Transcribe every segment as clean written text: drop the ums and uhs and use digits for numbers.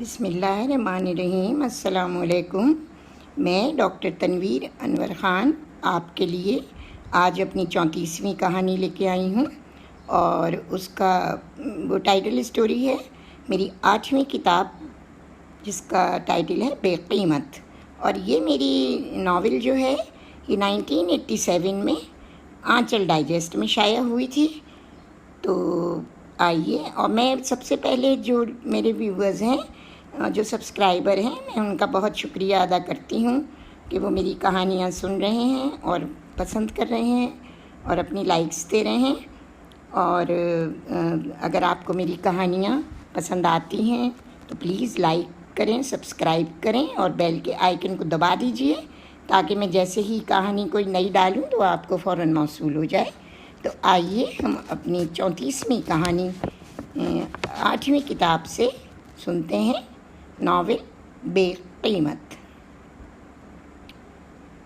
بسم اللہ الرحمن الرحیم۔ السلام علیکم۔ میں ڈاکٹر تنویر انور خان آپ کے لیے آج اپنی 34ویں کہانی لے کے آئی ہوں، اور اس کا وہ ٹائٹل اسٹوری ہے میری 8ویں کتاب، جس کا ٹائٹل ہے بے قیمت۔ اور یہ میری ناول جو ہے یہ 1987 میں آنچل ڈائجسٹ میں شائع ہوئی تھی۔ تو آئیے، اور میں سب سے پہلے جو میرے ویورز ہیں، جو سبسکرائبر ہیں، میں ان کا بہت شکریہ ادا کرتی ہوں کہ وہ میری کہانیاں سن رہے ہیں اور پسند کر رہے ہیں اور اپنی لائکس دے رہے ہیں۔ اور اگر آپ کو میری کہانیاں پسند آتی ہیں تو پلیز لائک کریں، سبسکرائب کریں اور بیل کے آئیکن کو دبا دیجئے، تاکہ میں جیسے ہی کہانی کوئی نئی ڈالوں تو آپ کو فوراً موصول ہو جائے۔ تو آئیے ہم اپنی 34ویں کہانی 8ویں کتاب سے سنتے ہیں، ناول بے قیمت۔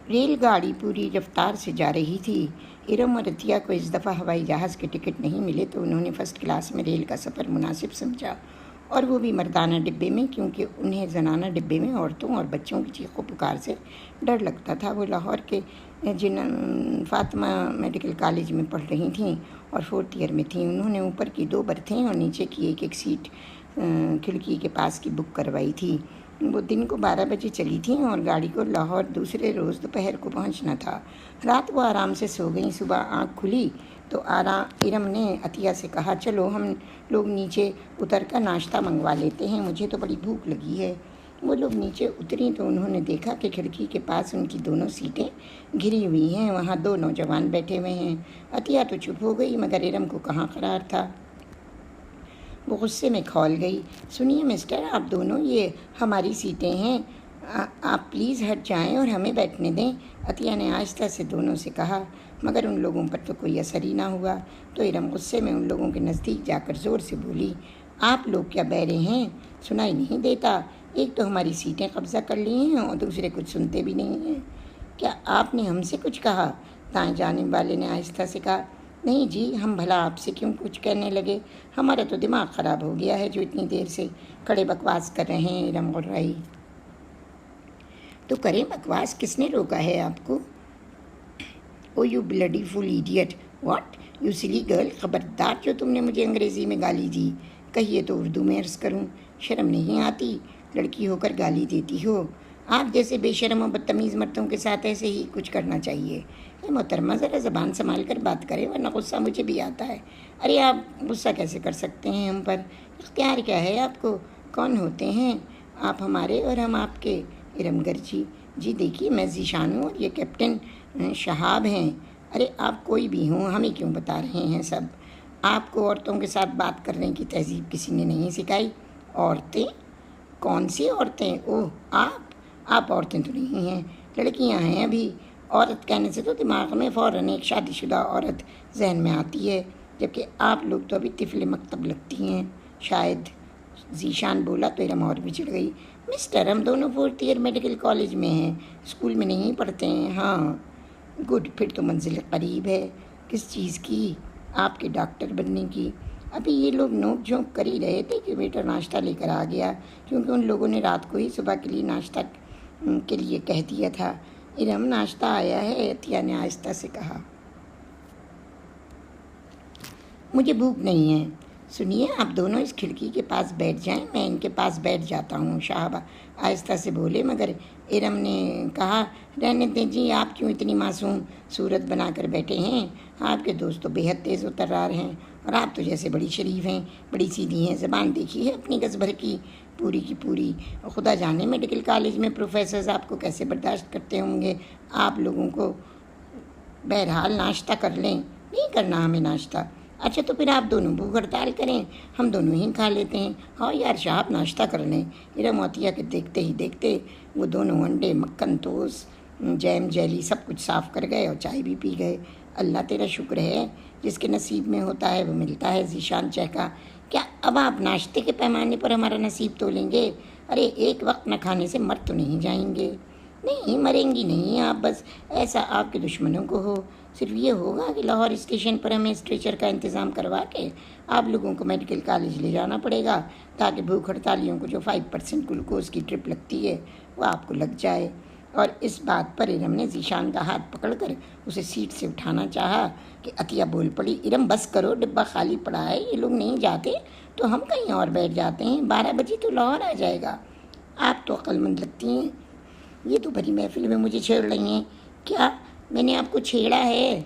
ریل گاڑی پوری رفتار سے جا رہی تھی۔ ارم اور عطیہ کو اس دفعہ ہوائی جہاز کے ٹکٹ نہیں ملے تو انہوں نے فرسٹ کلاس میں ریل کا سفر مناسب سمجھا، اور وہ بھی مردانہ ڈبے میں، کیونکہ انہیں زنانہ ڈبے میں عورتوں اور بچوں کی چیخ و پکار سے ڈر لگتا تھا۔ وہ لاہور کے فاطمہ میڈیکل کالج میں پڑھ رہی تھیں اور 4th ایئر میں تھیں۔ انہوں نے اوپر کی 2 برتھیں اور نیچے کی ایک سیٹ کھڑکی کے پاس کی بک کروائی تھی۔ وہ دن کو 12 بجے چلی تھیں اور گاڑی کو لاہور دوسرے روز دوپہر کو پہنچنا تھا۔ رات وہ آرام سے سو گئیں۔ صبح آنکھ کھلی تو ارم نے عطیہ سے کہا، چلو ہم لوگ نیچے اتر کر ناشتہ منگوا لیتے ہیں، مجھے تو بڑی بھوک لگی ہے۔ وہ لوگ نیچے اتری تو انہوں نے دیکھا کہ کھڑکی کے پاس ان کی دونوں سیٹیں گھری ہوئی ہیں، وہاں 2 نوجوان بیٹھے ہوئے ہیں۔ عطیہ تو چپ ہو گئی، مگر ارم کو کہاں قرار تھا۔ وہ غصے میں کھول گئی۔ سنیے مسٹر، آپ دونوں، یہ ہماری سیٹیں ہیں، آپ پلیز ہٹ جائیں اور ہمیں بیٹھنے دیں، عطیہ نے آہستہ سے دونوں سے کہا، مگر ان لوگوں پر تو کوئی اثر ہی نہ ہوا۔ تو ارم غصے میں ان لوگوں کے نزدیک جا کر زور سے بولی، آپ لوگ کیا بہرے ہیں؟ سنائی نہیں دیتا؟ ایک تو ہماری سیٹیں قبضہ کر لی ہیں اور دوسرے کچھ سنتے بھی نہیں ہیں۔ کیا آپ نے ہم سے کچھ کہا؟ دائیں جانب والے نے آہستہ سے کہا، نہیں جی، ہم بھلا آپ سے کیوں کچھ کہنے لگے؟ ہمارا تو دماغ خراب ہو گیا ہے جو اتنی دیر سے کھڑے بکواس کر رہے ہیں۔ ارم غرائی، تو کریں بکواس، کس نے روکا ہے آپ کو؟ Oh you bloody fool idiot, what you silly girl, خبردار جو تم نے مجھے انگریزی میں گالی دی، کہیے تو اردو میں عرض کروں، شرم نہیں آتی؟ لڑکی ہو کر گالی دیتی ہو؟ آپ جیسے بے شرم و بدتمیز مردوں کے ساتھ ایسے ہی کچھ کرنا چاہیے۔ اے محترمہ، ذرا زبان سنبھال کر بات کریں، ورنہ غصہ مجھے بھی آتا ہے۔ ارے آپ غصہ کیسے کر سکتے ہیں ہم پر؟ اختیار کیا ہے آپ کو؟ کون ہوتے ہیں آپ ہمارے اور ہم آپ کے؟ ارم گرجی، جی دیکھیے، میں ذیشان ہوں اور یہ کیپٹن شہاب ہیں۔ ارے آپ کوئی بھی ہوں، ہمیں کیوں بتا رہے ہیں سب؟ آپ کو عورتوں کے ساتھ بات کرنے کی تہذیب کسی نے نہیں سکھائی؟ عورتیں؟ کون سی عورتیں؟ اوہ، آپ عورتیں تو نہیں ہیں، لڑکیاں ہیں ابھی۔ عورت کہنے سے تو دماغ میں فوراً ایک شادی شدہ عورت ذہن میں آتی ہے، جبکہ آپ لوگ تو ابھی طفل مکتب لگتی ہیں شاید۔ ذیشان بولا تو ارم اور بھی چڑھ گئی۔ مسٹر، ہم دونوں 4th ایئر میڈیکل کالج میں ہیں، اسکول میں نہیں پڑھتے ہیں۔ ہاں، گڈ، پھر تو منزل قریب ہے۔ کس چیز کی؟ آپ کے ڈاکٹر بننے کی۔ ابھی یہ لوگ نوک جھونک کر ہی رہے تھے کہ ویٹر ناشتہ لے کر آ گیا، کیونکہ ان لوگوں نے رات کو ہی صبح کے لیے ناشتہ کے لیے کہہ دیا تھا۔ ارم، ناشتہ آیا ہے، عطیہ نے آہستہ سے کہا۔ مجھے بھوک نہیں ہے۔ سنیے، آپ دونوں اس کھڑکی کے پاس بیٹھ جائیں، میں ان کے پاس بیٹھ جاتا ہوں، شہاب آہستہ سے بولے، مگر ارم نے کہا، رہنے دیں جی، آپ کیوں اتنی معصوم صورت بنا کر بیٹھے ہیں؟ آپ کے دوست تو بے حد تیز و ترار ہیں، اور آپ تو جیسے بڑی شریف ہیں، بڑی سیدھی ہیں۔ زبان دیکھی ہے اپنی گز بھر کی پوری، خدا جانے میڈیکل کالج میں پروفیسرز آپ کو کیسے برداشت کرتے ہوں گے آپ لوگوں کو۔ بہرحال ناشتہ کر لیں۔ نہیں کرنا ہمیں ناشتہ؟ اچھا، تو پھر آپ دونوں بھوک ہڑتال کریں، ہم دونوں ہی کھا لیتے ہیں۔ ہاں یار شہاب، ناشتہ کر لیں۔ ارم عطیہ کے دیکھتے ہی دیکھتے وہ دونوں انڈے، مکھن، توس، جیم، جیلی سب کچھ صاف کر گئے اور چائے بھی پی گئے۔ اللہ تیرا شکر ہے، جس کے نصیب میں ہوتا ہے وہ ملتا ہے، ذیشان چہکا۔ کیا اب آپ ناشتے کے پیمانے پر ہمارا نصیب تولیں گے؟ ارے ایک وقت نہ کھانے سے مر تو نہیں جائیں گے؟ نہیں مریں گی نہیں آپ، بس ایسا آپ کے دشمنوں کو ہو۔ صرف یہ ہوگا کہ لاہور اسٹیشن پر ہمیں اسٹریچر کا انتظام کروا کے آپ لوگوں کو میڈیکل کالج لے جانا پڑے گا، تاکہ بھوک ہڑتالیوں کو جو 5% گلوکوز کی ٹرپ لگتی ہے وہ آپ کو لگ جائے۔ اور اس بات پر ارم نے ذیشان کا ہاتھ پکڑ کر اسے سیٹ سے اٹھانا چاہا کہ عطیہ بول پڑی، ارم بس کرو، ڈبہ خالی پڑا ہے، یہ لوگ نہیں جاتے تو ہم کہیں اور بیٹھ جاتے ہیں، 12 بجے تو لاہور آ جائے گا۔ آپ تو عقل مند لگتی ہیں، یہ تو بڑی محفل میں مجھے چھیڑ رہی ہیں۔ کیا میں نے آپ کو چھیڑا ہے؟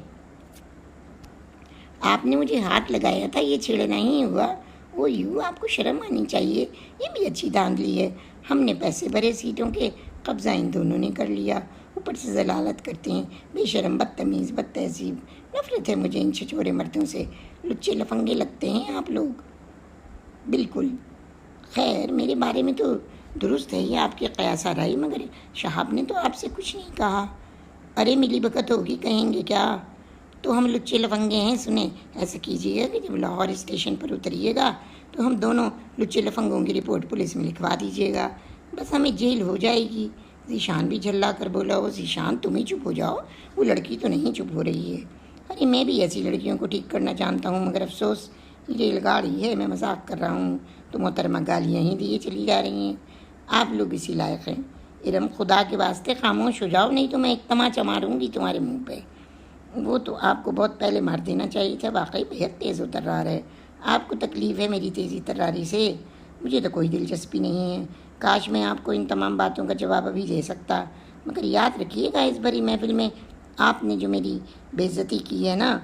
آپ نے مجھے ہاتھ لگایا تھا، یہ چھیڑنا ہی ہوا؟ وہ یوں آپ کو شرم آنی چاہیے، یہ بھی اچھی دھاندلی ہے۔ ہم نے پیسے بھرے سیٹوں کے، قبضہ ان دونوں نے کر لیا، اوپر سے ضلالت کرتے ہیں، بے شرم، بدتمیز، بد تہذیب۔ نفرت ہے مجھے ان چھچورے مردوں سے، لچے لفنگے لگتے ہیں آپ لوگ بالکل۔ خیر میرے بارے میں تو درست ہے یہ آپ کی قیاس آرائی، مگر شہاب نے تو آپ سے کچھ نہیں کہا۔ ارے ملی بھگت ہوگی، کہیں گے کیا؟ تو ہم لچے لفنگے ہیں؟ سنیں، ایسا کیجیے گا کہ جب لاہور اسٹیشن پر اتریے گا تو ہم دونوں لچے لفنگوں کی رپورٹ پولیس میں لکھوا دیجیے گا، بس ہمیں جیل ہو جائے گی۔ ذیشان بھی جھلا کر بولا، وہ ذیشان تم ہی چپ ہو جاؤ، وہ لڑکی تو نہیں چپ ہو رہی ہے۔ ارے میں بھی ایسی لڑکیوں کو ٹھیک کرنا جانتا ہوں، مگر افسوس یہ ریل گاڑی ہے، میں مذاق کر رہا ہوں تو محترمہ گالیاں ہی دیے چلی جا رہی ہیں۔ آپ لوگ اسی لائق ہیں۔ ارم خدا کے واسطے خاموش ہو جاؤ، نہیں تو میں ایک تماچا ماروں گی تمہارے منہ پہ۔ وہ تو آپ کو بہت پہلے مار دینا چاہیے تھا، واقعی بہت تیز ترار ہے۔ آپ کو تکلیف ہے میری تیزی تراری سے، مجھے تو کوئی دلچسپی نہیں ہے۔ کاش میں آپ کو ان تمام باتوں کا جواب ابھی دے سکتا، مگر یاد رکھیے گا اس بڑی محفل میں آپ نے جو میری بے عزتی کی ہے نا،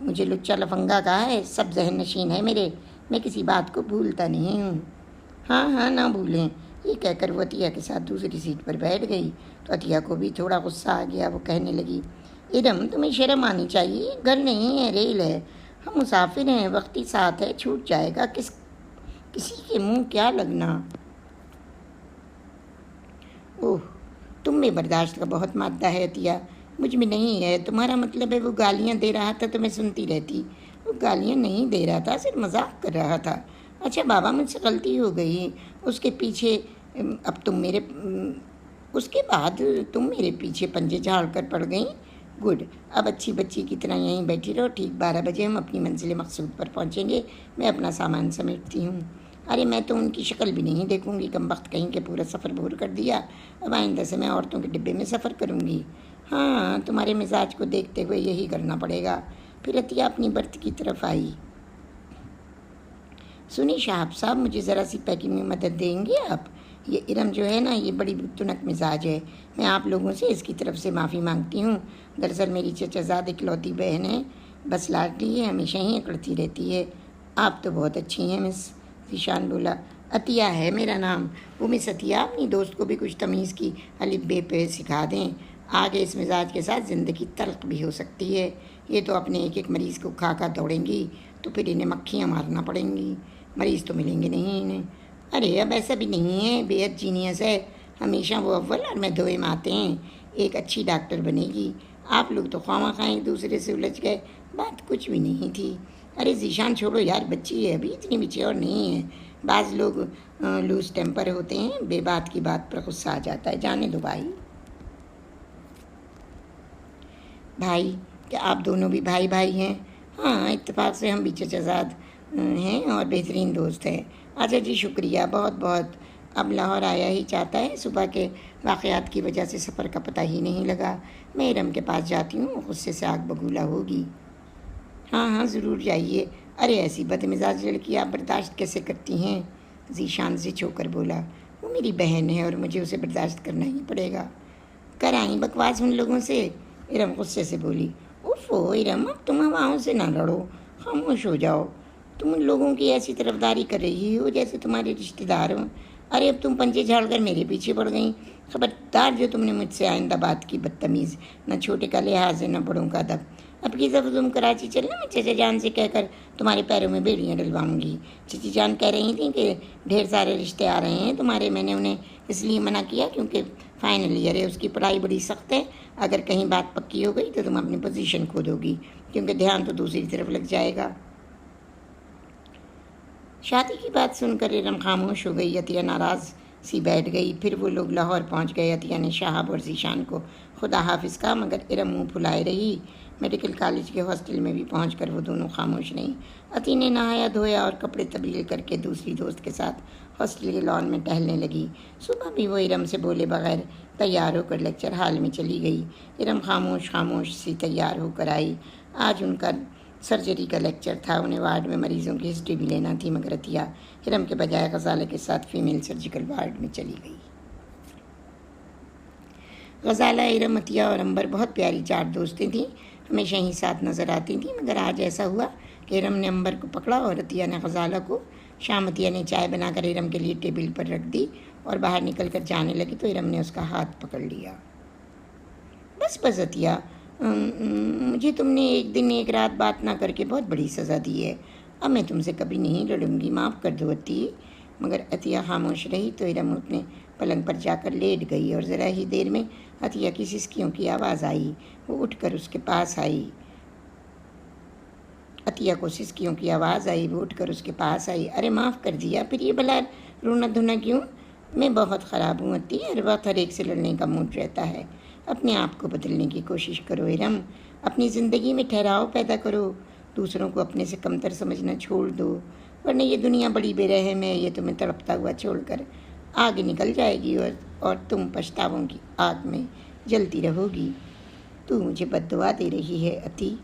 مجھے لچا لفنگا کہا ہے، سب ذہن نشین ہے میرے، میں کسی بات کو بھولتا نہیں ہوں۔ ہاں ہاں نہ بھولیں، یہ کہہ کر وہ عطیہ کے ساتھ دوسری سیٹ پر بیٹھ گئی تو عطیہ کو بھی تھوڑا غصہ آ گیا۔ وہ کہنے لگی، ارم تمہیں شرم آنی چاہیے، گھر نہیں ہے، ریل ہے، ہم مسافر ہیں، وقتی ساتھ ہے، چھوٹ جائے گا، کسی کے منہ کیا لگنا۔ اوہ تم میں برداشت کا بہت مادہ ہے عطیہ، مجھ میں نہیں ہے۔ تمہارا مطلب ہے وہ گالیاں دے رہا تھا تو میں سنتی رہتی؟ وہ گالیاں نہیں دے رہا تھا، صرف مذاق کر رہا تھا۔ اچھا بابا مجھ سے غلطی ہو گئی، اس کے پیچھے اب تم میرے اس کے بعد تم میرے پیچھے پنجے جھاڑ کر پڑ گئیں۔ گڈ، اب اچھی بچی کی طرح یہیں بیٹھی رہو، ٹھیک 12 بجے ہم اپنی منزل مقصود پر پہنچیں گے، میں اپنا سامان سمیٹتی ہوں۔ ارے میں تو ان کی شکل بھی نہیں دیکھوں گی، کم وقت کہیں کہ پورا سفر بور کر دیا، اب آئندہ سے میں عورتوں کے ڈبے میں سفر کروں گی۔ ہاں تمہارے مزاج کو دیکھتے ہوئے یہی کرنا پڑے گا۔ پھر عطیہ اپنی برتھ کی طرف آئی۔ سنی شہاب صاحب، مجھے ذرا سی پیکنگ میں مدد دیں گے آپ؟ یہ ارم جو ہے نا، یہ بڑی تنک مزاج ہے، میں آپ لوگوں سے اس کی طرف سے معافی مانگتی ہوں۔ دراصل میری چچا زاد اکلوتی بہن ہے، بس لاڈلی ہے، ہمیشہ ہی اکڑتی رہتی ہے۔ آپ تو بہت اچھی ہیں مس، ذیشان بولا۔ عطیہ ہے میرا نام۔ وہ مس عطیہ اپنی دوست کو بھی کچھ تمیز کی الف بے پہ سکھا دیں، آگے اس مزاج کے ساتھ زندگی تلخ بھی ہو سکتی ہے۔ یہ تو اپنے ایک ایک مریض کو کھا کھا دوڑیں گی تو پھر انہیں مکھیاں مارنا پڑیں گی، مریض تو ملیں گے نہیں انہیں۔ ارے اب ایسا بھی نہیں ہے، بے حد جینیس ہے، ہمیشہ وہ اول اور میں دوئم آتے ہیں، ایک اچھی ڈاکٹر بنے گی۔ آپ لوگ تو خواہ مخواہ ایک دوسرے سے الجھ گئے، بات کچھ بھی نہیں تھی۔ ارے ذیشان چھوڑو یار، بچی ہے ابھی، اتنی میچور نہیں ہے، بعض لوگ لوز ٹیمپر ہوتے ہیں، بے بات کی بات پر غصہ آ جاتا ہے، جانے دو بھائی۔ بھائی کیا آپ دونوں بھی بھائی بھائی ہیں؟ ہاں اتفاق سے ہم بھی چچا زاد ہیں اور بہترین دوست ہیں۔ اچھا جی شکریہ بہت بہت۔ اب لاہور آیا ہی چاہتا ہے، صبح کے واقعات کی وجہ سے سفر کا پتہ ہی نہیں لگا۔ میں ارم کے پاس جاتی ہوں، غصے سے آگ بگولا ہوگی۔ ہاں ہاں ضرور جائیے۔ ارے ایسی بد مزاج لڑکی آپ برداشت کیسے کرتی ہیں؟ ذیشان سے چھو کر بولا، وہ میری بہن ہے اور مجھے اسے برداشت کرنا ہی پڑے گا۔ کر آئیں بکواس ان لوگوں سے، ارم غصے سے بولی۔ اوفو ارم، اب تم ہواؤں سے نہ لڑو، خاموش ہو جاؤ۔ تم ان لوگوں کی ایسی طرفداری کر رہی ہو جیسے تمہارے رشتہ دار ہوں۔ ارے اب تم پنجے جھاڑ کر میرے پیچھے پڑ گئیں، خبردار جو تم نے مجھ سے آئندہ بات کی، بدتمیز، نہ چھوٹے کا لحاظ ہے نہ بڑوں کا ادب۔ اب کی دفعہ تم کراچی چلنا، میں چچا جان سے کہہ کر تمہارے پیروں میں بیڑیاں ڈلواؤں گی۔ چچی جان کہہ رہی تھیں کہ ڈھیر سارے رشتے آ رہے ہیں تمہارے، میں نے انہیں اس لیے منع کیا کیونکہ فائنل ایئر ہے، اس کی پڑھائی بڑی سخت ہے، اگر کہیں بات پکی ہو گئی تو تم اپنی پوزیشن کھو دو گی، کیونکہ دھیان تو دوسری طرف لگ جائے گا۔ شادی کی بات سن کر ارم خاموش ہو گئی۔ عطیہ ناراض سی بیٹھ گئی۔ پھر وہ لوگ لاہور پہنچ گئے۔ عطیہ نے شہاب اور ذیشان کو خدا حافظ کہا، مگر ارم منہ پھلائے رہی۔ میڈیکل کالج کے ہاسٹل میں بھی پہنچ کر وہ دونوں خاموش نہیں۔ عطیہ نے نہایا دھویا اور کپڑے تبدیل کر کے دوسری دوست کے ساتھ ہاسٹل کے لان میں ٹہلنے لگی۔ صبح بھی وہ ارم سے بولے بغیر تیار ہو کر لیکچر ہال میں چلی گئی۔ ارم خاموش خاموش سی تیار ہو کر آئی۔ آج ان کا سرجری کا لیکچر تھا، انہیں وارڈ میں مریضوں کی ہسٹری بھی لینا تھی، مگر عطیہ ارم کے بجائے غزالہ کے ساتھ فیمیل سرجیکل وارڈ میں چلی گئی۔ غزالہ، ارم، عطیہ اور امبر بہت پیاری 4 دوستیں تھیں، ہمیشہ ہی ساتھ نظر آتی تھیں، مگر آج ایسا ہوا کہ ارم نے امبر کو پکڑا اور عطیہ نے غزالہ کو۔ شام عطیہ نے چائے بنا کر ارم کے لیے ٹیبل پر رکھ دی اور باہر نکل کر جانے لگی تو ارم نے اس کا ہاتھ پکڑ لیا۔ بس بس عطیہ، مجھے تم نے ایک دن ایک رات بات نہ کر کے بہت بڑی سزا دی ہے، اب میں تم سے کبھی نہیں لڑوں گی، معاف کر دو عطیہ۔ مگر عطیہ خاموش رہی تو ارم اپنے پلنگ پر جا کر لیٹ گئی اور ذرا ہی دیر میں عطیہ کی سسکیوں کی آواز آئی۔ وہ اٹھ کر اس کے پاس آئی۔ عطیہ کو سسکیوں کی آواز آئی، وہ اٹھ کر اس کے پاس آئی۔ ارے معاف کر دیا، پھر یہ بھلا رونا دھونا کیوں؟ میں بہت خراب ہوں عطیہ، ہر وقت ہر ایک سے لڑنے کا موڈ رہتا ہے۔ اپنے آپ کو بدلنے کی کوشش کرو ارم، اپنی زندگی میں ٹھہراؤ پیدا کرو، دوسروں کو اپنے سے کمتر سمجھنا چھوڑ دو، ورنہ یہ دنیا بڑی بے رحم ہے، یہ تمہیں تڑپتا ہوا چھوڑ کر آگے نکل جائے گی اور تم پچھتاووں کی آگ میں جلتی رہو گی۔ تو مجھے بد دعا دے رہی ہے عطیہ۔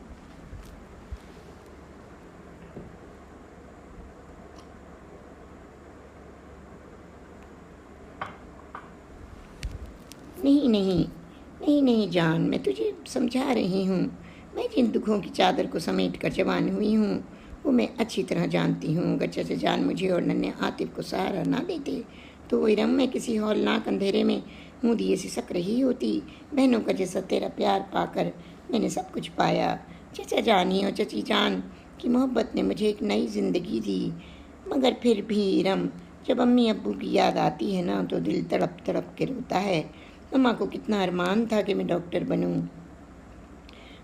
نہیں جان، میں تجھے سمجھا رہی ہوں، میں جن دکھوں کی چادر کو سمیٹ کر جوان ہوئی ہوں وہ میں اچھی طرح جانتی ہوں۔ اگر چچا جان مجھے اور ننھے عاطف کو سہارا نہ دیتے تو وہ ارم میں کسی ہولناک اندھیرے میں منہ دیے سی سک رہی ہوتی۔ بہنوں کا جیسا تیرا پیار پا کر میں نے سب کچھ پایا۔ چچا جان ہی اور چچی جان کی محبت نے مجھے ایک نئی زندگی دی، مگر پھر بھی ارم، جب امی ابو کی یاد آتی ہے نا تو دل تڑپ تڑپ کے روتا ہے۔ ماما کو کتنا ارمان تھا کہ میں ڈاکٹر بنوں۔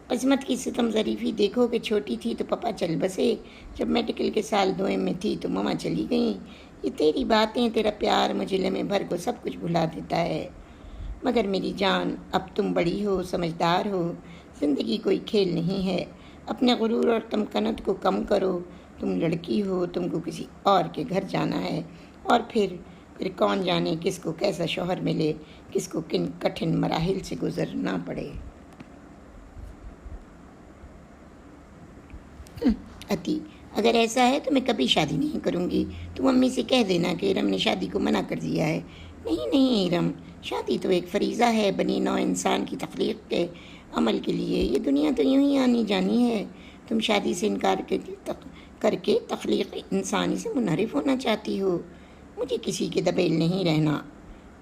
قسمت کی ستم ظریفی دیکھو کہ چھوٹی تھی تو پپا چل بسے، جب میڈیکل کے سال 2 میں تھی تو ماما چلی گئیں۔ یہ تیری باتیں، تیرا پیار مجھے لمحے بھر کو سب کچھ بھلا دیتا ہے۔ مگر میری جان، اب تم بڑی ہو، سمجھدار ہو، زندگی کوئی کھیل نہیں ہے، اپنے غرور اور تمکنت کو کم کرو۔ تم لڑکی ہو، تم کو کسی اور کے گھر جانا ہے، اور پھر کون جانے کس کو کیسا شوہر ملے، کس کو کن کٹھن مراحل سے گزرنا پڑے۔ عطیہ، اگر ایسا ہے تو میں کبھی شادی نہیں کروں گی۔ تم امی سے کہہ دینا کہ ارم نے شادی کو منع کر دیا ہے۔ نہیں ارم، شادی تو ایک فریضہ ہے بنی نوع انسان کی تخلیق کے عمل کے لیے۔ یہ دنیا تو یوں ہی آنی جانی ہے۔ تم شادی سے انکار کر کے تخلیق انسانی سے منحرف ہونا چاہتی ہو۔ مجھے کسی کے دبیل نہیں رہنا۔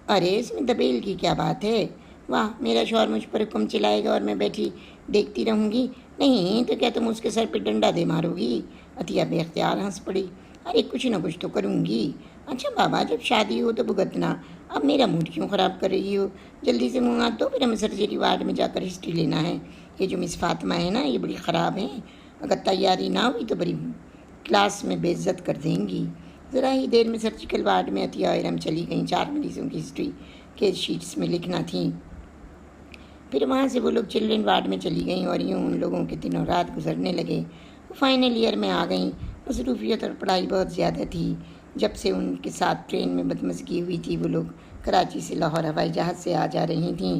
ارے اس میں دبیل کی کیا بات ہے؟ واہ، میرا شوہر مجھ پر حکم چلائے گا اور میں بیٹھی دیکھتی رہوں گی؟ نہیں تو کیا تم اس کے سر پہ ڈنڈا دے مارو گی؟ عطیہ بے اختیار ہنس پڑی۔ ارے کچھ نہ کچھ تو کروں گی۔ اچھا بابا، جب شادی ہو تو بھگتنا، اب میرا موڈ کیوں خراب کر رہی ہو؟ جلدی سے منہ ہاتھ دو، پھر ہمیں سرجری وارڈ میں جا کر ہسٹری لینا ہے۔ یہ جو مس فاطمہ ہے نا، یہ بڑی خراب ہیں، اگر تیاری نہ ہوئی تو بڑی کلاس میں بے عزت کر دیں گی۔ ذرا ہی دیر میں سرجیکل وارڈ میں عطیہ اور ارم چلی گئیں۔ 4 مریضوں کی ہسٹری کیس شیٹس میں لکھنا تھیں۔ پھر وہاں سے وہ لوگ چلڈرن وارڈ میں چلی گئیں اور یوں ان لوگوں کے دن اور رات گزرنے لگے۔ وہ فائنل ایئر میں آ گئیں۔ مصروفیت اور پڑھائی بہت زیادہ تھی۔ جب سے ان کے ساتھ ٹرین میں بدمزگی ہوئی تھی، وہ لوگ کراچی سے لاہور ہوائی جہاز سے آ جا رہی تھیں۔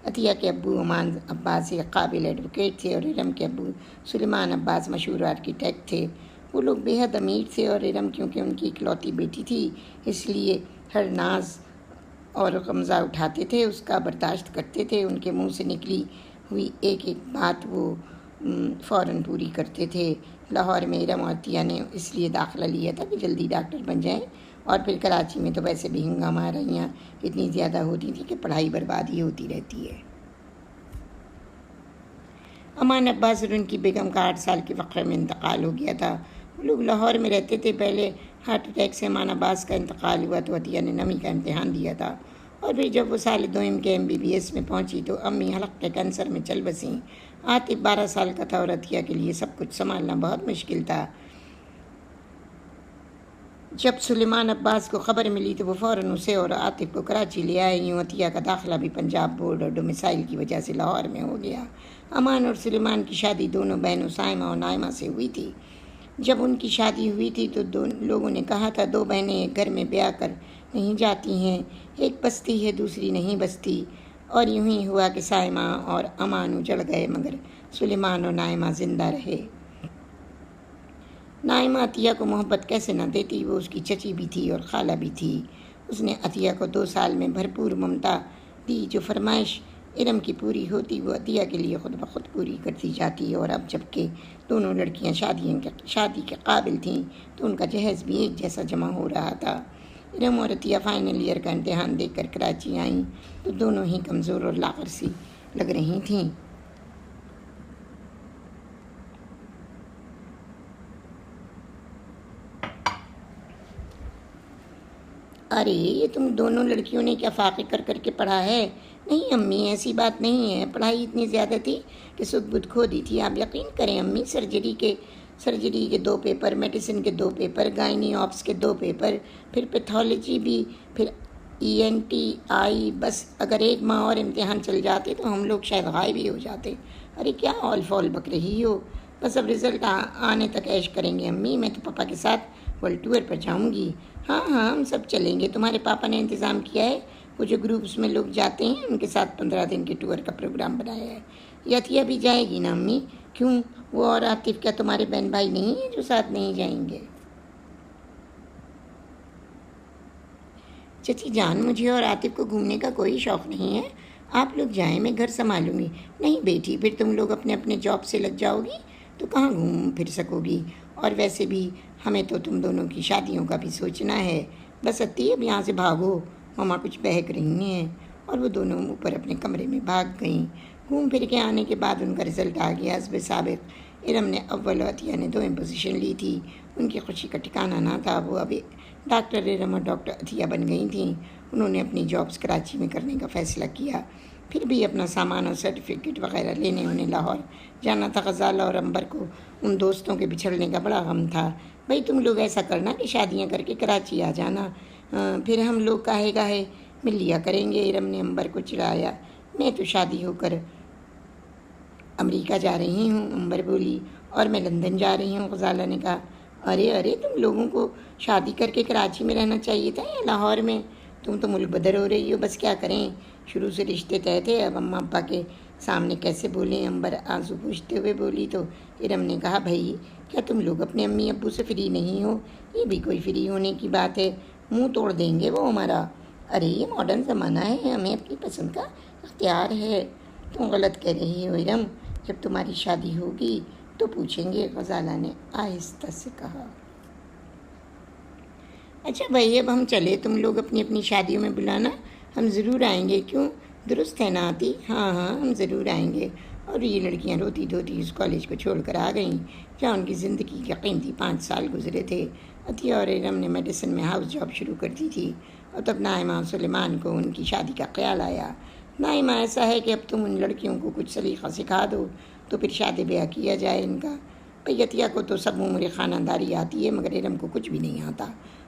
عطیہ کے ابو امان عباس ایک قابل ایڈوکیٹ تھے اور ارم کے ابو سلیمان عباس مشہور آرکیٹیکٹ تھے۔ وہ لوگ بے حد امیر تھے اور ارم کیونکہ ان کی اکلوتی بیٹی تھی، اس لیے ہر ناز اور غمزہ اٹھاتے تھے، اس کا برداشت کرتے تھے۔ ان کے منہ سے نکلی ہوئی ایک بات وہ فوراً پوری کرتے تھے۔ لاہور میں ارم اور عطیہ نے اس لیے داخلہ لیا تھا کہ جلدی ڈاکٹر بن جائیں، اور پھر کراچی میں تو ویسے بھی ہنگامہ آوریاں اتنی زیادہ ہوتی تھیں کہ پڑھائی برباد ہی ہوتی رہتی ہے۔ امان عباس اور ان کی بیگم کا 8 سال کے وقفے میں انتقال ہو گیا تھا۔ وہ لوگ لاہور میں رہتے تھے۔ پہلے ہارٹ اٹیک سے امان عباس کا انتقال ہوا تو عطیہ نے 9ویں کا امتحان دیا تھا، اور پھر جب وہ سال 2 کے MBBS میں پہنچی تو امی حلق کے کینسر میں چل بسیں۔ عاطف 12 سال کا تھا اور عطیہ کے لیے سب کچھ سنبھالنا بہت مشکل تھا۔ جب سلیمان عباس کو خبر ملی تو وہ فوراً اسے اور عاطف کو کراچی لے آئے۔ یوں عطیہ کا داخلہ بھی پنجاب بورڈ اور ڈومیسائل کی وجہ سے لاہور میں ہو گیا۔ امان اور سلیمان کی شادی دونوں بہنوں سائمہ اور نائمہ سے ہوئی تھی۔ جب ان کی شادی ہوئی تھی تو لوگوں نے کہا تھا دو بہنیں ایک گھر میں بیاہ کر نہیں جاتی ہیں، ایک بستی ہے دوسری نہیں بستی۔ اور یوں ہی ہوا کہ سائمہ اور امان اجڑ گئے مگر سلیمان اور نائمہ زندہ رہے۔ نائمہ عطیہ کو محبت کیسے نہ دیتی، وہ اس کی چچی بھی تھی اور خالہ بھی تھی۔ اس نے عطیہ کو 2 سال میں بھرپور ممتا دی۔ جو فرمائش ارم کی پوری ہوتی وہ عطیہ کے لیے خود بخود پوری کرتی جاتی، اور اب جب کہ دونوں لڑکیاں شادی کے قابل تھیں تو ان کا جہیز بھی ایک جیسا جمع ہو رہا تھا۔ ارم اور عطیہ فائنل ایئر کا امتحان دے کر کراچی آئیں تو دونوں ہی کمزور اور لاغر سی لگ رہی تھیں۔ ارے یہ تم دونوں لڑکیوں نے کیا فاقے کر کر کے پڑھا ہے؟ نہیں امی، ایسی بات نہیں ہے، پڑھائی اتنی زیادہ تھی کہ سدھ بدھ کھو دی تھی۔ آپ یقین کریں امی، سرجری کے 2 پیپر، میڈیسن کے 2 پیپر، گائنی آپس کے 2 پیپر، پھر پیتھولوجی بھی، پھر ENTI، بس اگر 1 ماہ اور امتحان چل جاتے تو ہم لوگ شاید غائب ہی ہو جاتے۔ ارے کیا اول فول بک رہی ہو؟ بس اب رزلٹ آنے تک عیش کریں گے امی، میں تو پاپا کے ساتھ ورلڈ ٹور پر جاؤں گی۔ ہاں ہم سب چلیں گے، تمہارے پاپا نے انتظام کیا ہے، وہ جو گروپس میں لوگ جاتے ہیں ان کے ساتھ 15 دن کے ٹور کا پروگرام بنایا ہے۔ عطیہ بھی جائے گی نا امی؟ کیوں، وہ اور عاطف کیا تمہارے بہن بھائی نہیں ہیں جو ساتھ نہیں جائیں گے؟ چچی جان، مجھے اور عاطف کو گھومنے کا کوئی شوق نہیں ہے، آپ لوگ جائیں، میں گھر سنبھالوں گی۔ نہیں بیٹی، پھر تم لوگ اپنے اپنے جاب سے لگ جاؤ گی تو کہاں گھوم پھر سکو گی، اور ویسے بھی ہمیں تو تم دونوں کی شادیوں کا بھی سوچنا ہے۔ بس عطیہ اب یہاں سے بھاگو، ماما کچھ بہک رہی ہیں۔ اور وہ دونوں اوپر اپنے کمرے میں بھاگ گئیں۔ گھوم پھر کے آنے کے بعد ان کا رزلٹ آ گیا۔ حسب سابق ارم نے اول اور عطیہ نے 2ویں پوزیشن لی تھی۔ ان کی خوشی کا ٹھکانہ نہ تھا۔ وہ ابھی ڈاکٹر ارم اور ڈاکٹر عطیہ بن گئی تھیں۔ انہوں نے اپنی جابس کراچی میں کرنے کا فیصلہ کیا۔ پھر بھی اپنا سامان اور سرٹیفکیٹ وغیرہ لینے انہیں لاہور جانا تھا۔ غزالہ اور امبر کو ان دوستوں کے بچھڑنے کا بڑا غم تھا۔ بھئی تم لوگ ایسا کرنا کہ شادیاں کر کے کراچی آ جانا، پھر ہم لوگ کاہے مل لیا کریں گے۔ ارم نے امبر کو چڑھایا۔ میں تو شادی ہو کر امریکہ جا رہی ہوں، امبر بولی، اور میں لندن جا رہی ہوں، غزالہ نے کہا۔ ارے تم لوگوں کو شادی کر کے کراچی میں رہنا چاہیے تھا یا لاہور میں؟ تم تو ملک بدر ہو رہی ہو، بس کیا کریں، شروع سے رشتے طے تھے، اب اماں ابا کے سامنے کیسے بولیں؟ امبر آنسو پوچھتے ہوئے بولی تو ارم نے کہا، بھائی کیا تم لوگ اپنے امی ابو سے فری نہیں ہو؟ یہ بھی کوئی فری ہونے کی بات ہے، منہ توڑ دیں گے وہ ہمارا۔ ارے یہ ماڈرن زمانہ ہے، ہمیں اپنی پسند کا اختیار ہے۔ تم غلط کہہ رہی ہو ارم، جب تمہاری شادی ہوگی تو پوچھیں گے، غزالہ نے آہستہ سے کہا۔ اچھا بھائی اب ہم چلے، تم لوگ اپنی اپنی شادیوں میں بلانا، ہم ضرور آئیں گے، کیوں درست ہے نا آتی؟ ہاں ہم ضرور آئیں گے۔ اور یہ لڑکیاں روتی دھوتی اس کالج کو چھوڑ کر آ گئیں جہاں ان کی زندگی کے قیمتی 5 سال گزرے تھے۔ عطیہ اور ارم نے میڈیسن میں ہاؤس جاب شروع کر دی تھی، اور تب نائمہ اور سلیمان کو ان کی شادی کا خیال آیا۔ نائمہ ایسا ہے کہ اب تم ان لڑکیوں کو کچھ سلیقہ سکھا دو تو پھر شادی بیاہ کیا جائے ان کا۔ بھئی عطیہ کو تو سب امور خانہ داری آتی ہے مگر ارم کو کچھ بھی نہیں آتا۔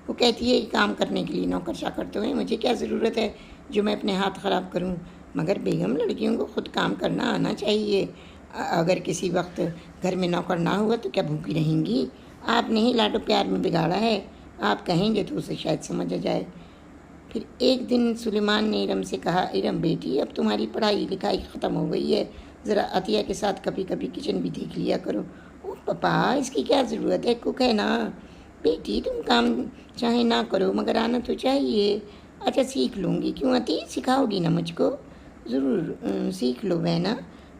وہ کہتی ہے کہ کام کرنے کے لیے نوکر چاکر تو ہیں، مجھے کیا ضرورت ہے جو میں اپنے ہاتھ خراب کروں؟ مگر بیگم لڑکیوں کو خود کام کرنا آنا چاہیے۔ اگر کسی وقت گھر میں نوکر نہ ہوا تو کیا بھوکی رہیں گی؟ آپ نے ہی لاڈو پیار میں بگاڑا ہے، آپ کہیں گے تو اسے شاید سمجھ آ جائے۔ پھر ایک دن سلیمان نے ارم سے کہا، ارم بیٹی اب تمہاری پڑھائی لکھائی ختم ہو گئی ہے، ذرا عطیہ کے ساتھ کبھی کبھی کچن بھی دیکھ لیا کرو۔ اوہ پپا اس کی کیا ضرورت ہے، کوک ہے نا۔ بیٹی تم کام چاہے نہ کرو مگر آنا تو چاہیے۔ اچھا سیکھ لوں گی، کیوں عطی سکھاؤ گی نا مجھ کو؟ ضرور سیکھ لو بہنا،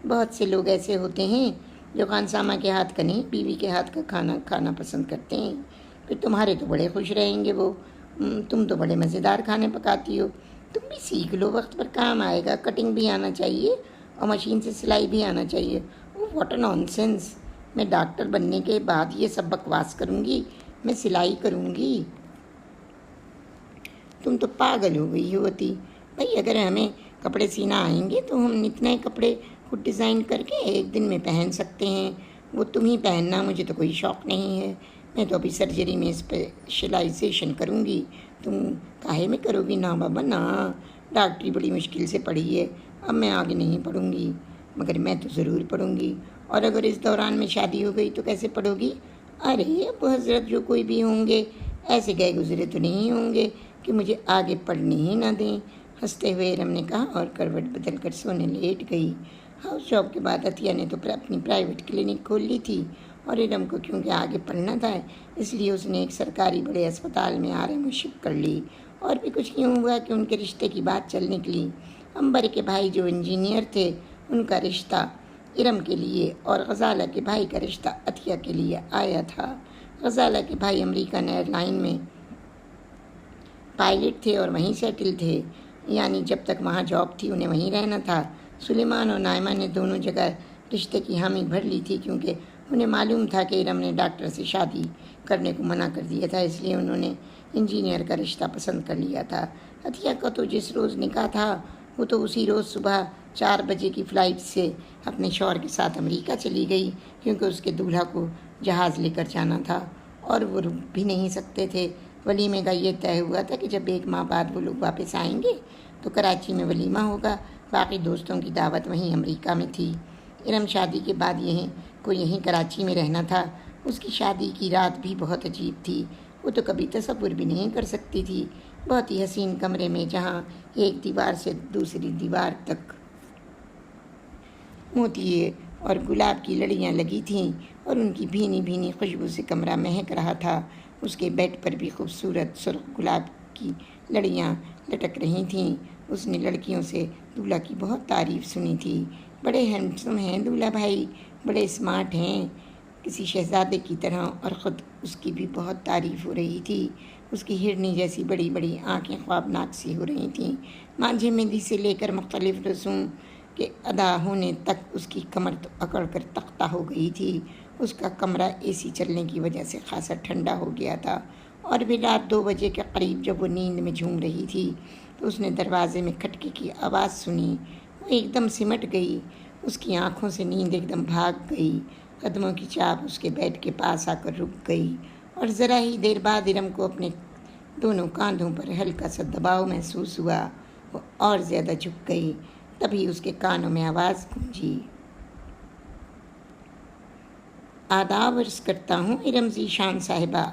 بہت سے لوگ ایسے ہوتے ہیں جو خانسامہ کے ہاتھ کا نہیں بیوی کے ہاتھ کا کھانا کھانا پسند کرتے ہیں، پھر تمہارے تو بڑے خوش رہیں گے وہ۔ تم تو بڑے مزیدار کھانے پکاتی ہو، تم بھی سیکھ لو، وقت پر کام آئے گا۔ کٹنگ بھی آنا چاہیے اور مشین سے سلائی بھی آنا چاہیے۔ واٹ اے نان سینس، میں ڈاکٹر بننے کے بعد یہ سب بکواس کروں گی، میں سلائی کروں گی؟ تم تو پاگل ہو گئی ہوتی۔ بھئی اگر ہمیں کپڑے سینا آئیں گے تو ہم اتنے کپڑے خود ڈیزائن کر کے ایک دن میں پہن سکتے ہیں، وہ تم ہی پہننا، مجھے تو کوئی شوق نہیں ہے۔ میں تو ابھی سرجری میں اسپیشلائزیشن کروں گی، تم کاہے میں کرو گی؟ نا بابا نا، ڈاکٹری بڑی مشکل سے پڑھی ہے، اب میں آگے نہیں پڑھوں گی۔ مگر میں تو ضرور پڑھوں گی، اور اگر اس دوران میں شادی ہو گئی تو کیسے پڑھو گی؟ ارے ابو حضرت جو کوئی بھی ہوں گے ایسے گئے گزرے تو نہیں ہوں گے کہ مجھے آگے پڑھنے ہی نہ دیں، ہنستے ہوئے ارم نے کہا، اور کروٹ بدل کر سونے لیٹ گئی۔ ہاؤس جاب کے بعد عطیہ نے تو اپنی پرائیویٹ کلینک کھول لی تھی، اور ارم کو کیونکہ آگے پڑھنا تھا اس لیے اس نے ایک سرکاری بڑے اسپتال میں RMO کر لی۔ اور بھی کچھ یوں ہوا کہ ان کے رشتے کی بات چل نکلی۔ امبر کے بھائی جو انجینئر تھے ان کا رشتہ ارم کے لیے، اور غزالہ کے بھائی کا رشتہ عطیہ کے لیے آیا تھا۔ غزالہ کے بھائی امریکن ایئر لائن میں پائلٹ تھے اور وہیں سیٹل تھے، یعنی جب تک وہاں جاب تھی انہیں وہیں رہنا تھا۔ سلیمان اور نائمہ نے دونوں جگہ رشتے کی حامی بھر لی تھی، کیونکہ انہیں معلوم تھا کہ ارم نے ڈاکٹر سے شادی کرنے کو منع کر دیا تھا، اس لیے انہوں نے انجینئر کا رشتہ پسند کر لیا تھا۔ عطیہ کا تو جس روز نکاح تھا وہ تو اسی روز صبح 4 بجے کی فلائٹ سے اپنے شوہر کے ساتھ امریکہ چلی گئی، کیونکہ اس کے دولہا کو جہاز لے کر جانا تھا اور وہ رک بھی نہیں سکتے تھے۔ ولیمے کا یہ طے ہوا تھا کہ جب 1 ماہ بعد وہ لوگ واپس آئیں گے تو کراچی میں ولیمہ ہوگا، باقی دوستوں کی دعوت وہیں امریکہ میں تھی۔ ارم شادی کے بعد یہیں کراچی میں رہنا تھا۔ اس کی شادی کی رات بھی بہت عجیب تھی، وہ تو کبھی تصور بھی نہیں کر سکتی تھی۔ بہت ہی حسین کمرے میں جہاں ایک دیوار سے دوسری دیوار تک موتیے اور گلاب کی لڑیاں لگی تھیں اور ان کی بھینی بھینی خوشبو سے کمرہ مہک رہا تھا۔ اس کے بیڈ پر بھی خوبصورت سرخ گلاب کی لڑیاں لٹک رہی تھیں۔ اس نے لڑکیوں سے دولہا کی بہت تعریف سنی تھی۔ بڑے ہینڈسم ہیں دولہا بھائی، بڑے اسمارٹ ہیں، کسی شہزادے کی طرح، اور خود اس کی بھی بہت تعریف ہو رہی تھی۔ اس کی ہرنی جیسی بڑی بڑی آنکھیں خوابناک سی ہو رہی تھیں۔ مانجھے مہندی سے لے کر مختلف رسوم کے ادا ہونے تک اس کی کمر تو اکڑ کر تختہ ہو گئی تھی۔ اس کا کمرہ AC چلنے کی وجہ سے خاصا ٹھنڈا ہو گیا تھا، اور بھی رات 2 بجے کے قریب جب وہ نیند میں جھوم رہی تھی تو اس نے دروازے میں کھٹکے کی آواز سنی۔ وہ ایک دم سمٹ گئی، اس کی آنکھوں سے نیند ایک دم بھاگ گئی۔ قدموں کی چاپ اس کے بیڈ کے پاس آ کر رک گئی، اور ذرا ہی دیر بعد ارم کو اپنے دونوں کاندھوں پر ہلکا سا دباؤ محسوس ہوا۔ وہ اور زیادہ جھک گئی، تبھی اس کے کانوں میں آواز گونجی، آداب عرض کرتا ہوں ارم ذیشان صاحبہ،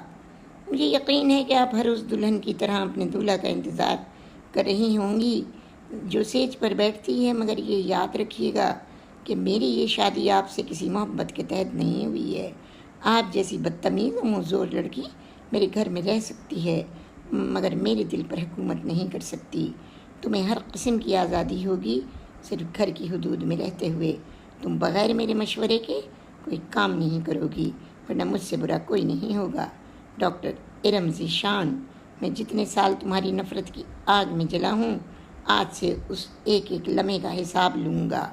مجھے یقین ہے کہ آپ ہر اس دلہن کی طرح اپنے دولہا کا انتظار کر رہی ہوں گی جو سیج پر بیٹھتی ہے، مگر یہ یاد رکھیے گا کہ میری یہ شادی آپ سے کسی محبت کے تحت نہیں ہوئی ہے۔ آپ جیسی بدتمیز و منظور لڑکی میرے گھر میں رہ سکتی ہے، مگر میرے دل پر حکومت نہیں کر سکتی۔ تمہیں ہر قسم کی آزادی ہوگی، صرف گھر کی حدود میں رہتے ہوئے۔ تم بغیر میرے مشورے کے کوئی کام نہیں کرو گی، ورنہ مجھ سے برا کوئی نہیں ہوگا۔ ڈاکٹر ارم ذیشان، میں جتنے سال تمہاری نفرت کی آگ میں جلا ہوں، آج سے اس ایک ایک لمحے کا حساب لوں گا۔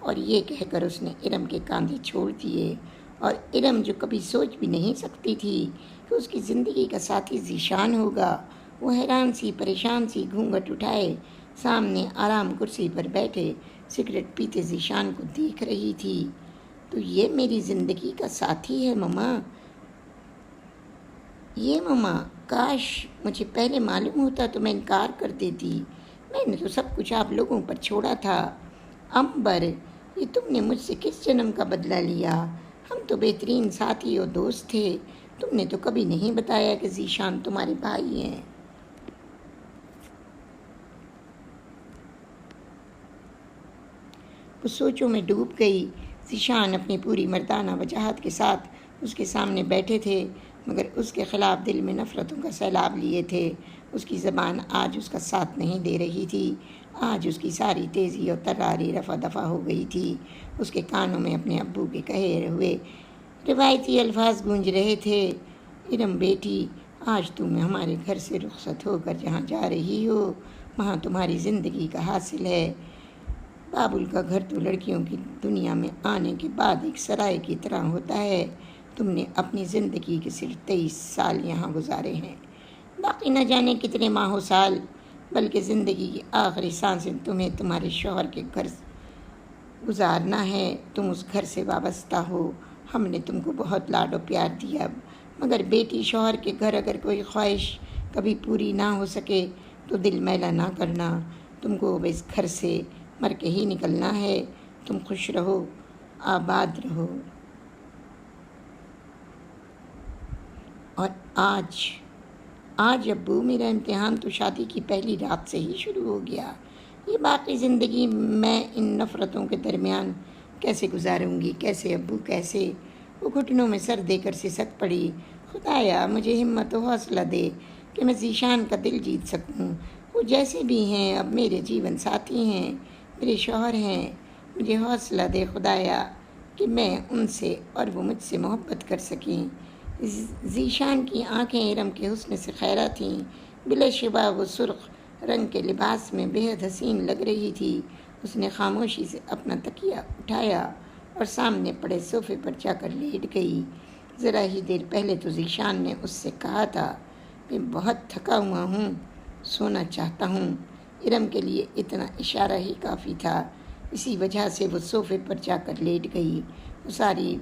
اور یہ کہہ کر اس نے ارم کے کاندھے چھوڑ دیے، اور ارم جو کبھی سوچ بھی نہیں سکتی تھی کہ اس کی زندگی کا ساتھی ذیشان ہوگا، وہ حیران سی پریشان سی گھونگھٹ اٹھائے سامنے آرام کرسی پر بیٹھے سگریٹ پیتے ذیشان کو دیکھ رہی تھی۔ تو یہ میری زندگی کا ساتھی ہے مما؟ یہ مما، کاش مجھے پہلے معلوم ہوتا تو میں انکار کر دیتی۔ میں نے تو سب کچھ آپ لوگوں پر چھوڑا تھا۔ امبر، یہ تم نے مجھ سے کس جنم کا بدلہ لیا؟ ہم تو بہترین ساتھی اور دوست تھے۔ تم نے تو کبھی نہیں بتایا کہ ذیشان تمہارے بھائی ہیں۔ وہ سوچوں میں ڈوب گئی۔ ذیشان اپنی پوری مردانہ وجاہت کے ساتھ اس کے سامنے بیٹھے تھے، مگر اس کے خلاف دل میں نفرتوں کا سیلاب لیے تھے۔ اس کی زبان آج اس کا ساتھ نہیں دے رہی تھی، آج اس کی ساری تیزی اور تراری رفع دفع ہو گئی تھی۔ اس کے کانوں میں اپنے ابو کے کہے ہوئے روایتی الفاظ گونج رہے تھے، ارم بیٹی، آج تم ہمارے گھر سے رخصت ہو کر جہاں جا رہی ہو وہاں تمہاری زندگی کا حاصل ہے۔ بابل کا گھر تو لڑکیوں کی دنیا میں آنے کے بعد ایک سرائے کی طرح ہوتا ہے۔ تم نے اپنی زندگی کے صرف 23 سال یہاں گزارے ہیں، باقی نہ جانے کتنے ماہ و سال، بلکہ زندگی کی آخری سانسیں تمہیں تمہارے شوہر کے گھر گزارنا ہے۔ تم اس گھر سے وابستہ ہو، ہم نے تم کو بہت لاڈ و پیار دیا، مگر بیٹی شوہر کے گھر اگر کوئی خواہش کبھی پوری نہ ہو سکے تو دل میلا نہ کرنا، تم کو اب اس گھر سے مر کے ہی نکلنا ہے۔ تم خوش رہو، آباد رہو۔ اور آج ابو میرا امتحان تو شادی کی پہلی رات سے ہی شروع ہو گیا۔ یہ باقی زندگی میں ان نفرتوں کے درمیان کیسے گزاروں گی؟ کیسے ابو کیسے؟ وہ گھٹنوں میں سر دے کر سسک پڑی۔ خدایا مجھے ہمت و حوصلہ دے کہ میں ذیشان کا دل جیت سکوں۔ وہ جیسے بھی ہیں اب میرے جیون ساتھی ہیں، میرے شوہر ہیں۔ مجھے حوصلہ دے خدایا کہ میں ان سے اور وہ مجھ سے محبت کر سکیں۔ ذیشان کی آنکھیں ارم کے حسن سے خیرہ تھیں۔ بلا شبہ وہ سرخ رنگ کے لباس میں بے حد حسین لگ رہی تھی۔ اس نے خاموشی سے اپنا تکیہ اٹھایا اور سامنے پڑے صوفے پر جا کر لیٹ گئی۔ ذرا ہی دیر پہلے تو ذیشان نے اس سے کہا تھا کہ بہت تھکا ہوا ہوں، سونا چاہتا ہوں۔ ارم کے لیے اتنا اشارہ ہی کافی تھا، اسی وجہ سے وہ صوفے پر جا کر لیٹ گئی۔ وہ ساری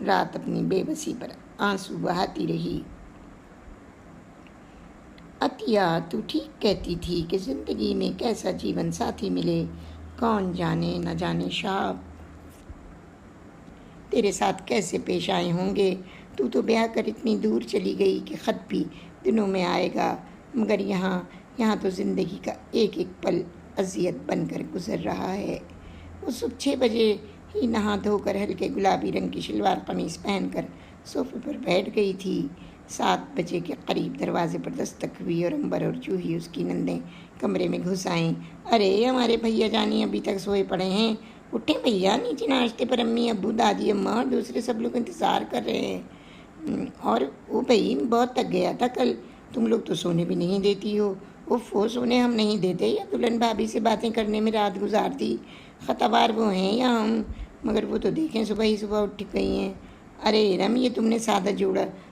رات اپنی بے بسی پر آنسو بہاتی رہی۔ عطیہ تو ٹھیک کہتی تھی کہ زندگی میں کیسا جیون ساتھی ملے کون جانے، نہ جانے شاب تیرے ساتھ کیسے پیش آئے ہوں گے۔ تو بیاہ کر اتنی دور چلی گئی کہ خط بھی دنوں میں آئے گا، مگر یہاں تو زندگی کا ایک ایک پل اذیت بن کر گزر رہا ہے۔ وہ صبح 6 بجے ہی نہا دھو کر ہلکے گلابی رنگ کی شلوار قمیص پہن کر صوفے پر بیٹھ گئی تھی۔ 7 بجے کے قریب دروازے پر دستک ہوئی اور امبر اور جوہی اس کی نندیں کمرے میں گھس آئیں۔ ارے ہمارے بھیا جانی ابھی تک سوئے پڑے ہیں، اٹھیں بھیا، نیچے ناشتے پر امی ابو دادی اماں اور دوسرے سب لوگ انتظار کر رہے ہیں۔ اور وہ بھائی بہت تک گیا تھا کل، تم لوگ تو سونے بھی نہیں دیتی ہو۔ وہ سونے ہم نہیں دیتے یا دلہن بھابھی سے باتیں کرنے میں رات گزار دی؟ خطبار وہ ہیں یا ہم؟ مگر وہ تو دیکھیں صبح ہی صبح اٹھ گئی ہیں۔ ارے ارم یہ تم نے سادہ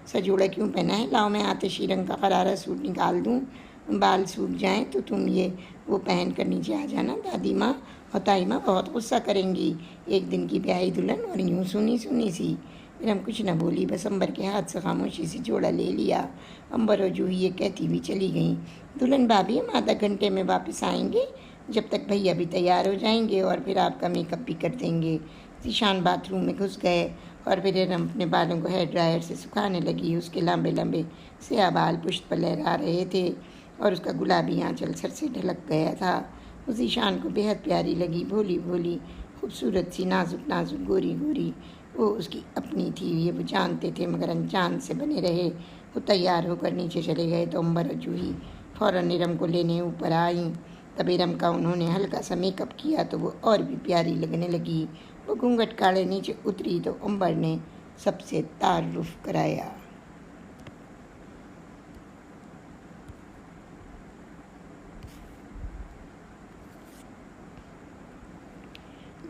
سجوڑا کیوں پہنا ہے؟ لاؤ میں آتشی رنگ کا قرارہ سوٹ نکال دوں، بال سوکھ جائیں تو تم وہ پہن کر نیچے آ جانا۔ دادی ماں اور تائی ماں بہت غصہ کریں گی، ایک دن کی بیاہی دلہن اور یوں سنی سی۔ ارم کچھ نہ بولی، بس امبر کے ہاتھ سے خاموشی سے جوڑا لے لیا۔ امبر اور جوہی یہ کہتی ہوئی چلی گئیں، دلہن بھابھی ہم آدھا گھنٹے میں واپس آئیں گے، جب تک بھیا بھی تیار ہو جائیں گے اور پھر آپ کا میک اپ بھی کر دیں گے۔ ذیشان باتھ روم میں گھس گئے اور پھر ارم اپنے بالوں کو ہیئر ڈرائر سے سکھانے لگی۔ اس کے لمبے لمبے سیاہ بال پشت پر لہرا رہے تھے اور اس کا گلابی آنچل سر سے ڈھلک گیا تھا۔ وہ ذیشان کو بے حد پیاری لگی، بھولی بھولی، خوبصورت سی، نازک گوری گوری۔ وہ اس کی اپنی تھی، یہ وہ جانتے تھے، مگر انجان سے بنے رہے۔ وہ تیار ہو کر نیچے چلے گئے تو امبر اور جوہی فوراً ارم کو لینے اوپر آئیں۔ تب ارم کا انہوں نے ہلکا سا میک اپ کیا تو وہ اور بھی پیاری لگنے لگی۔ وہ گھونگھٹ کاڑے نیچے اتری تو امبر نے سب سے تعارف کرایا۔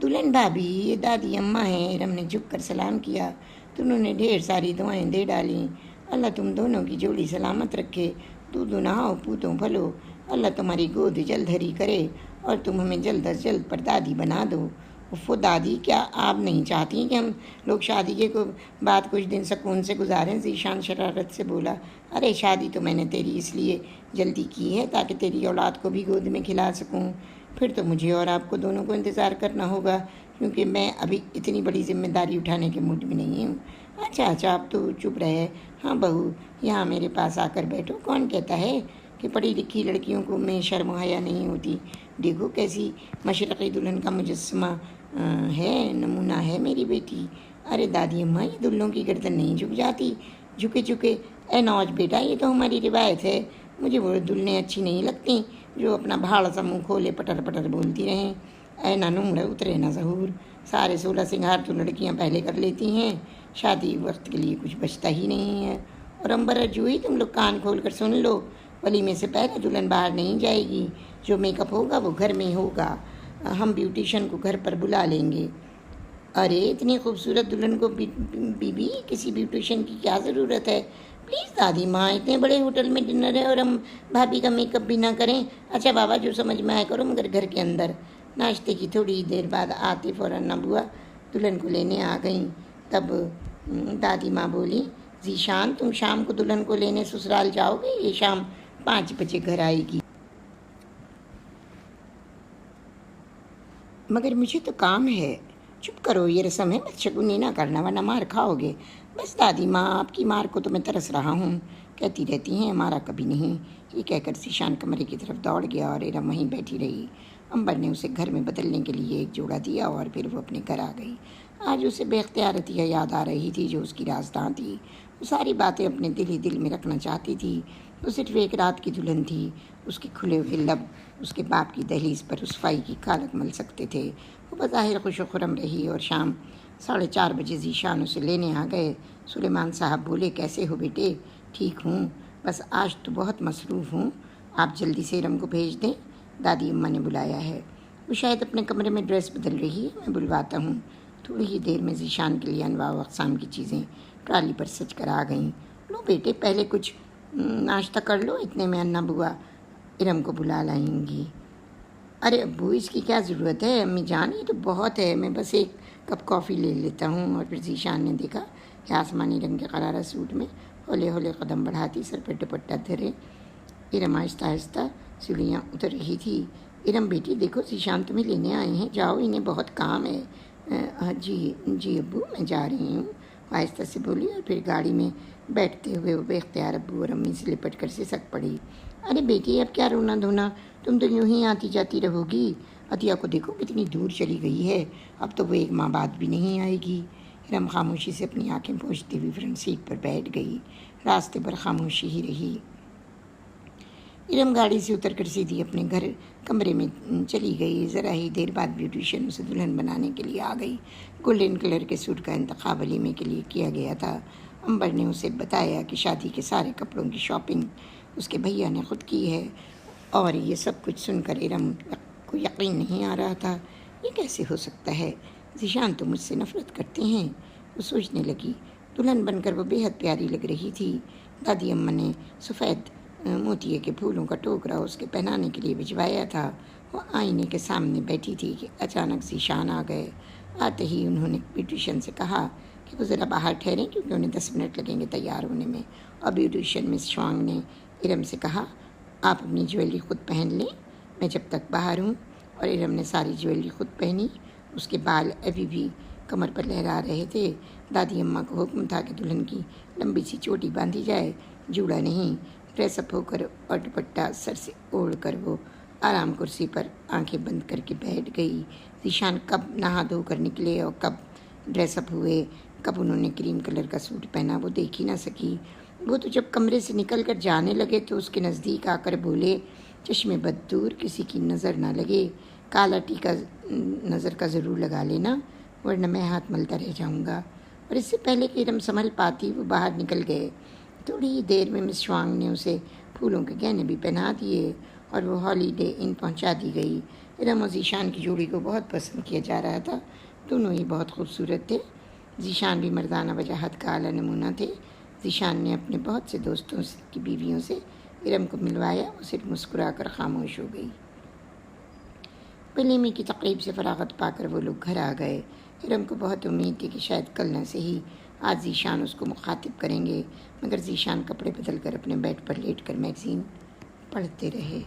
دلہن بھابھی یہ دادی اماں ہیں۔ ارم نے جھک کر سلام کیا تو انہوں نے ڈھیر ساری دعائیں دے ڈالیں۔ اللہ تم دونوں کی جوڑی سلامت رکھے، دودھ نہاؤ پوتوں پھلو، اللہ تمہاری گود جلد ہری کرے اور تم ہمیں جلد از جلد پر دادی بنا دو۔ وہ دادی کیا آپ نہیں چاہتی کہ ہم لوگ شادی کے بعد کچھ دن سکون سے گزاریں؟ ذیشان شرارت سے بولا۔ ارے شادی تو میں نے تیری اس لیے جلدی کی ہے تاکہ تیری اولاد کو بھی گود میں کھلا سکوں، پھر تو مجھے اور آپ کو دونوں کو انتظار کرنا ہوگا، کیونکہ میں ابھی اتنی بڑی ذمہ داری اٹھانے کے موڈ میں نہیں ہوں۔ اچھا آپ تو چپ رہے۔ ہاں بہو یہاں میرے پاس آ کر بیٹھو۔ کون کہتا ہے کہ پڑھی لکھی لڑکیوں کو میں شرم و حیا نہیں ہوتی؟ دیکھو کیسی مشرقی دلہن کا مجسمہ ہے، نمونہ ہے میری بیٹی۔ ارے دادی اماں یہ دلہنوں کی گردن نہیں جھک جاتی، جھکے اے نوج بیٹا، یہ تو ہماری روایت ہے۔ مجھے وہ دلہنیں اچھی نہیں لگتی جو اپنا بھاڑ سا منہ کھولے پٹر پٹر بولتی رہیں۔ اے نہ نمڑ اترے نہ ظہور، سارے 16 سنگھار تو لڑکیاں پہلے کر لیتی ہیں، شادی وقت کے لیے کچھ بچتا ہی نہیں ہے۔ اور امبر اور جوہی تم لوگ کان کھول کر سن لو، ولیمے سے پہلے دلہن باہر نہیں جائے گی، جو میک اپ ہوگا وہ گھر میں ہوگا، ہم بیوٹیشین کو گھر پر بلا لیں گے۔ ارے اتنی خوبصورت دلہن کو بی کسی بیوٹیشین کی کیا ضرورت ہے؟ پلیز دادی ماں، اتنے بڑے ہوٹل میں ڈنر ہے اور ہم بھابھی کا میک اپ بھی نہ کریں۔ اچھا بابا جو سمجھ میں آئے کرو، مگر گھر کے اندر۔ ناشتے کی تھوڑی دیر بعد آتے فوراً بوا دلہن کو لینے آ گئیں۔ تب دادی ماں بولی، ذیشان تم شام کو دلہن کو لینے سسرال جاؤ گے؟ یہ شام 5 بجے گھر آئے گی۔ مگر مجھے تو کام ہے۔ چپ کرو، یہ رسم ہے، بدشگونی نہ کرنا ورنہ مار کھاؤ گے۔ بس دادی ماں، آپ کی مار کو تو میں ترس رہا ہوں، کہتی رہتی ہیں مارا کبھی نہیں۔ یہ کہہ کر ذیشان کمرے کی طرف دوڑ گیا اور ارم وہیں بیٹھی رہی۔ امبر نے اسے گھر میں بدلنے کے لیے ایک جوڑا دیا اور پھر وہ اپنے گھر آ گئی۔ آج اسے بے اختیار عطیہ یاد آ رہی تھی جو اس کی رازداں تھی۔ وہ ساری باتیں اپنے دل ہی دل میں رکھنا چاہتی تھی۔ وہ صرف ایک رات کی دلہن تھی۔ اس کے کھلے ہوئے لب اس کے باپ کی دہلیز پر رسوائی کی کالک مل سکتے تھے۔ وہ بظاہر خوش و خرم رہی اور شام 4:30 بجے ذیشان اسے لینے آ گئے۔ سلیمان صاحب بولے، کیسے ہو بیٹے؟ ٹھیک ہوں، بس آج تو بہت مصروف ہوں، آپ جلدی سے ارم کو بھیج دیں، دادی اماں نے بلایا ہے۔ وہ شاید اپنے کمرے میں ڈریس بدل رہی ہے، میں بلواتا ہوں۔ تھوڑی ہی دیر میں ذیشان کے لیے انواع و اقسام کی چیزیں ٹرالی پر سج کر آ گئیں۔ لو بیٹے، پہلے کچھ ناشتہ کر لو، اتنے میں انا بوا ارم کو بلا لائیں گی۔ ارے ابو، اس کی کیا ضرورت ہے؟ امی جان، یہ تو بہت ہے، میں بس ایک کپ کافی لے لیتا ہوں۔ اور پھر ذیشان نے دیکھا کہ آسمانی رنگ کے قرارہ سوٹ میں ہولے ہولے قدم بڑھاتی سر پر دوپٹہ دھرے ارم آہستہ آہستہ سیڑھیاں اتر رہی تھی۔ ارم بیٹی دیکھو، ذیشان تمہیں لینے آئے ہیں، جاؤ، انہیں بہت کام ہے۔ جی ابو، میں جا رہی ہوں، آہستہ سے بولی اور پھر گاڑی میں بیٹھتے ہوئے وہ بے اختیار ابو اور امی سے لپٹ کر سسک پڑی۔ ارے بیٹی، اب کیا رونا دھونا، تم تو یوں ہی آتی جاتی رہو گی۔ عطیہ کو دیکھو کتنی دور چلی گئی ہے، اب تو وہ 1 ماہ بعد بھی نہیں آئے گی۔ ارم خاموشی سے اپنی آنکھیں پوچھتی ہوئی فرنٹ سیٹ پر بیٹھ گئی۔ راستے پر خاموشی ہی رہی۔ ارم گاڑی سے اتر کر سیدھی اپنے گھر کمرے میں چلی گئی۔ ذرا ہی دیر بعد بیوٹیشین اسے دلہن بنانے کے لیے آ گئی۔ گولڈن کلر کے سوٹ کا انتخاب ولیمے کے لیے کیا گیا تھا۔ امبر نے اسے بتایا کہ شادی کے سارے کپڑوں کی شاپنگ اس کے بھیا نے خود کی ہے، اور یہ سب کچھ سن کر ارم کو یقین نہیں آ رہا تھا۔ یہ کیسے ہو سکتا ہے؟ ذیشان تو مجھ سے نفرت کرتے ہیں، وہ سوچنے لگی۔ دلہن بن کر وہ بے حد پیاری لگ رہی تھی۔ دادی اماں نے سفید موتیے کے پھولوں کا ٹوکرا اس کے پہنانے کے لیے بھجوایا تھا۔ وہ آئینے کے سامنے بیٹھی تھی کہ اچانک ذیشان آ گئے۔ آتے ہی انہوں نے بیوٹیشین سے کہا کہ وہ ذرا باہر ٹھہریں کیونکہ انہیں 10 منٹ لگیں گے تیار ہونے میں۔ اور بیوٹیشین مس شوانگ نے ارم سے کہا، آپ اپنی جویلری خود پہن لیں، میں جب تک باہر ہوں۔ اور ارم نے ساری جویلری خود پہنی۔ اس کے بال ابھی بھی کمر پر لہرا رہے تھے۔ دادی اماں کو حکم تھا کہ دلہن کی لمبی سی چوٹی باندھی جائے، جوڑا نہیں۔ ڈریس اپ ہو کر اور دوپٹہ سر سے اوڑھ کر وہ آرام کرسی پر آنکھیں بند کر کے بیٹھ گئی۔ ذیشان کب نہا دھو کر نکلے اور کب ڈریس اپ ہوئے، کب انہوں نے کریم کلر کا سوٹ پہنا، وہ دیکھ ہی نہ سکی۔ وہ تو جب کمرے سے نکل کر جانے لگے تو اس کے نزدیک آ کر بولے، چشمے بد دور، کسی کی نظر نہ لگے، کالا ٹیکا نظر کا ضرور لگا لینا ورنہ میں ہاتھ ملتا رہ جاؤں گا۔ اور اس سے پہلے کہ ارم سنبھل پاتی وہ باہر نکل گئے۔ تھوڑی ہی دیر میں مس شوانگ نے اسے پھولوں کے گہنے بھی پہنا دیے اور وہ ہالیڈے ان پہنچا دی گئی۔ ارم اور ذیشان کی جوڑی کو بہت پسند کیا جا رہا تھا، دونوں ہی بہت خوبصورت تھے۔ ذیشان بھی مردانہ وجاہت کا اعلیٰ نمونہ تھے۔ ذیشان نے اپنے بہت سے دوستوں کی بیویوں سے ارم کو ملوایا، وہ صرف مسکرا کر خاموش ہو گئی۔ ولیمے کی تقریب سے فراغت پا کر وہ لوگ گھر آ گئے۔ ارم کو بہت امید تھی کہ شاید کل نہ صحیح آج ذیشان اس کو مخاطب کریں گے، مگر ذیشان کپڑے بدل کر اپنے بیڈ پر لیٹ کر میگزین پڑھتے رہے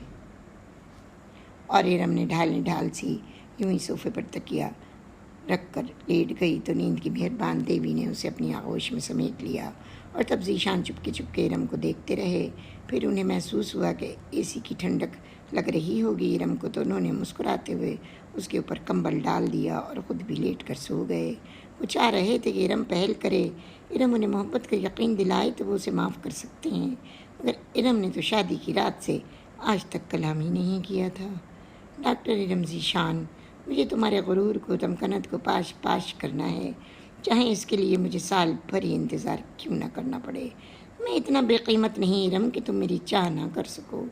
اور ارم نے ڈھال سی یوں ہی صوفے پر تکیہ رکھ کر لیٹ گئی تو نیند کی مہربان دیوی نے اسے اپنی آغوش میں سمیٹ لیا۔ اور تب ذیشان چپکے ارم کو دیکھتے رہے۔ پھر انہیں محسوس ہوا کہ اے سی کی ٹھنڈک لگ رہی ہوگی ارم کو، تو انہوں نے مسکراتے ہوئے اس کے اوپر کمبل ڈال دیا اور خود بھی لیٹ کر سو گئے۔ وہ چاہ رہے تھے کہ ارم پہل کرے، ارم انہیں محبت کا یقین دلائے تو وہ اسے معاف کر سکتے ہیں، مگر ارم نے تو شادی کی رات سے آج تک کلام ہی نہیں کیا تھا۔ ڈاکٹر ارم، ذیشان، مجھے تمہارے غرور کو، تمکنت کو پاش کرنا ہے، چاہے اس کے لیے مجھے سال بھر ہی انتظار کیوں نہ کرنا پڑے۔ میں اتنا بے قیمت نہیں ارم کہ تم میری چاہ نہ کر سکو۔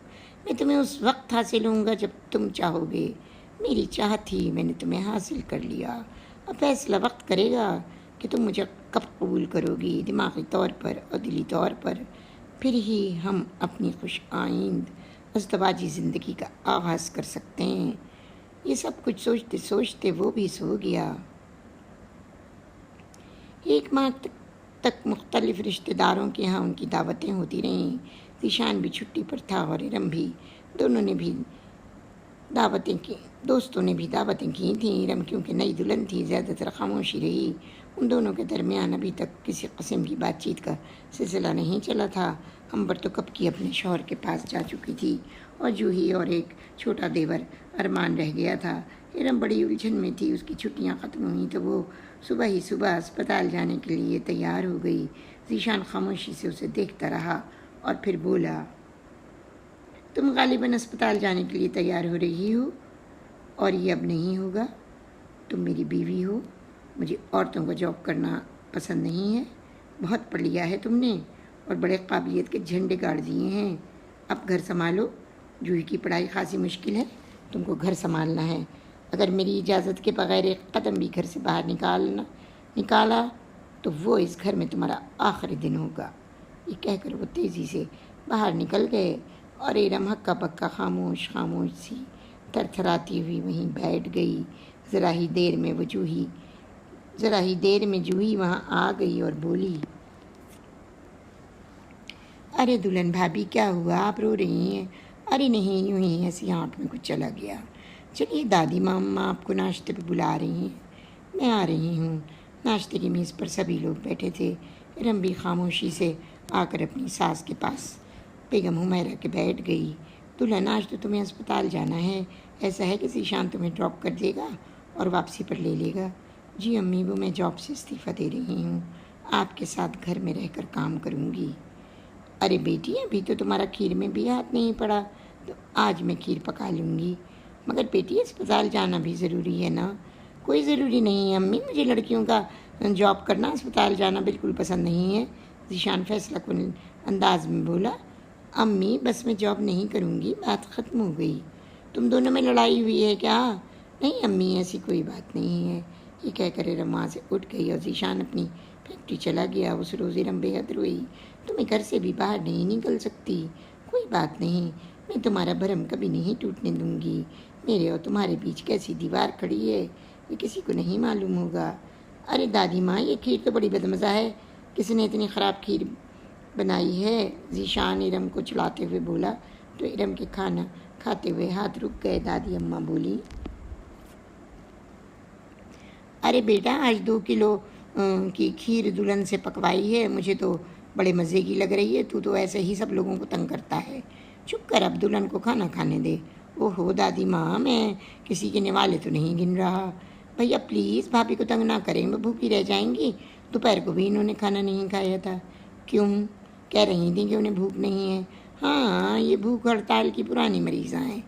میں تمہیں اس وقت حاصل ہوں گا جب تم چاہو گے۔ میری چاہت تھی، میں نے تمہیں حاصل کر لیا۔ اب فیصلہ وقت کرے گا کہ تم مجھے کب قبول کرو گی، دماغی طور پر اور دلی طور پر۔ پھر ہی ہم اپنی خوش آئند ازدواجی زندگی کا آغاز کر سکتے ہیں۔ یہ سب کچھ سوچتے سوچتے وہ بھی سو گیا۔ 1 ماہ تک تک مختلف رشتہ داروں کے ہاں ان کی دعوتیں ہوتی رہیں۔ ذیشان بھی چھٹی پر تھا اور ارم بھی۔ دونوں نے بھی دعوتیں کی، دوستوں نے بھی دعوتیں کی تھیں۔ ارم کیونکہ نئی دلہن تھی، زیادہ تر خاموشی رہی۔ ان دونوں کے درمیان ابھی تک کسی قسم کی بات چیت کا سلسلہ نہیں چلا تھا۔ امبر تو کب کی اپنے شوہر کے پاس جا چکی تھی اور جوہی اور ایک چھوٹا دیور ارمان رہ گیا تھا۔ ارم بڑی الجھن میں تھی۔ اس کی چھٹیاں ختم ہوئیں تو وہ صبح ہی اسپتال جانے کے لیے تیار ہو گئی۔ ذیشان خاموشی سے اسے دیکھتا رہا اور پھر بولا، تم غالباً اسپتال جانے کے لیے تیار ہو رہی ہو اور یہ اب نہیں ہوگا۔ تم میری بیوی ہو، مجھے عورتوں کا جاب کرنا پسند نہیں ہے۔ بہت پڑھ لیا ہے تم نے اور بڑے قابلیت کے جھنڈے گاڑ دیے ہیں۔ اب گھر سنبھالو۔ جوہی کی پڑھائی خاصی مشکل ہے، تم کو گھر سنبھالنا ہے۔ اگر میری اجازت کے بغیر ایک قدم بھی گھر سے باہر نکالا تو وہ اس گھر میں تمہارا آخری دن ہوگا۔ یہ کہہ کر وہ تیزی سے باہر نکل گئے اور ارم ہکا بکا خاموش سی تھرتھراتی ہوئی وہیں بیٹھ گئی۔ ذرا ہی دیر میں جوہی وہاں آ گئی اور بولی، ارے دلہن بھابھی کیا ہوا، آپ رو رہی ہیں؟ ارے نہیں، یوں ہی ایسی آنکھ میں کچھ چلا گیا۔ چلیے دادی ماں آپ کو ناشتے پہ بلا رہی ہیں، میں آ رہی ہوں۔ ناشتے کی میز پر سبھی لوگ بیٹھے تھے۔ ارم بھی خاموشی سے آ کر اپنی ساس کے پاس بیگم حمیرہ کے بیٹھ گئی۔ دلہن آج تو تمہیں اسپتال جانا ہے، ایسا ہے کہ ذیشان تمہیں ڈراپ کر دے گا اور واپسی پر لے لے گا؟ جی امی، وہ میں جاب سے استعفیٰ دے رہی ہوں، آپ کے ساتھ گھر میں رہ کر کام کروں گی۔ ارے بیٹی، ابھی تو تمہارا کھیر میں بھی ہاتھ نہیں پڑا، تو آج میں کھیر پکا لوں گی۔ مگر بیٹی اسپتال جانا بھی ضروری ہے نا؟ کوئی ضروری نہیں ہے امی، مجھے لڑکیوں کا جاب کرنا، اسپتال جانا بالکل پسند نہیں ہے۔ ذیشان فیصلہ کن انداز میں بولا، امی بس میں جاب نہیں کروں گی، بات ختم ہو گئی۔ تم دونوں میں لڑائی ہوئی ہے کیا؟ نہیں امی، ایسی کوئی بات نہیں ہے۔ یہ کہہ کر ارم وہاں سے اٹھ گئی اور ذیشان اپنی فیکٹری چلا گیا۔ اس روز ارم بے حد روئی۔ تمہیں گھر سے بھی باہر نہیں نکل سکتی؟ کوئی بات نہیں، میں تمہارا بھرم کبھی نہیں ٹوٹنے دوں گی۔ میرے اور تمہارے بیچ کیسی دیوار کھڑی ہے، یہ کسی کو نہیں معلوم ہوگا۔ ارے دادی ماں، یہ کھیر تو بڑی بدمزہ ہے، کسی نے اتنی خراب کھیر بنائی ہے؟ ذیشان ارم کو چڑھاتے ہوئے بولا تو ارم کے کھانا کھاتے ہوئے ہاتھ رک گئے۔ دادی اماں بولی، ارے بیٹا، آج 2 کلو کی کھیر دلہن سے پکوائی ہے، مجھے تو بڑے مزے کی لگ رہی ہے۔ تو ایسے ہی سب لوگوں کو تنگ کرتا ہے۔ چپ کر، اب دلہن کو کھانا کھانے دے۔ اوہو دادی ماں، میں کسی کے نوالے تو نہیں گن رہا۔ بھیا پلیز بھابھی کو تنگ نہ کریں، وہ بھوکی رہ جائیں گی۔ دوپہر کو بھی انہوں نے کھانا نہیں کھایا تھا۔ کیوں؟ کہہ رہی تھیں کہ انہیں بھوک نہیں ہے۔ ہاں، یہ بھوک ہڑتال کی پرانی مریضاں ہیں۔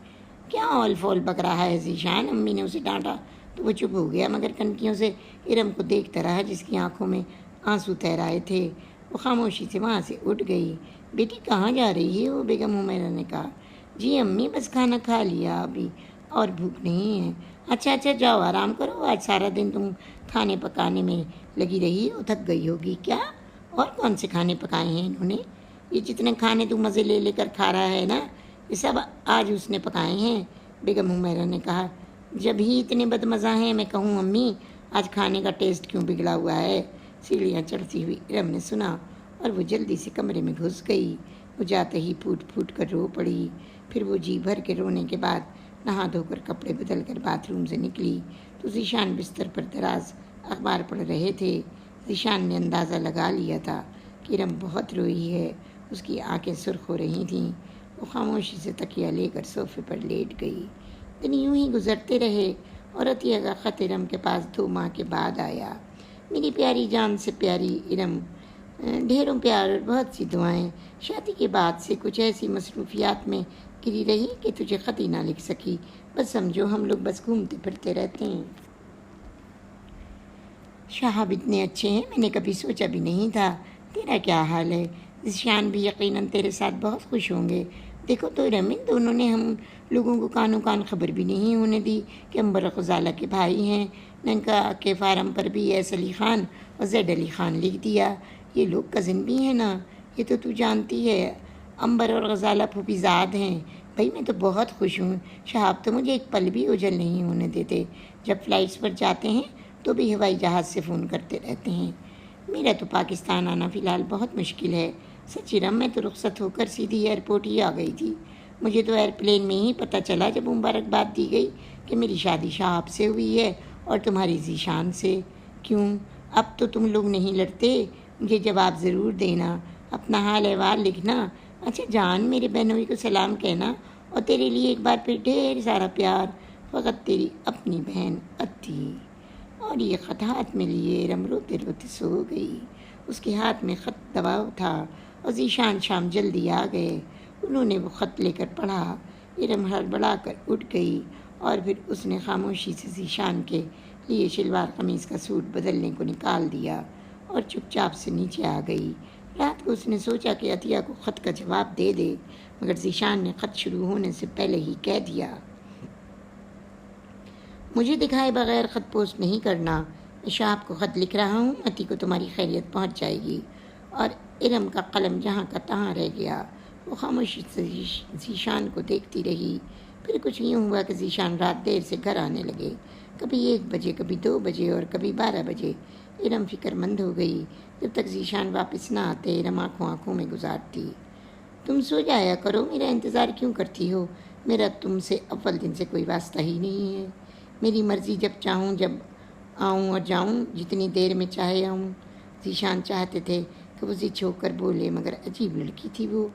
کیا اول فول بک رہا ہے ذیشان؟ امی نے اسے ڈانٹا تو وہ چپ ہو گیا، مگر کنکیوں سے ارم کو دیکھتا رہا جس کی آنکھوں میں آنسو تیر آئے تھے۔ وہ خاموشی سے وہاں سے اٹھ گئی۔ بیٹی کہاں جا رہی ہے؟ وہ بیگم حمیرہ نے کہا۔ جی امی، بس کھانا کھا لیا ابھی اور بھوک نہیں ہے۔ اچھا جاؤ آرام کرو، آج سارا دن تم کھانے پکانے میں لگی رہی ہو، تھک گئی ہوگی۔ کیا؟ اور کون سے کھانے پکائے ہیں انہوں نے؟ یہ جتنے کھانے تو مزے لے لے کر کھا رہا ہے نا، یہ سب آج اس نے پکائے ہیں، بیگم حمیرہ نے کہا۔ جب ہی اتنے بدمزہ ہیں، میں کہوں امی آج کھانے کا ٹیسٹ کیوں بگڑا ہوا ہے؟ سیڑھیاں چڑھتی ہوئی ارم نے سنا اور وہ جلدی سے کمرے میں گھس گئی۔ وہ جاتے ہی پھوٹ کر رو پڑی۔ پھر وہ جی بھر کے رونے کے بعد نہا دھو کر کپڑے بدل کر باتھ روم سے نکلی تو ذیشان بستر پر دراز اخبار پڑھ رہے تھے۔ ذیشان نے اندازہ لگا لیا تھا کہ ارم بہت روئی ہے، اس کی آنکھیں سرخ ہو رہی تھیں۔ وہ خاموشی سے تکیہ لے کر صوفے پر لیٹ گئی۔ دن یوں ہی گزرتے رہے اور عطیہ کا خط ارم کے پاس 2 ماہ کے بعد آیا۔ میری پیاری جان سے پیاری ارم، ڈھیروں پیار اور بہت سی دعائیں۔ شادی کے بعد سے کچھ ایسی مصروفیات میں گری رہی کہ تجھے خط ہی نہ لکھ سکی۔ بس سمجھو ہم لوگ بس گھومتے پھرتے رہتے ہیں۔ شہاب اتنے اچھے ہیں، میں نے کبھی سوچا بھی نہیں تھا۔ تیرا کیا حال ہے؟ ذیشان بھی یقیناً تیرے ساتھ بہت خوش ہوں گے۔ دیکھو تو رمین، دونوں نے ہم لوگوں کو کانوں کان خبر بھی نہیں ہونے دی کہ امبر غزالہ کے بھائی ہیں۔ ننکا کے فارم پر بھی ایس علی خان اور زید علی خان لکھ دیا۔ یہ لوگ کزن بھی ہیں نا، یہ تو جانتی ہے، امبر اور غزالہ پھوپھی زاد ہیں۔ بھائی میں تو بہت خوش ہوں۔ شہاب تو مجھے ایک پل بھی اوجھل نہیں ہونے دیتے۔ جب فلائٹس پر جاتے ہیں تو بھی ہوائی جہاز سے فون کرتے رہتے ہیں۔ میرا تو پاکستان آنا فی الحال بہت مشکل ہے۔ سچی رم، میں تو رخصت ہو کر سیدھی ایئرپورٹ ہی آ گئی تھی۔ مجھے تو ایئرپلین میں ہی پتہ چلا جب مبارکباد دی گئی کہ میری شادی شہاب سے ہوئی ہے اور تمہاری ذیشان سے۔ کیوں اب تو تم لوگ نہیں لڑتے؟ مجھے جواب ضرور دینا، اپنا حال احوال لکھنا۔ اچھا جان، میرے بہنوئی کو سلام کہنا، اور تیرے لیے ایک بار پھر ڈھیر سارا پیار، فقط تیری اپنی بہن اتی۔ اور یہ خط ہاتھ میں لیے ارم روتے روتے سو گئی۔ اس کے ہاتھ میں خط دباؤ تھا اور ذیشان شام جلدی آ گئے۔ انہوں نے وہ خط لے کر پڑھا۔ ارم ہڑبڑا کر اٹھ گئی اور پھر اس نے خاموشی سے ذیشان کے لیے شلوار قمیص کا سوٹ بدلنے کو نکال دیا اور چپ چاپ سے نیچے آ گئی۔ رات کو اس نے سوچا کہ عطیہ کو خط کا جواب دے دے، مگر ذیشان نے خط شروع ہونے سے پہلے ہی کہہ دیا، مجھے دکھائے بغیر خط پوسٹ نہیں کرنا۔ میں شہاب کو خط لکھ رہا ہوں، اتی کو تمہاری خیریت پہنچ جائے گی۔ اور ارم کا قلم جہاں کا تہاں رہ گیا۔ وہ خاموشی سے ذیشان کو دیکھتی رہی۔ پھر کچھ یوں ہوا کہ ذیشان رات دیر سے گھر آنے لگے، کبھی 1 بجے، کبھی 2 بجے اور کبھی 12 بجے۔ ارم فکر مند ہو گئی۔ جب تک ذیشان واپس نہ آتے ارم آنکھوں میں گزارتی، تم سو جایا کرو، میرا انتظار کیوں کرتی ہو؟ میرا تم سے اول دن سے کوئی واسطہ ہی نہیں ہے۔ میری مرضی، جب چاہوں جب آؤں اور جاؤں، جتنی دیر میں چاہے آؤں۔ ذیشان چاہتے تھے کہ وہ ضد ہو کر بولے، مگر عجیب لڑکی تھی وہ،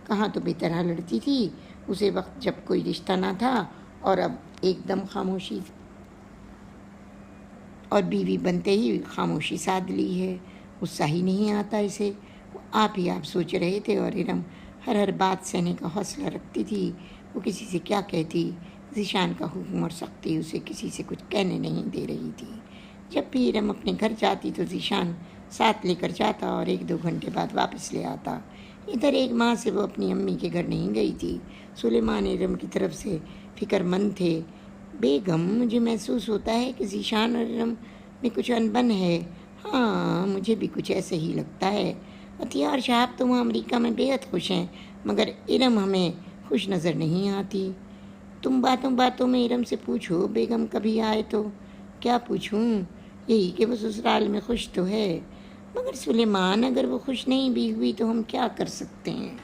کہاں تو بے طرح لڑتی تھی اسے وقت جب کوئی رشتہ نہ تھا، اور اب ایک دم خاموشی، اور بیوی بنتے ہی خاموشی سادھ لی ہے۔ غصہ ہی نہیں آتا اسے۔ وہ آپ ہی آپ سوچ رہے تھے، اور ارم ہر بات سہنے کا حوصلہ رکھتی تھی۔ وہ کسی سے کیا کہتی؟ ذیشان کا حکم اور سختی اسے کسی سے کچھ کہنے نہیں دے رہی تھی۔ جب بھی ارم اپنے گھر جاتی تو ذیشان ساتھ لے کر جاتا اور 1-2 گھنٹے بعد واپس لے آتا۔ ادھر 1 ماہ سے وہ اپنی امی کے گھر نہیں گئی تھی۔ سلیمان ارم کی طرف سے فکر مند تھے۔ بیگم، مجھے محسوس ہوتا ہے کہ ذیشان اور ارم میں کچھ انبن ہے۔ ہاں، مجھے بھی کچھ ایسے ہی لگتا ہے۔ عطیہ اور شہاب تو وہاں امریکہ میں بے حد خوش ہیں، مگر ارم ہمیں خوش نظر نہیں آتی۔ تم باتوں میں ارم سے پوچھو، بیگم کبھی آئے تو۔ کیا پوچھوں؟ یہی کہ وہ سسرال میں خوش تو ہے۔ مگر سلیمان، اگر وہ خوش نہیں بھی ہوئی تو ہم کیا کر سکتے ہیں؟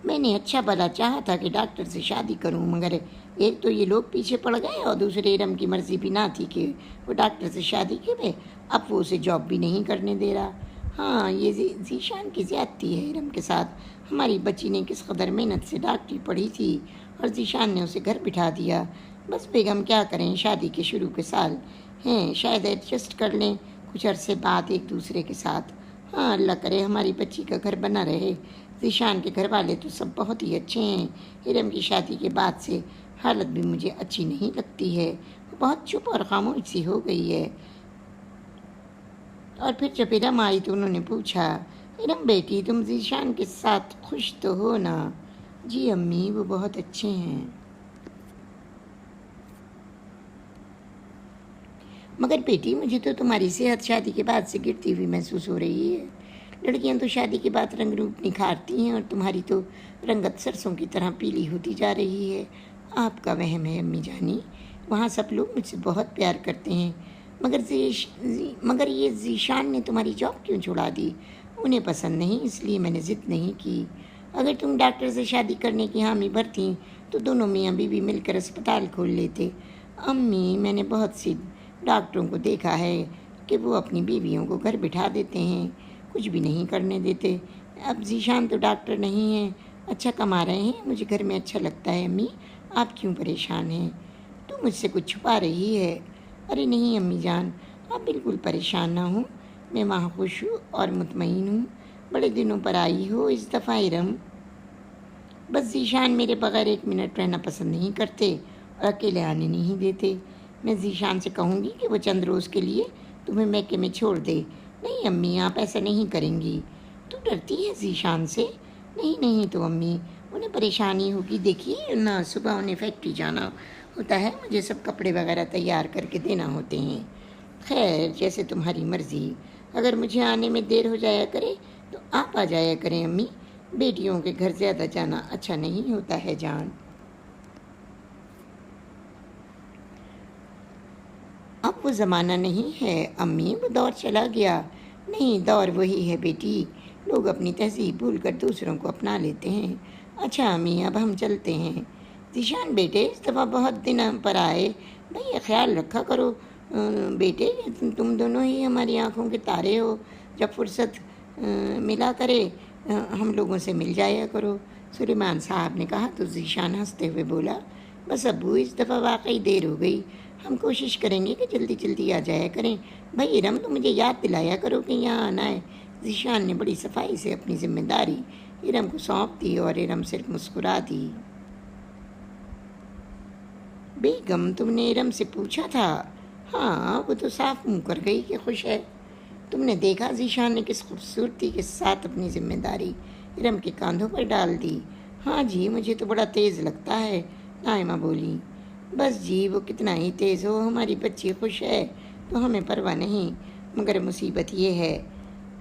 میں نے اچھا بھلا چاہا تھا کہ ڈاکٹر سے شادی کروں، مگر ایک تو یہ لوگ پیچھے پڑ گئے، اور دوسرے ارم کی مرضی بھی نہ تھی کہ وہ ڈاکٹر سے شادی کرے۔ اب وہ اسے جاب بھی نہیں کرنے دے رہا۔ ہاں، یہ ذیشان کی زیادتی ہے ارم کے ساتھ۔ ہماری بچی نے کس قدر محنت سے ڈاکٹری پڑھی تھی، اور ذیشان نے اسے گھر بٹھا دیا۔ بس بیگم کیا کریں، شادی کے شروع کے سال ہیں، شاید ایڈجسٹ کر لیں کچھ عرصے بعد ایک دوسرے کے ساتھ۔ ہاں، اللہ کرے ہماری بچی کا گھر بنا رہے۔ ذیشان کے گھر والے تو سب بہت ہی اچھے ہیں۔ ارم کی شادی کے بعد سے حالت بھی مجھے اچھی نہیں لگتی ہے۔ وہ بہت چپ اور خاموش سی ہو گئی ہے۔ اور پھر جب ارم آئی تو انہوں نے پوچھا، ارم بیٹی، تم ذیشان کے ساتھ خوش تو ہو نا؟ جی امی، وہ بہت اچھے ہیں۔ مگر بیٹی، مجھے تو تمہاری صحت شادی کے بعد سے گرتی ہوئی محسوس ہو رہی ہے۔ لڑکیاں تو شادی کے بعد رنگ روپ نکھارتی ہیں، اور تمہاری تو رنگت سرسوں کی طرح پیلی ہوتی جا رہی ہے۔ آپ کا وہم ہے امی جانی، وہاں سب لوگ مجھ سے بہت پیار کرتے ہیں، مگر یہ ذیشان نے تمہاری جاب کیوں چھوڑا دی؟ انہیں پسند نہیں، اس لیے میں نے ضد نہیں کی۔ اگر تم ڈاکٹر سے شادی کرنے کی حامی بھرتیں تو دونوں میاں بیوی مل کر اسپتال کھول لیتے۔ امی، میں نے بہت سی ڈاکٹروں کو دیکھا ہے کہ وہ اپنی بیویوں کو گھر بٹھا دیتے ہیں، کچھ بھی نہیں کرنے دیتے۔ اب ذیشان تو ڈاکٹر نہیں ہیں، اچھا کما رہے ہیں، مجھے گھر میں اچھا لگتا ہے۔ امی، آپ کیوں پریشان ہیں؟ تو مجھ سے کچھ چھپا رہی ہے؟ ارے نہیں امی جان، آپ بالکل پریشان نہ ہوں، میں وہاں خوش ہوں اور مطمئن ہوں۔ بڑے دنوں پر آئی ہو اس دفعہ ارم۔ بس ذیشان میرے بغیر 1 منٹ رہنا پسند نہیں کرتے اور اکیلے آنے نہیں دیتے۔ میں ذیشان سے کہوں گی کہ وہ چند روز کے لیے تمہیں میکے میں چھوڑ دے۔ نہیں امی، آپ ایسا نہیں کریں گی۔ تو ڈرتی ہے ذیشان سے؟ نہیں تو امی، انہیں پریشانی ہوگی، دیکھیے نہ، صبح انہیں فیکٹری جانا ہوتا ہے، مجھے سب کپڑے وغیرہ تیار کر کے دینا ہوتے ہیں۔ خیر، جیسے تمہاری مرضی، اگر مجھے آنے میں دیر ہو جایا کرے تو آپ آ جایا کریں امی، بیٹیوں کے گھر زیادہ جانا اچھا نہیں ہوتا ہے جان۔ اب وہ زمانہ نہیں ہے امی، وہ دور چلا گیا۔ نہیں، دور وہی ہے بیٹی، لوگ اپنی تہذیب بھول کر دوسروں کو اپنا لیتے ہیں۔ اچھا امی، اب ہم چلتے ہیں۔ ذیشان بیٹے، اس دفعہ بہت دن پر آئے، بھئی یہ خیال رکھا کرو بیٹے، تم دونوں ہی ہماری آنکھوں کے تارے ہو، جب فرصت ملا کرے ہم لوگوں سے مل جایا کرو۔ سلیمان صاحب نے کہا تو ذیشان ہنستے ہوئے بولا، بس ابو اس دفعہ واقعی دیر ہو گئی، ہم کوشش کریں گے کہ جلدی جلدی آ جایا کریں۔ بھائی ارم، تو مجھے یاد دلایا کرو کہ یہاں آنا ہے۔ ذیشان نے بڑی صفائی سے اپنی ذمہ داری ارم کو سونپ دی اور ارم صرف مسکرا دی۔ بیگم، تم نے ارم سے پوچھا تھا؟ ہاں، وہ تو صاف منہ کر گئی کہ خوش ہے۔ تم نے دیکھا ذیشان نے کس خوبصورتی کے ساتھ اپنی ذمہ داری ارم کے کاندھوں پر ڈال دی۔ ہاں جی، مجھے تو بڑا تیز لگتا ہے، نائمہ بولی۔ بس جی، وہ کتنا ہی تیز ہو، ہماری بچی خوش ہے تو ہمیں پرواہ نہیں، مگر مصیبت یہ ہے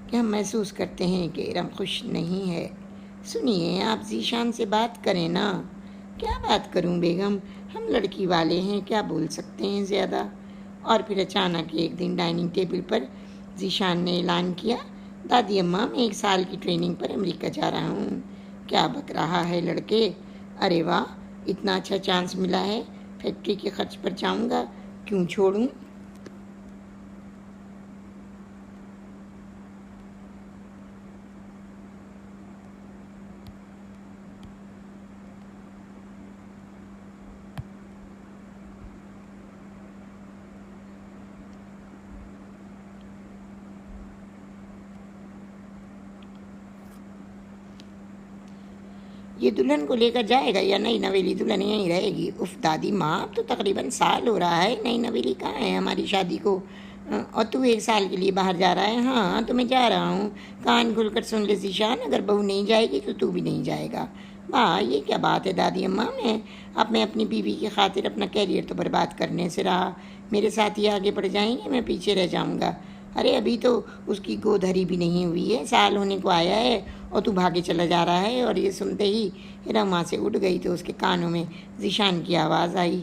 کہ ہم محسوس کرتے ہیں کہ ارم خوش نہیں ہے۔ سنیے، آپ ذیشان سے بات کریں نا۔ کیا بات کروں بیگم، ہم لڑکی والے ہیں، کیا بول سکتے ہیں زیادہ۔ اور پھر اچانک ایک دن ڈائننگ ٹیبل پر ذیشان نے اعلان کیا، دادی اماں، میں 1 سال کی ٹریننگ پر امریکہ جا رہا ہوں۔ کیا بک رہا ہے لڑکے، ارے واہ، اتنا اچھا چانس ملا ہے، فیکٹری کے خرچ پر جاؤں گا، کیوں چھوڑوں۔ یہ دلہن کو لے کر جائے گا یا نئی نویلی دلہن یہیں رہے گی؟ اف دادی ماں، اب تو تقریباً سال ہو رہا ہے، نئی نویلی کہاں ہے ہماری شادی کو، اور تو 1 سال کے لیے باہر جا رہا ہے؟ ہاں، تو میں جا رہا ہوں، کان کھل کر سن لے ذیشان، اگر بہو نہیں جائے گی تو بھی نہیں جائے گا۔ واہ، یہ کیا بات ہے دادی اماں، میں اپنی بیوی کی خاطر اپنا کیریئر تو برباد کرنے سے رہا، میرے ساتھ ہی آگے بڑھ جائیں گے، میں پیچھے رہ جاؤں گا۔ ارے ابھی تو اس کی گود ہری بھی نہیں ہوئی ہے، سال ہونے کو آیا ہے اور تو بھاگے چلا جا رہا ہے۔ اور یہ سنتے ہی ارم وہاں سے اٹھ گئی تو اس کے کانوں میں ذیشان کی آواز آئی،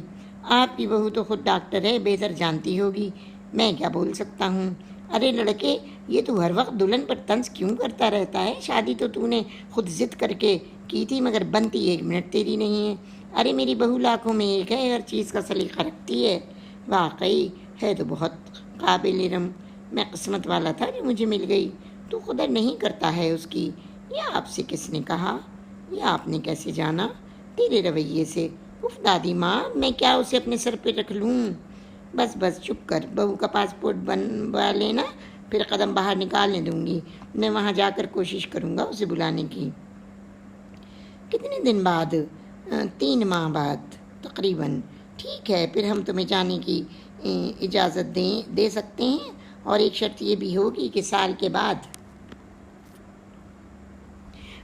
آپ کی بہو تو خود ڈاکٹر ہے، بہتر جانتی ہوگی، میں کیا بول سکتا ہوں۔ ارے لڑکے، یہ تو ہر وقت دلہن پر طنز کیوں کرتا رہتا ہے؟ شادی تو نے خود ضد کر کے کی تھی، مگر بنتی 1 منٹ تیری نہیں ہے۔ ارے میری بہو لاکھوں میں ایک ہے، ہر چیز کا سلیقہ رکھتی ہے۔ واقعی ہے تو بہت قابل ارم، میں قسمت والا تھا جو مجھے مل گئی، تو قدر نہیں کرتا ہے اس کی۔ یہ آپ سے کس نے کہا؟ یہ آپ نے کیسے جانا؟ تیرے رویے سے۔ اف دادی ماں، میں کیا اسے اپنے سر پہ رکھ لوں؟ بس چپ کر، بہو کا پاسپورٹ بنوا لینا، پھر قدم باہر نکالنے دوں گی، میں وہاں جا کر کوشش کروں گا اسے بلانے کی۔ کتنے دن بعد؟ 3 ماہ بعد تقریباً۔ ٹھیک ہے، پھر ہم تمہیں جانے کی اجازت دے سکتے ہیں، اور ایک شرط یہ بھی ہوگی کہ سال کے بعد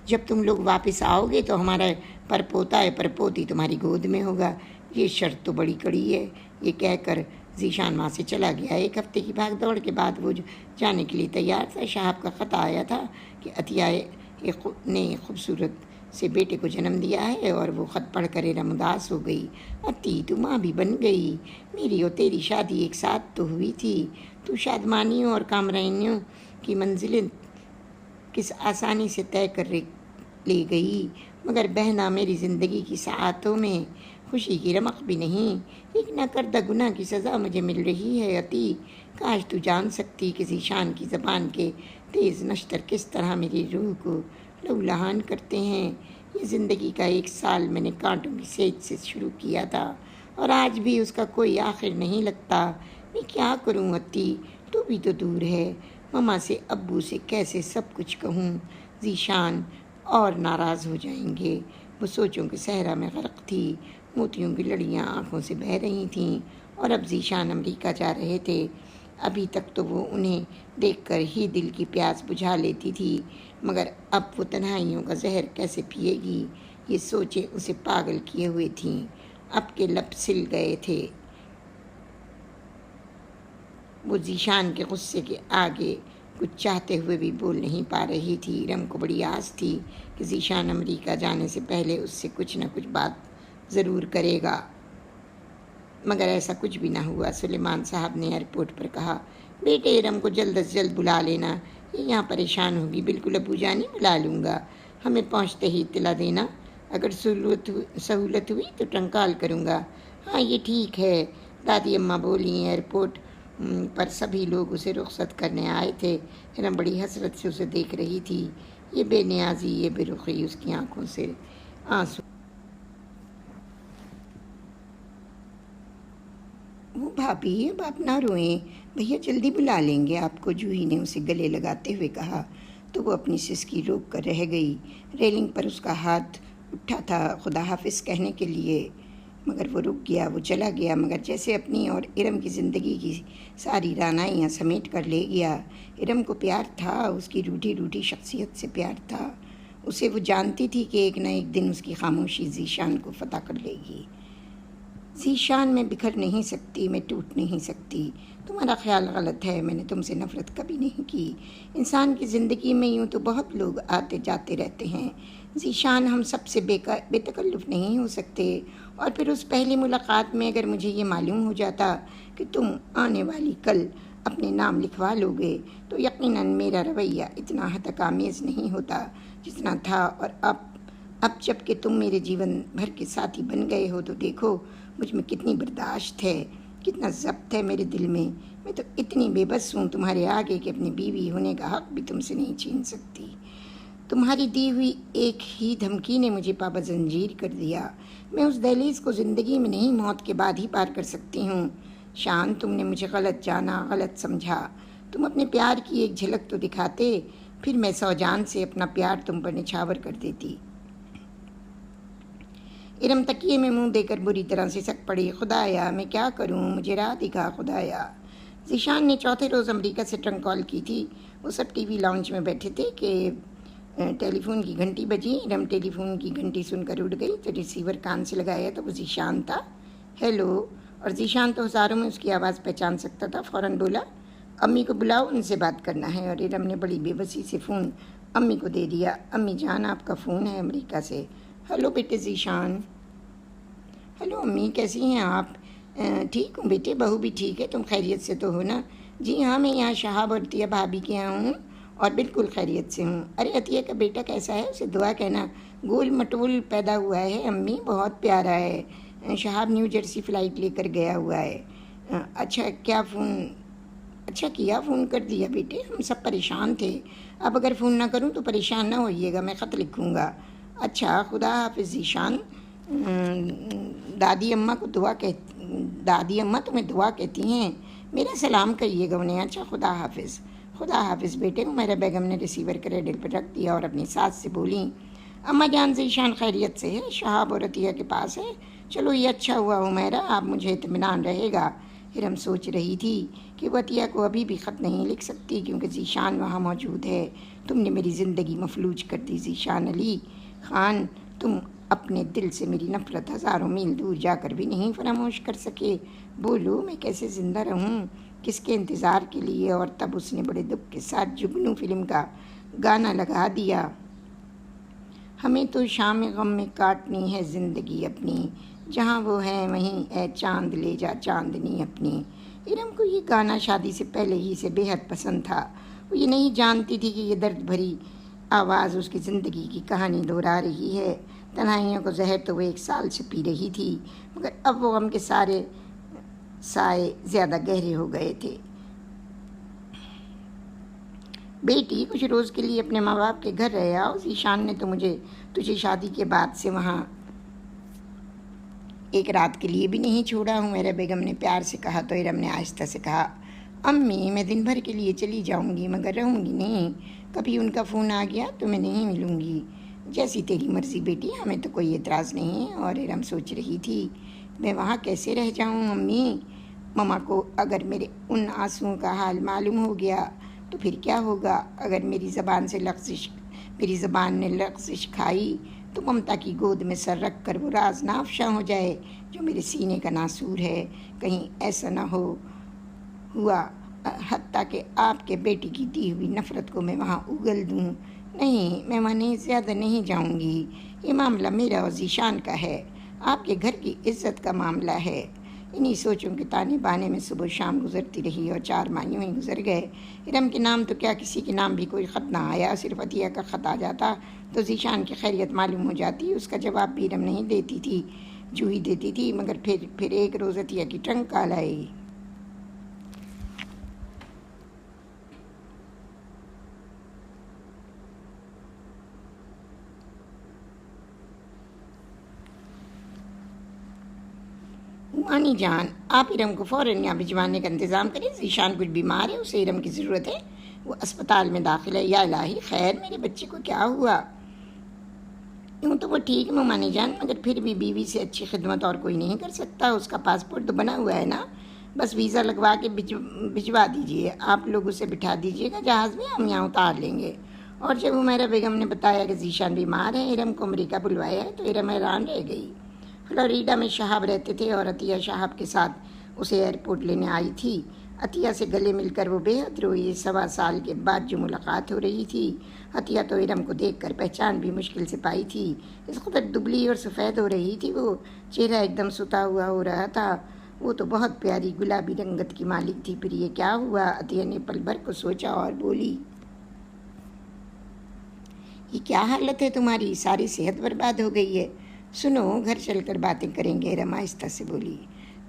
جب تم لوگ واپس آؤ گے تو ہمارا پرپوتا ہے پرپوتی تمہاری گود میں ہوگا۔ یہ شرط تو بڑی کڑی ہے۔ یہ کہہ کر ذیشان وہاں سے چلا گیا۔ 1 ہفتے کی بھاگ دوڑ کے بعد وہ جانے کے لیے تیار تھا۔ صاحب کا خط آیا تھا کہ عطیہ نے خوبصورت سے بیٹے کو جنم دیا ہے، اور وہ خط پڑھ کر ارم اداس ہو گئی۔ اتی، تو ماں بھی بن گئی، میری اور تیری شادی ایک ساتھ تو ہوئی تھی، تو شادمانیوں اور کامرانیوں کی منزلیں کس آسانی سے طے کر لے گئی، مگر بہنا میری زندگی کی ساعتوں میں خوشی کی رمق بھی نہیں۔ ایک نہ کردہ گناہ کی سزا مجھے مل رہی ہے عطی، کاش تو جان سکتی کہ ذیشان کی زبان کے تیز نشتر کس طرح میری روح کو لہولہان کرتے ہیں۔ یہ زندگی کا 1 سال میں نے کانٹوں کی سیج سے شروع کیا تھا، اور آج بھی اس کا کوئی آخر نہیں لگتا۔ میں کیا کروں عطی، تو بھی تو دور ہے، ماما سے ابو سے کیسے سب کچھ کہوں؟ ذیشان اور ناراض ہو جائیں گے۔ وہ سوچوں کے صحرا میں غرق تھی، موتیوں کی لڑیاں آنکھوں سے بہہ رہی تھیں، اور اب ذیشان امریکہ جا رہے تھے۔ ابھی تک تو وہ انہیں دیکھ کر ہی دل کی پیاس بجھا لیتی تھی، مگر اب وہ تنہائیوں کا زہر کیسے پیے گی؟ یہ سوچیں اسے پاگل کیے ہوئے تھیں۔ اب کے لب سل گئے تھے۔ وہ ذیشان کے غصے کے آگے کچھ چاہتے ہوئے بھی بول نہیں پا رہی تھی۔ ارم کو بڑی آس تھی کہ ذیشان امریکہ جانے سے پہلے اس سے کچھ نہ کچھ بات ضرور کرے گا، مگر ایسا کچھ بھی نہ ہوا۔ سلیمان صاحب نے ایئرپورٹ پر کہا، بیٹے ارم کو جلد از جلد بلا لینا، یہ یہاں پریشان ہوگی۔ بالکل ابو جان ہی بلا لوں گا، ہمیں پہنچتے ہی اطلاع دینا، اگر سہولت ہوئی تو ٹرنکال کروں گا۔ ہاں یہ ٹھیک ہے، دادی اماں بولی۔ ایئرپورٹ پر سبھی لوگ اسے رخصت کرنے آئے تھے۔ ارم بڑی حسرت سے اسے دیکھ رہی تھی، یہ بے نیازی، یہ بے رخی، اس کی آنکھوں سے آنسو۔ وہ بھابھی اب آپ نہ روئیں، بھیا جلدی بلا لیں گے آپ کو، جوہی نے اسے گلے لگاتے ہوئے کہا تو وہ اپنی سسکی روک کر رہ گئی۔ ریلنگ پر اس کا ہاتھ اٹھا تھا خدا حافظ کہنے کے لیے، مگر وہ رک گیا، وہ چلا گیا، مگر جیسے اپنی اور ارم کی زندگی کی ساری رعنائیاں سمیٹ کر لے گیا۔ ارم کو پیار تھا، اس کی روٹھی روٹھی شخصیت سے پیار تھا، اسے وہ جانتی تھی کہ ایک نہ ایک دن اس کی خاموشی ذیشان کو فتح کر لے گی۔ ذیشان میں بکھر نہیں سکتی، میں ٹوٹ نہیں سکتی، تمہارا خیال غلط ہے، میں نے تم سے نفرت کبھی نہیں کی۔ انسان کی زندگی میں یوں تو بہت لوگ آتے جاتے رہتے ہیں ذیشان، ہم سب سے بے تکلف نہیں ہو سکتے، اور پھر اس پہلی ملاقات میں اگر مجھے یہ معلوم ہو جاتا کہ تم آنے والی کل اپنے نام لکھوا لو گے تو یقیناً میرا رویہ اتنا ہتک آمیز نہیں ہوتا جتنا تھا، اور اب جب کہ تم میرے جیون بھر کے ساتھی بن گئے ہو تو دیکھو مجھ میں کتنی برداشت ہے، کتنا ضبط ہے میرے دل میں تو اتنی بے بس ہوں تمہارے آگے کہ اپنی بیوی ہونے کا حق بھی تم سے نہیں چھین سکتی۔ تمہاری دی ہوئی ایک ہی دھمکی نے مجھے پابند زنجیر کر دیا، میں اس دہلیز کو زندگی میں نہیں موت کے بعد ہی پار کر سکتی ہوں۔ شان، تم نے مجھے غلط جانا، غلط سمجھا، تم اپنے پیار کی ایک جھلک تو دکھاتے، پھر میں سو جان سے اپنا پیار تم پر نچھاور کر دیتی۔ ارم تکیے میں منہ دے کر بری طرح سے سک پڑی، خدایا میں کیا کروں، مجھے راہ دکھا خدایا۔ ذیشان نے چوتھے روز امریکہ سے ٹرنک کال کی تھی، وہ سب ٹی وی لاؤنج میں بیٹھے تھے کہ ٹیلی فون کی گھنٹی بجی۔ ارم ٹیلی فون کی گھنٹی سن کر اٹھ گئی تو ریسیور کان سے لگایا تو وہ ذیشان تھا۔ ہیلو، اور ذیشان تو ہزاروں میں اس کی آواز پہچان سکتا تھا، فوراً بولا، امی کو بلاؤ، ان سے بات کرنا ہے، اور ارم نے بڑی بے بسی سے فون امی کو دے دیا۔ امی جان، آپ کا فون ہے امریکہ سے۔ ہلو بیٹے ذیشان۔ ہلو امی، کیسی ہیں آپ؟ ٹھیک ہوں بیٹے، بہو بھی ٹھیک ہے، تم خیریت سے تو ہو نا؟ جی ہاں، میں یہاں شہاب اور عطیہ بھابھی کے یہاں ہوں اور بالکل خیریت سے ہوں۔ ارے عطیہ کا بیٹا کیسا ہے، اسے دعا کہنا، گول مٹول پیدا ہوا ہے امی، بہت پیارا ہے۔ شہاب نیو جرسی فلائٹ لے کر گیا ہوا ہے۔ اچھا کیا فون کر دیا بیٹے، ہم سب پریشان تھے، اب اگر فون نہ کروں تو پریشان نہ ہوئیے گا، میں خط لکھوں گا۔ اچھا، خدا حافظ ذیشان۔ دادی اماں تمہیں دعا کہتی ہیں، میرا سلام کہیے گا انہیں۔ اچھا، خدا حافظ۔ خدا حافظ بیٹے۔ عمیرہ بیگم نے ریسیور کریڈل پر رکھ دیا اور اپنی ساس سے بولیں، اماں جان ذیشان خیریت سے ہے، شہاب اور عطیہ کے پاس ہے۔ چلو یہ اچھا ہوا عمیرہ، اب مجھے اطمینان رہے گا۔ ارم سوچ رہی تھی کہ وہ عطیہ کو ابھی بھی خط نہیں لکھ سکتی کیونکہ ذیشان وہاں موجود ہے۔ تم نے میری زندگی مفلوج کر دی ذیشان علی خان، تم اپنے دل سے میری نفرت ہزاروں میل دور جا کر بھی نہیں فراموش کر سکے۔ بولو میں کیسے زندہ رہوں، کس کے انتظار کے لیے؟ اور تب اس نے بڑے دکھ کے ساتھ جگنو فلم کا گانا لگا دیا، ہمیں تو شام غم میں کاٹنی ہے زندگی اپنی، جہاں وہ ہے وہیں اے چاند لے جا چاندنی اپنی۔ ارم کو یہ گانا شادی سے پہلے ہی سے بے حد پسند تھا، وہ یہ نہیں جانتی تھی کہ یہ درد بھری آواز اس کی زندگی کی کہانی دہرا رہی ہے۔ تنہائیوں کو زہر تو وہ 1 سال سے پی رہی تھی، مگر اب وہ غم کے سارے سائے زیادہ گہرے ہو گئے تھے۔ بیٹی کچھ روز کے لیے اپنے ماں باپ کے گھر رہ آؤ، ذیشان نے تو تجھے شادی کے بعد سے وہاں ایک رات کے لیے بھی نہیں چھوڑا ہوں، میرے بیگم نے پیار سے کہا تو ارم نے آہستہ سے کہا، امی میں دن بھر کے لیے چلی جاؤں گی مگر رہوں گی نہیں، کبھی ان کا فون آ گیا تو میں نہیں ملوں گی۔ جیسی تیری مرضی بیٹی، ہمیں تو کوئی اعتراض نہیں ہے۔ اور ارم سوچ رہی تھی، میں وہاں کیسے رہ جاؤں امی، مما کو اگر میرے ان آنسوؤں کا حال معلوم ہو گیا تو پھر کیا ہوگا؟ اگر میری زبان نے لغزش کھائی تو ممتا کی گود میں سر رکھ کر وہ راز نہ افشاں ہو جائے جو میرے سینے کا ناسور ہے، کہیں ایسا نہ ہوا حتیٰ کہ آپ کے بیٹی کی دی ہوئی نفرت کو میں وہاں اگل دوں؟ نہیں، میں وہاں زیادہ نہیں جاؤں گی۔ یہ معاملہ میرا اور ذیشان کا ہے، آپ کے گھر کی عزت کا معاملہ ہے۔ انہی سوچوں کے تانے بانے میں صبح شام گزرتی رہی اور 4 ماہ یوں ہی گزر گئے۔ ارم کے نام تو کیا کسی کے نام بھی کوئی خط نہ آیا، صرف عطیہ کا خط آ جاتا تو ذیشان کی خیریت معلوم ہو جاتی۔ اس کا جواب بھی ارم نہیں دیتی تھی، جوہی دیتی تھی، مگر پھر ایک روز عطیہ کی ٹرنک کال آئی۔ مانی جان، آپ ارم کو فوراً یہاں بھجوانے کا انتظام کریں، ذیشان کچھ بیمار ہے، اسے ارم کی ضرورت ہے، وہ اسپتال میں داخل ہے۔ یا الہی خیر، میرے بچے کو کیا ہوا؟ یوں تو وہ ٹھیک ہے ممانی جان، مگر پھر بھی بیوی سے اچھی خدمت اور کوئی نہیں کر سکتا۔ اس کا پاسپورٹ تو بنا ہوا ہے نا، بس ویزا لگوا کے بھجوا دیجئے۔ آپ لوگ اسے بٹھا دیجئے گا جہاز میں، ہم یہاں اتار لیں گے۔ اور جب عمیرہ بیگم نے بتایا کہ ذیشان بیمار ہے، ارم کو امریکہ بلوایا ہے، تو ارم حیران رہ گئی۔ فلوریڈا میں شہاب رہتے تھے اور عطیہ شہاب کے ساتھ اسے ایئرپورٹ لینے آئی تھی۔ عطیہ سے گلے مل کر وہ بے حد روئی۔ 1.25 سال کے بعد جو ملاقات ہو رہی تھی، عطیہ تو ارم کو دیکھ کر پہچان بھی مشکل سے پائی تھی۔ اس قدر دبلی اور سفید ہو رہی تھی وہ، چہرہ ایک دم ستا ہوا ہو رہا تھا۔ وہ تو بہت پیاری گلابی رنگت کی مالک تھی، پھر یہ کیا ہوا؟ عطیہ نے پل بھر کو سوچا اور بولی، یہ کیا حالت ہے تمہاری؟ ساری صحت برباد ہو گئی ہے۔ سنو، گھر چل کر باتیں کریں گے، ارم آہستہ سے بولی۔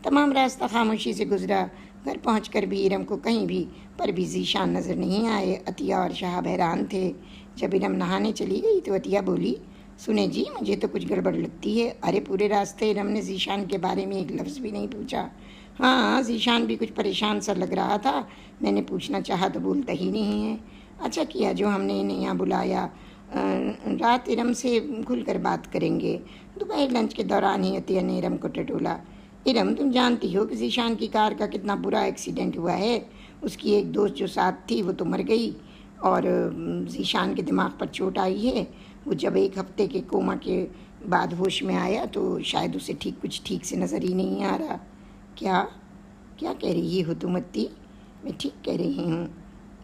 تمام راستہ خاموشی سے گزرا۔ گھر پہنچ کر بھی ارم کو کہیں بھی پر بھی ذیشان نظر نہیں آئے۔ عطیہ اور شہاب حیران تھے۔ جب ارم نہانے چلی گئی تو عطیہ بولی، سنیں جی، مجھے تو کچھ گڑبڑ لگتی ہے۔ ارے پورے راستے ارم نے ذیشان کے بارے میں ایک لفظ بھی نہیں پوچھا۔ ہاں، ذیشان بھی کچھ پریشان سا لگ رہا تھا۔ میں نے پوچھنا چاہا تو بولتا ہی نہیں ہے۔ اچھا کیا جو ہم نے انہیں یہاں بلایا، رات ارم سے کھل کر بات کریں گے۔ دوپہر لنچ کے دوران ہی عطیہ نے ارم کو ٹٹولا، ارم تم جانتی ہو کہ ذیشان کی کار کا کتنا برا ایکسیڈنٹ ہوا ہے؟ اس کی ایک دوست جو ساتھ تھی وہ تو مر گئی، اور ذیشان کے دماغ پر چوٹ آئی ہے۔ وہ جب 1 ہفتے کے کوما کے بعد ہوش میں آیا تو شاید اسے کچھ ٹھیک سے نظر ہی نہیں آ رہا۔ کیا کہہ رہی ہو تم اتی؟ میں ٹھیک کہہ رہی ہوں۔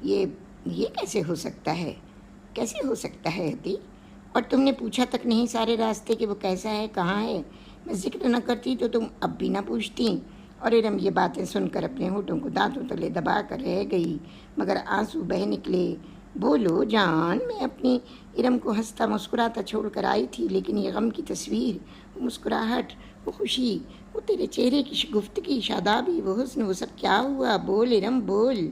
یہ کیسے ہو سکتا ہے؟ کیسے ہو سکتا ہے اتی؟ اور تم نے پوچھا تک نہیں سارے راستے کہ وہ کیسا ہے، کہاں ہے؟ میں ذکر نہ کرتی تو تم اب بھی نہ پوچھتی۔ اور ارم یہ باتیں سن کر اپنے ہونٹوں کو دانتوں تلے دبا کر رہ گئی، مگر آنسو بہہ نکلے۔ بولو جان، میں اپنی ارم کو ہنستا مسکراتا چھوڑ کر آئی تھی، لیکن یہ غم کی تصویر، وہ مسکراہٹ، وہ خوشی، وہ تیرے چہرے کی گفتگی، شادابی، وہ حسن، وہ سب کیا ہوا؟ بول ارم بول،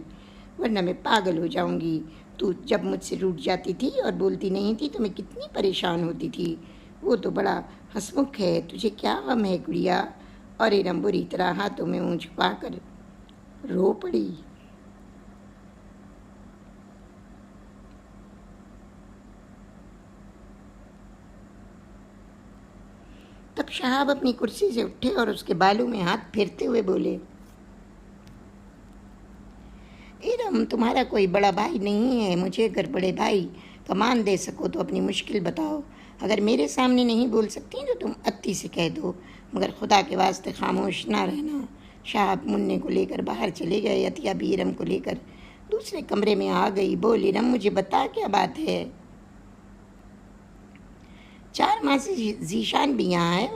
ورنہ میں پاگل ہو جاؤں گی۔ تو جب مجھ سے روٹھ جاتی تھی اور بولتی نہیں تھی تو میں کتنی پریشان ہوتی تھی۔ وہ تو بڑا ہنسمکھ ہے، تجھے کیا غم ہے گڑیا؟ اور ارم بری طرح ہاتھوں میں منہ چھپا کر رو پڑی۔ تب شہاب اپنی کرسی سے اٹھے اور اس کے بالوں میں ہاتھ پھیرتے ہوئے بولے، ارم تمہارا کوئی بڑا بھائی نہیں ہے، مجھے اگر بڑے بھائی کا مان دے سکو تو اپنی مشکل بتاؤ۔ اگر میرے سامنے نہیں بول سکتی تو تم اتی سے کہہ دو، مگر خدا کے واسطے خاموش نہ رہنا۔ شہاب مننے کو لے کر باہر چلے گئے۔ عطیہ بھی ارم کو لے کر دوسرے کمرے میں آ گئی۔ بول ارم، مجھے بتا کیا بات ہے؟ 4 ماہ سے ذیشان بھی یہاں ہے،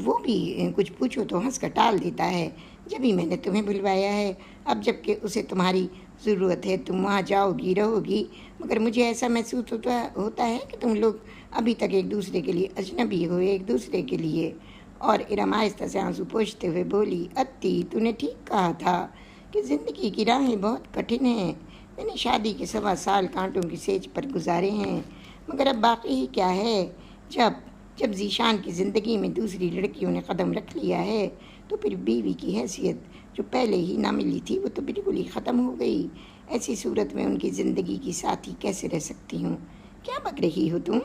وہ بھی کچھ پوچھو تو ہنس کر ٹال دیتا ہے۔ جبھی میں نے تمہیں بلوایا ہے، اب جب کہ اسے تمہاری ضرورت ہے تم وہاں جاؤ گی، رہو گی، مگر مجھے ایسا محسوس ہوتا ہے کہ تم لوگ ابھی تک ایک دوسرے کے لیے اجنبی ہو، ایک دوسرے کے لیے۔ اور ارم آہستہ سے آنسو پوچھتے ہوئے بولی، اتی تو نے ٹھیک کہا تھا کہ زندگی کی راہیں بہت کٹھن ہیں۔ میں نے شادی کے 1.25 سال کانٹوں کی سیج پر گزارے ہیں، مگر اب باقی ہی کیا ہے؟ جب ذیشان کی زندگی میں دوسری لڑکیوں نے قدم رکھ لیا ہے تو پھر بیوی کی حیثیت جو پہلے ہی نہ ملی تھی وہ تو بالکل ہی ختم ہو گئی۔ ایسی صورت میں ان کی زندگی کی ساتھی کیسے رہ سکتی ہوں؟ کیا بک رہی ہو تم؟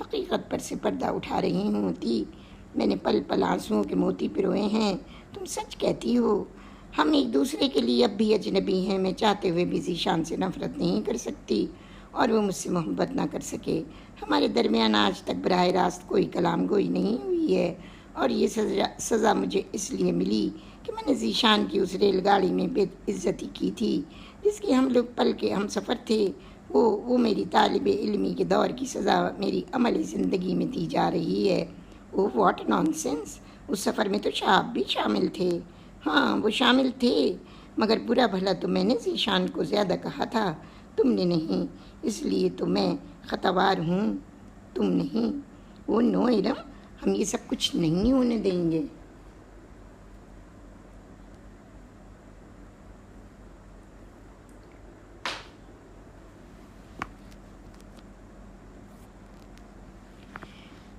حقیقت پر سے پردہ اٹھا رہی ہوں تی، میں نے پل پل آنسوؤں کے موتی پروئے ہیں، تم سچ کہتی ہو۔ ہم ایک دوسرے کے لیے اب بھی اجنبی ہیں، میں چاہتے ہوئے بھی ذیشان سے نفرت نہیں کر سکتی اور وہ مجھ سے محبت نہ کر سکے۔ ہمارے درمیان آج تک براہ راست کوئی کلام گوئی نہیں ہوئی ہے، اور یہ سزا مجھے اس لیے ملی کہ میں نے ذیشان کی اس ریل گاڑی میں بے عزتی کی تھی جس کی ہم لوگ پل کے ہم سفر تھے. وہ میری طالب علمی کے دور کی سزا میری عملی زندگی میں دی جا رہی ہے. اوہ واٹ نان سینس. اس سفر میں تو آپ بھی شامل تھے. ہاں وہ شامل تھے، مگر برا بھلا تو میں نے ذیشان کو زیادہ کہا تھا، تم نے نہیں. اس لیے تو میں خطاوار ہوں، تم نہیں. وہ نو ارم، ہم یہ سب کچھ نہیں ہونے دیں گے.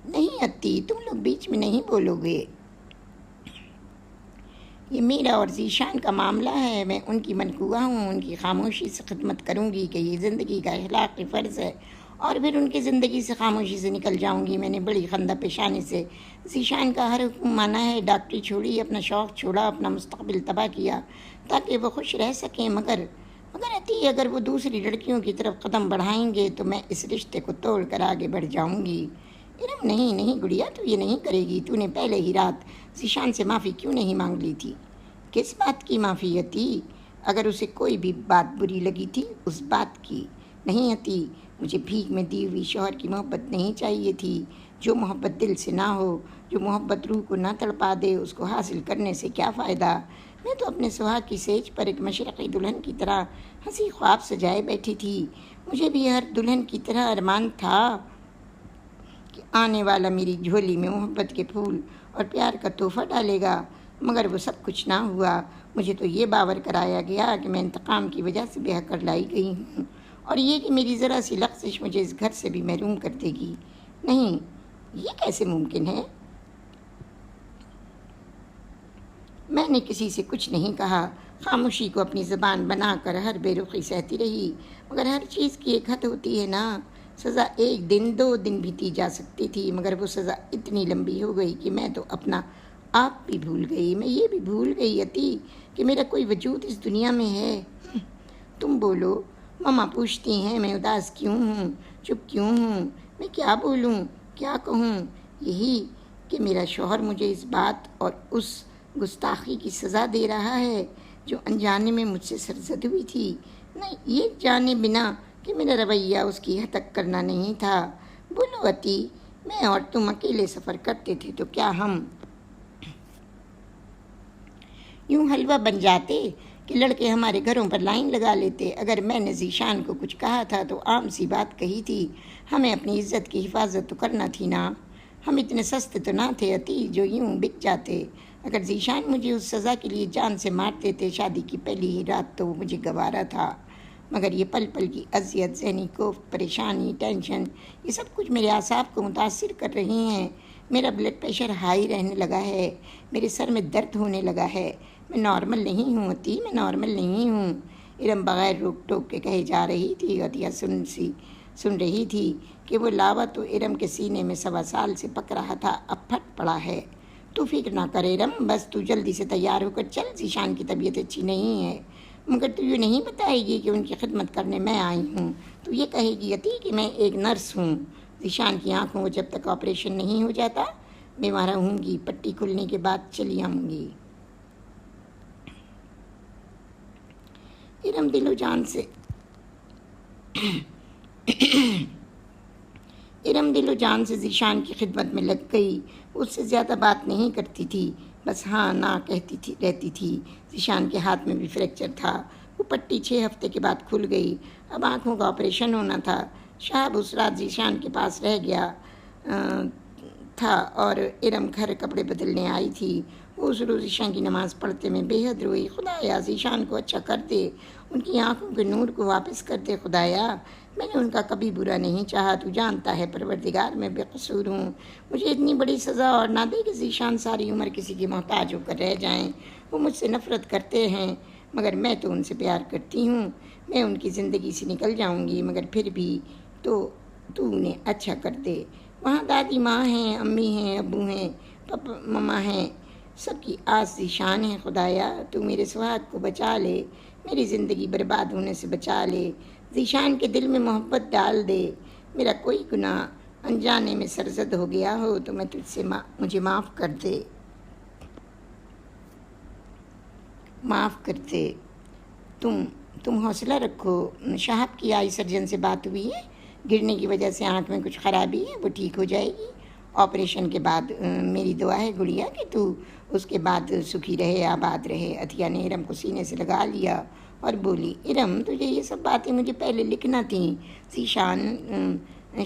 نہیں اتی، تم لوگ بیچ میں نہیں بولو گے. یہ میرا اور ذیشان کا معاملہ ہے. میں ان کی منقوہ ہوں، ان کی خاموشی سے خدمت کروں گی کہ یہ زندگی کا اخلاقی فرض ہے، اور پھر ان کی زندگی سے خاموشی سے نکل جاؤں گی. میں نے بڑی خندہ پیشانی سے ذیشان کا ہر حکم مانا ہے. ڈاکٹری چھوڑی، اپنا شوق چھوڑا، اپنا مستقبل تباہ کیا تاکہ وہ خوش رہ سکیں. مگر اتی، اگر وہ دوسری لڑکیوں کی طرف قدم بڑھائیں گے تو میں اس رشتے کو توڑ کر آگے بڑھ جاؤں گی. ارم نہیں گڑیا، تو یہ نہیں کرے گی. تو نے پہلے ہی رات ذیشان سے معافی کیوں نہیں مانگ لی تھی؟ کس بات کی معافی اتی؟ اگر اسے کوئی بھی بات بری لگی تھی اس بات کی. نہیں اتی، مجھے بھیک میں دی ہوئی شوہر کی محبت نہیں چاہیے تھی. جو محبت دل سے نہ ہو، جو محبت روح کو نہ تڑپا دے، اس کو حاصل کرنے سے کیا فائدہ؟ میں تو اپنے سہاگ کی سیج پر ایک مشرقی دلہن کی طرح ہنسی خواب سجائے بیٹھی تھی. مجھے بھی ہر دلہن کی طرح ارمان تھا کہ آنے والا میری جھولی میں محبت کے پھول اور پیار کا تحفہ ڈالے گا. مگر وہ سب کچھ نہ ہوا. مجھے تو یہ باور کرایا گیا کہ میں انتقام کی وجہ سے بیاہ کر لائی گئی ہوں، اور یہ کہ میری ذرا سی لغزش مجھے اس گھر سے بھی محروم کر دے گی. نہیں، یہ کیسے ممکن ہے؟ میں نے کسی سے کچھ نہیں کہا، خاموشی کو اپنی زبان بنا کر ہر بے رخی سہتی رہی. مگر ہر چیز کی ایک حد ہوتی ہے نا. سزا 1 دن 2 دن بھی دی جا سکتی تھی، مگر وہ سزا اتنی لمبی ہو گئی کہ میں تو اپنا آپ بھی بھول گئی. میں یہ بھی بھول گئی اتی کہ میرا کوئی وجود اس دنیا میں ہے. تم بولو. ماما پوچھتی ہیں میں اداس کیوں ہوں، چپ کیوں ہوں. میں کیا بولوں، کیا کہوں؟ یہی کہ میرا شوہر مجھے اس بات اور اس گستاخی کی سزا دے رہا ہے جو انجانے میں مجھ سے سرزد ہوئی تھی. نہیں، یہ جانے بنا کہ میرا رویہ اس کی ہتک کرنا نہیں تھا. بولو اتی، میں اور تم اکیلے سفر کرتے تھے تو کیا ہم یوں حلوہ بن جاتے کہ لڑکے ہمارے گھروں پر لائن لگا لیتے؟ اگر میں نے ذیشان کو کچھ کہا تھا تو عام سی بات کہی تھی. ہمیں اپنی عزت کی حفاظت تو کرنا تھی نا. ہم اتنے سستے تو نہ تھے اتی جو یوں بک جاتے. اگر ذیشان مجھے اس سزا کے لیے جان سے مار دیتے شادی کی پہلی ہی رات تو مجھے گوارا تھا. مگر یہ پل پل کی اذیت، ذہنی کوفت، پریشانی، ٹینشن، یہ سب کچھ میرے اعصاب کو متاثر کر رہی ہیں. میرا بلڈ پریشر ہائی رہنے لگا ہے، میرے سر میں درد ہونے لگا ہے. میں نارمل نہیں ہوں اتی، میں نارمل نہیں ہوں. ارم بغیر روک ٹوک کے کہے جا رہی تھی. عطیہ سن رہی تھی کہ وہ لاوا تو ارم کے سینے میں 1.25 سال سے پک رہا تھا، اب پھٹ پڑا ہے. تو فکر نہ کر ارم، بس تو جلدی سے تیار ہو کر چل. ذیشان کی طبیعت اچھی نہیں ہے. مگر تو یہ نہیں بتائے گی کہ ان کی خدمت کرنے میں آئی ہوں. تو یہ کہے گی اتی کہ میں ایک نرس ہوں. ذیشان کی آنکھوں کو جب تک آپریشن نہیں ہو جاتا میں وہاں رہوں گی. پٹی کھلنے کے بعد چلی آؤں گی. ارم دل و جان سے ذیشان کی خدمت میں لگ گئی. اس سے زیادہ بات نہیں کرتی تھی، بس ہاں نہ کہتی رہتی تھی. ذیشان کے ہاتھ میں بھی فریکچر تھا. وہ پٹی 6 ہفتے کے بعد کھل گئی. اب آنکھوں کا آپریشن ہونا تھا. شہاب اس رات ذیشان کے پاس رہ گیا تھا اور ارم گھر کپڑے بدلنے آئی تھی. وہ اس روز عشاء کی نماز پڑھتے میں بے حد روئی. خدایا ذیشان کو اچھا کر دے، ان کی آنکھوں کے نور کو واپس کر دے. خدایا میں نے ان کا کبھی برا نہیں چاہا، تو جانتا ہے پروردگار میں بے قصور ہوں. مجھے اتنی بڑی سزا اور نہ دے کہ ذیشان ساری عمر کسی کی محتاج ہو کر رہ جائیں. وہ مجھ سے نفرت کرتے ہیں مگر میں تو ان سے پیار کرتی ہوں. میں ان کی زندگی سے نکل جاؤں گی، مگر پھر بھی تو انہیں اچھا کر دے. وہاں دادی ماں ہیں، امی ہیں، ابو ہیں، پاپا مما ہیں. سب کی آس ذیشان ہے. خدایا تو میرے سہاگ کو بچا لے، میری زندگی برباد ہونے سے بچا لے. ذیشان کے دل میں محبت ڈال دے. میرا کوئی گناہ انجانے میں سرزد ہو گیا ہو تو میں تجھ سے مجھے معاف کر دے. معاف کرتے تم حوصلہ رکھو. شہاب کی آئی سرجن سے بات ہوئی ہے، گرنے کی وجہ سے آنکھ میں کچھ خرابی ہے، وہ ٹھیک ہو جائے گی. آپریشن کے بعد میری دعا ہے گڑیا کہ تو اس کے بعد سکھی رہے، آباد رہے. عطیہ نے ارم کو سینے سے لگا لیا اور بولی، ارم تجھے یہ سب باتیں مجھے پہلے لکھنا تھیں. ذیشان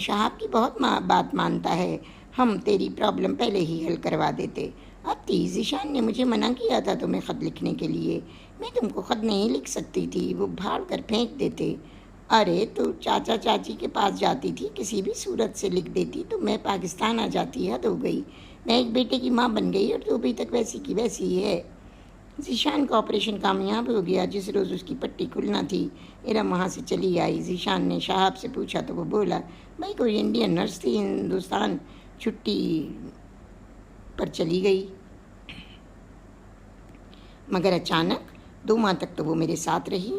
شہاب کی بہت بات مانتا ہے، ہم تیری پرابلم پہلے ہی حل کروا دیتے. اب ذیشان نے مجھے منع کیا تھا تمہیں خط لکھنے کے لیے، میں تم کو خط نہیں لکھ سکتی تھی، وہ بھاڑ کر پھینک دیتے. ارے تو چاچا چاچی کے پاس جاتی تھی، کسی بھی صورت سے لکھ دیتی تو میں پاکستان آ جاتی. حد ہو گئی، میں ایک بیٹے کی ماں بن گئی اور تو ابھی تک ویسی کی ویسی ہے. ذیشان کا آپریشن کامیاب ہو گیا. جس روز اس کی پٹی کھلنا تھی ارم وہاں سے چلی آئی. ذیشان نے شہاب سے پوچھا تو وہ بولا، بھائی کوئی انڈین نرس تھی، ہندوستان چھٹی پر چلی گئی، مگر اچانک 2 ماہ تک تو وہ میرے ساتھ رہی.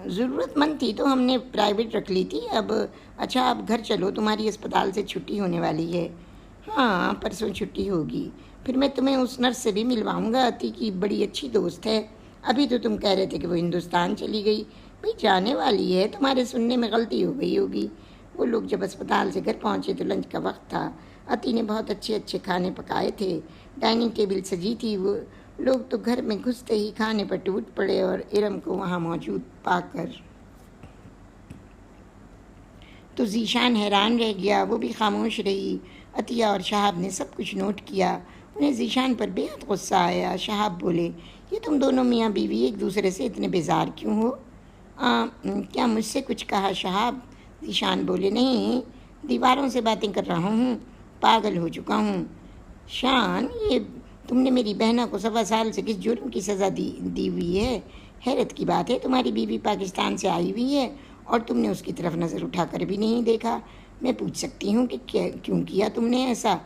ضرورت مند تھی تو ہم نے پرائیویٹ رکھ لی تھی. اچھا اب گھر چلو، تمہاری اسپتال سے چھٹی ہونے والی ہے. ہاں پرسوں چھٹی ہوگی، پھر میں تمہیں اس نرس سے بھی ملواؤں گا، عطی کی بڑی اچھی دوست ہے. ابھی تو تم کہہ رہے تھے کہ وہ ہندوستان چلی گئی. بھئی جانے والی ہے، تمہارے سننے میں غلطی ہو گئی ہوگی. وہ لوگ جب اسپتال سے گھر پہنچے تو لنچ کا وقت تھا. عطی نے بہت اچھے اچھے کھانے پکائے تھے، ڈائننگ ٹیبل سجی تھی. وہ لوگ تو گھر میں گھستے ہی کھانے پر ٹوٹ پڑے اور ارم کو وہاں موجود پا کر تو ذیشان حیران رہ گیا. وہ بھی خاموش رہی. عطیہ اور شہاب نے سب کچھ نوٹ کیا. انہیں ذیشان پر بے حد غصہ آیا. شہاب بولے، یہ تم دونوں میاں بیوی ایک دوسرے سے اتنے بیزار کیوں ہو؟ کیا مجھ سے کچھ کہا شہاب؟ ذیشان بولے، نہیں، دیواروں سے باتیں کر رہا ہوں، پاگل ہو چکا ہوں. شان، یہ تم نے میری بہنا کو 1.25 سال سے کس جرم کی سزا دی ہوئی ہے؟ حیرت کی بات ہے، تمہاری بیوی پاکستان سے آئی ہوئی ہے اور تم نے اس کی طرف نظر اٹھا کر بھی نہیں دیکھا. میں پوچھ سکتی ہوں کہ کیوں کیا تم نے ایسا؟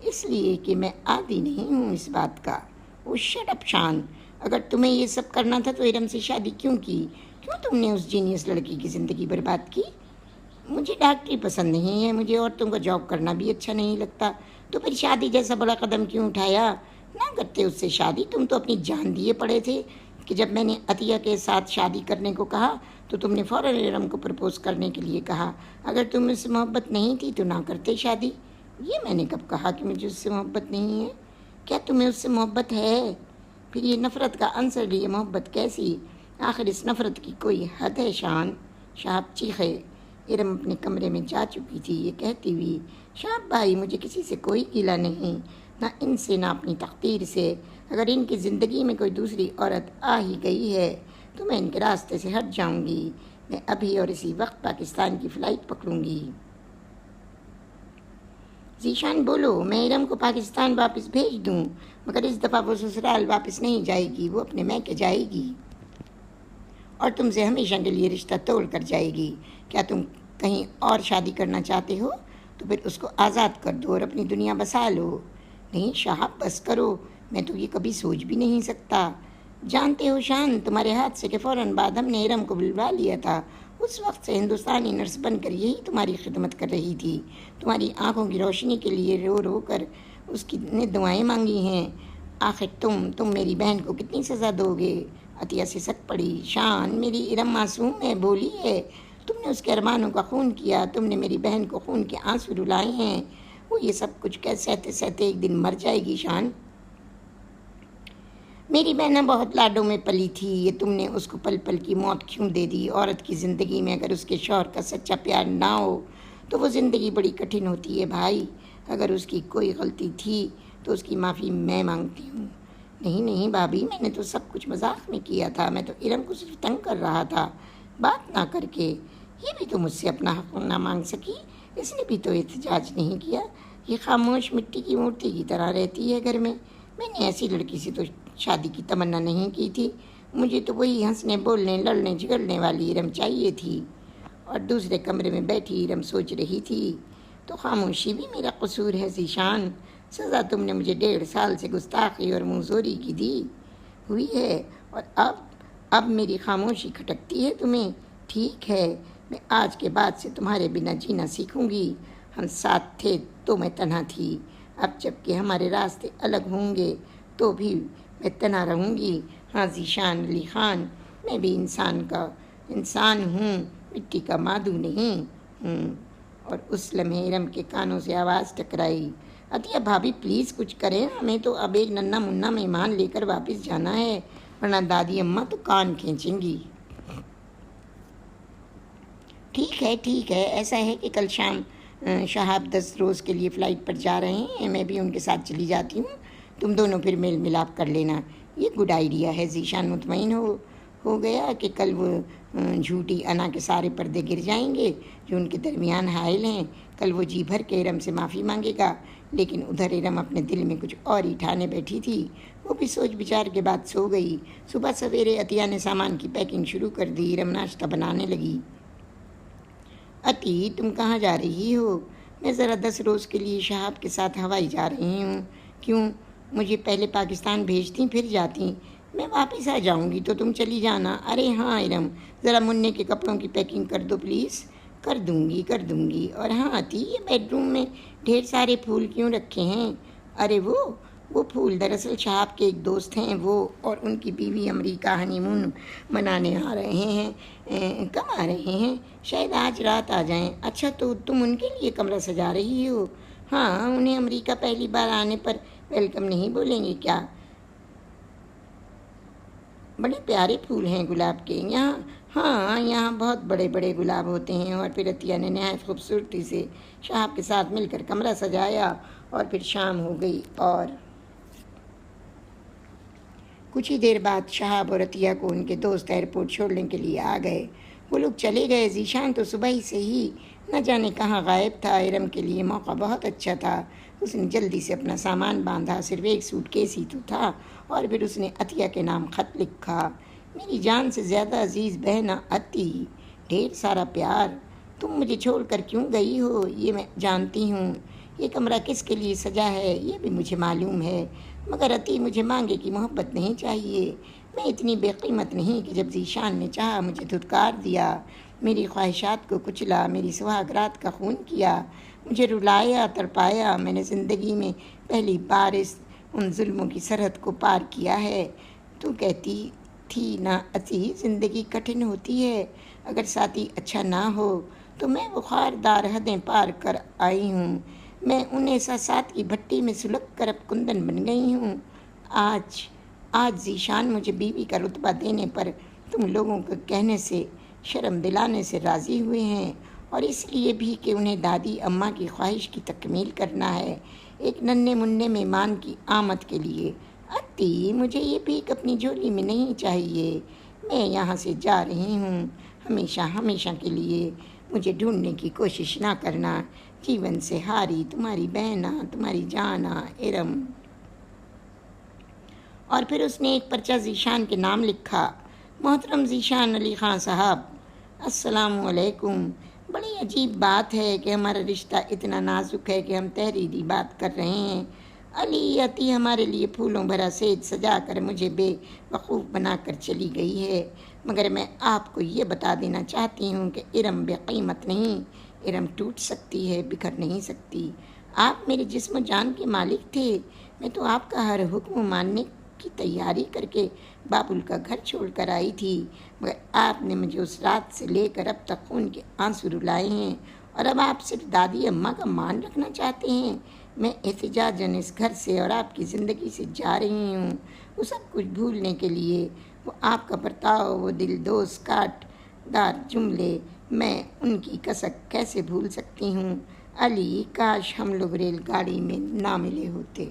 اس لیے کہ میں عادی نہیں ہوں اس بات کا. وہ شٹ اپ شان، اگر تمہیں یہ سب کرنا تھا تو ارم سے شادی کیوں کی؟ کیوں تم نے اس جینیس لڑکی کی زندگی برباد کی؟ مجھے ڈاکٹری پسند نہیں ہے، مجھے عورتوں کا جاب کرنا بھی اچھا نہیں لگتا. تو پھر شادی جیسا بڑا قدم کیوں اٹھایا؟ نہ کرتے اس سے شادی، تم تو اپنی جان دیے پڑے تھے کہ جب میں نے عطیہ کے ساتھ شادی کرنے کو کہا تو تم نے فوراً ارم کو پرپوز کرنے کے لیے کہا. اگر تم اس سے محبت نہیں تھی تو نہ کرتے شادی. یہ میں نے کب کہا کہ مجھے اس سے محبت نہیں ہے؟ کیا تمہیں اس سے محبت ہے؟ پھر یہ نفرت کا عنصر بھی، یہ محبت کیسی؟ آخر اس نفرت کی کوئی حد ہے شان. شہاب چیخے. ارم اپنے کمرے میں جا چکی تھی یہ کہتی ہوئی، شہاب بھائی مجھے کسی سے کوئی گلہ نہیں، نہ ان سے نہ اپنی تقدیر سے. اگر ان کی زندگی میں کوئی دوسری عورت آ ہی گئی ہے تو میں ان کے راستے سے ہٹ جاؤں گی. میں ابھی اور اسی وقت پاکستان کی فلائٹ پکڑوں گی. ذیشان بولو، میں ارم کو پاکستان واپس بھیج دوں، مگر اس دفعہ وہ سسرال واپس نہیں جائے گی، وہ اپنے میکے جائے گی اور تم سے ہمیشہ کے لیے رشتہ توڑ کر جائے گی. کیا تم کہیں اور شادی کرنا چاہتے ہو تو پھر اس کو آزاد کر دو اور اپنی دنیا بسا لو. نہیں شہاب بس کرو، میں تو یہ کبھی سوچ بھی نہیں سکتا. جانتے ہو شان، تمہارے ہاتھ سے کہ فوراً بعد ہم نے ارم کو بلوا لیا تھا. اس وقت سے ہندوستانی نرس بن کر یہی تمہاری خدمت کر رہی تھی، تمہاری آنکھوں کی روشنی کے لیے رو رو کر اس کی نے دعائیں مانگی ہیں. آخر تم میری بہن کو کتنی سزا دو گے؟ عطیہ سے سک پڑی. شان، میری ارم معصوم ہے، بولی ہے. تم نے اس کے ارمانوں کا خون کیا، تم نے میری بہن کو خون کے آنسو رلائے ہیں. وہ یہ سب کچھ سہتے سہتے ایک دن مر جائے گی شان. میری بہنہ بہت لاڈوں میں پلی تھی، یہ تم نے اس کو پل پل کی موت کیوں دے دی؟ عورت کی زندگی میں اگر اس کے شوہر کا سچا پیار نہ ہو تو وہ زندگی بڑی کٹھن ہوتی ہے بھائی. اگر اس کی کوئی غلطی تھی تو اس کی معافی میں مانگتی ہوں. نہیں بھابھی، میں نے تو سب کچھ مذاق میں کیا تھا، میں تو ارم کو صرف تنگ کر رہا تھا بات نہ کر کے. یہ بھی تو مجھ سے اپنا حق نہ مانگ سکی، اس نے بھی تو احتجاج نہیں کیا. یہ خاموش مٹی کی مورتی کی طرح رہتی ہے گھر میں. میں نے ایسی لڑکی سے تو شادی کی تمنا نہیں کی تھی. مجھے تو وہی ہنسنے بولنے لڑنے جھگڑنے والی ارم چاہیے تھی. اور دوسرے کمرے میں بیٹھی ارم سوچ رہی تھی، تو خاموشی بھی میرا قصور ہے ذیشان. سزا تم نے مجھے 1.5 سال سے گستاخی اور منہ زوری کی دی ہوئی ہے اور اب میری خاموشی کھٹکتی ہے تمہیں. ٹھیک ہے، میں آج کے بعد سے تمہارے بنا جینا سیکھوں گی. ہم ساتھ تھے تو میں تنہا تھی، اب جب کہ ہمارے راستے الگ ہوں گے تو بھی میں تنہا رہوں گی؟ ہاں ذیشان علی خان، میں بھی انسان ہوں، مٹی کا مادو نہیں ہوں۔ اور اس لمحے ارم کے کانوں سے آواز ٹکرائی، عطیہ بھابھی پلیز کچھ کریں، ہمیں تو اب ایک ننھا منھا مہمان لے کر واپس جانا ہے، ورنہ دادی اماں تو کان کھینچیں گی۔ ٹھیک ہے، ایسا ہے کہ کل شام شہاب 10 روز کے لیے فلائٹ پر جا رہے ہیں، میں بھی ان کے ساتھ چلی جاتی ہوں، تم دونوں پھر میل ملاپ کر لینا۔ یہ گڈ آئیڈیا ہے۔ ذیشان مطمئن ہو گیا کہ کل وہ جھوٹی انا کے سارے پردے گر جائیں گے جو ان کے درمیان حائل ہیں۔ کل وہ جی بھر کے ارم سے معافی مانگے گا، لیکن ادھر ارم اپنے دل میں کچھ اور ہی ٹھانے بیٹھی تھی۔ وہ بھی سوچ بچار کے بعد سو گئی۔ صبح سویرے عطیہ نے سامان کی پیکنگ شروع کر دی۔ ارم ناشتہ بنانے لگی۔ عطی تم کہاں جا رہی ہو؟ میں ذرا 10 روز کے لیے شہاب کے ساتھ ہوائی جا رہی ہوں۔ کیوں؟ مجھے پہلے پاکستان بھیجتی پھر جاتی؟ میں واپس آ جاؤں گی تو تم چلی جانا۔ ارے ہاں ارم، ذرا منّے کے کپڑوں کی پیکنگ کر دو پلیز۔ کر دوں گی۔ اور ہاں عطی، یہ بیڈ روم میں ڈھیر سارے پھول کیوں رکھے ہیں؟ ارے وہ پھول دراصل شہاب کے ایک دوست ہیں، وہ اور ان کی بیوی امریکہ ہنی مون منانے آ رہے ہیں۔ کب آ رہے ہیں؟ شاید آج رات آ جائیں۔ اچھا، تو تم ان کے لیے کمرہ سجا رہی ہو؟ ہاں، انہیں امریکہ پہلی بار آنے پر ویلکم نہیں بولیں گے کیا؟ بڑے پیارے پھول ہیں گلاب کے یہاں۔ ہاں، یہاں بہت بڑے بڑے گلاب ہوتے ہیں۔ اور پھر عطیہ نے نہایت خوبصورتی سے شہاب کے ساتھ مل کر کمرہ سجایا، اور پھر شام ہو گئی اور کچھ ہی دیر بعد شہاب اور عطیہ کو ان کے دوست ایئرپورٹ چھوڑنے کے لیے آ گئے۔ وہ لوگ چلے گئے۔ ذیشان تو صبح ہی سے ہی نہ جانے کہاں غائب تھا۔ ارم کے لیے موقع بہت اچھا تھا۔ اس نے جلدی سے اپنا سامان باندھا، صرف ایک سوٹ کیس ہی تو تھا، اور پھر اس نے عطیہ کے نام خط لکھا: میری جان سے زیادہ عزیز بہن عطی، ڈھیر سارا پیار۔ تم مجھے چھوڑ کر کیوں گئی ہو یہ میں جانتی ہوں۔ یہ کمرہ کس کے لیے سجا ہے یہ بھی مجھے معلوم ہے، مگر عطی مجھے مانگے کی محبت نہیں چاہیے۔ میں اتنی بے قیمت نہیں کہ جب ذیشان نے چاہا مجھے دھتکار دیا، میری خواہشات کو کچلا، میری سہاگ رات کا خون کیا، مجھے رلایا تڑپایا۔ میں نے زندگی میں پہلی بار ان ظلموں کی سرحد کو پار کیا ہے۔ تو کہتی تھی نا عطی، زندگی کٹھن ہوتی ہے، اگر ساتھی اچھا نہ ہو تو میں وہ خاردار حدیں پار کر آئی ہوں۔ میں ان احساسات کی بھٹی میں سلگ کر اب کندن بن گئی ہوں۔ آج ذیشان مجھے بیوی کا رتبہ دینے پر تم لوگوں کے کہنے سے، شرم دلانے سے راضی ہوئے ہیں، اور اس لیے بھی کہ انہیں دادی اماں کی خواہش کی تکمیل کرنا ہے، ایک ننھے منھے مہمان کی آمد کے لیے۔ عطی، مجھے یہ بھیک اپنی جھولی میں نہیں چاہیے۔ میں یہاں سے جا رہی ہوں، ہمیشہ کے لیے۔ مجھے ڈھونڈنے کی کوشش نہ کرنا۔ جیون سے ہاری تمہاری بہنا، تمہاری جانا ارم۔ اور پھر اس نے ایک پرچہ ذیشان کے نام لکھا: محترم ذیشان علی خان صاحب، السلام علیکم۔ بڑی عجیب بات ہے کہ ہمارا رشتہ اتنا نازک ہے کہ ہم تحریری بات کر رہے ہیں۔ علی عطی ہمارے لیے پھولوں بھرا سیج سجا کر مجھے بے وقوف بنا کر چلی گئی ہے، مگر میں آپ کو یہ بتا دینا چاہتی ہوں کہ ارم بے قیمت نہیں۔ ارم ٹوٹ سکتی ہے، بکھر نہیں سکتی۔ آپ میرے جسم و جان کے مالک تھے، میں تو آپ کا ہر حکم ماننے کی تیاری کر کے بابل کا گھر چھوڑ کر آئی تھی، مگر آپ نے مجھے اس رات سے لے کر اب تک خون کے آنسو رلائے ہیں، اور اب آپ صرف دادی اماں کا مان رکھنا چاہتے ہیں۔ میں احتجاجاً اس گھر سے اور آپ کی زندگی سے جا رہی ہوں، وہ سب کچھ بھولنے کے لیے، وہ آپ کا برتاؤ، وہ دل دوز کاٹ دار جملے، میں ان کی کسک کیسے بھول سکتی ہوں۔ علی، کاش ہم لوگ ریل گاڑی میں نہ ملے ہوتے،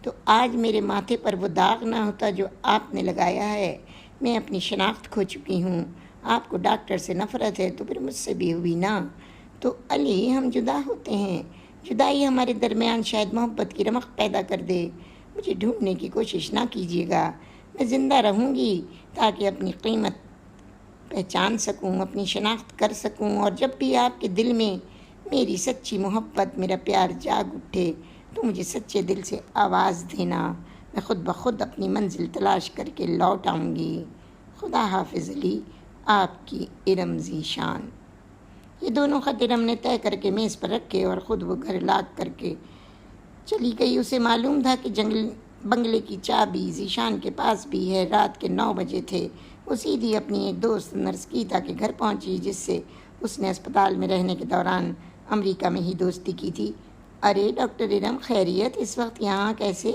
تو آج میرے ماتھے پر وہ داغ نہ ہوتا جو آپ نے لگایا ہے۔ میں اپنی شناخت کھو چکی ہوں۔ آپ کو ڈاکٹر سے نفرت ہے تو پھر مجھ سے بھی ہوئی نا۔ تو علی، ہم جدا ہوتے ہیں، جدائی ہمارے درمیان شاید محبت کی رمق پیدا کر دے۔ مجھے ڈھونڈنے کی کوشش نہ کیجیے گا، میں زندہ رہوں گی تاکہ اپنی قیمت پہچان سکوں، اپنی شناخت کر سکوں، اور جب بھی آپ کے دل میں میری سچی محبت، میرا پیار جاگ اٹھے تو مجھے سچے دل سے آواز دینا، میں خود بخود اپنی منزل تلاش کر کے لوٹ آؤں گی۔ خدا حافظ علی، آپ کی ارم ذیشان۔ یہ دونوں خط ارم نے طے کر کے میز پر رکھے اور خود وہ گھر لاگ کر کے چلی گئی۔ اسے معلوم تھا کہ بنگلے کی چابی ذیشان کے پاس بھی ہے۔ رات کے 9 بجے تھے۔ وہ سیدھی اپنی ایک دوست نرس گیتا کے گھر پہنچی، جس سے اس نے اسپتال میں رہنے کے دوران امریکہ میں ہی دوستی کی تھی۔ ارے ڈاکٹر ارم، خیریت؟ اس وقت یہاں کیسے؟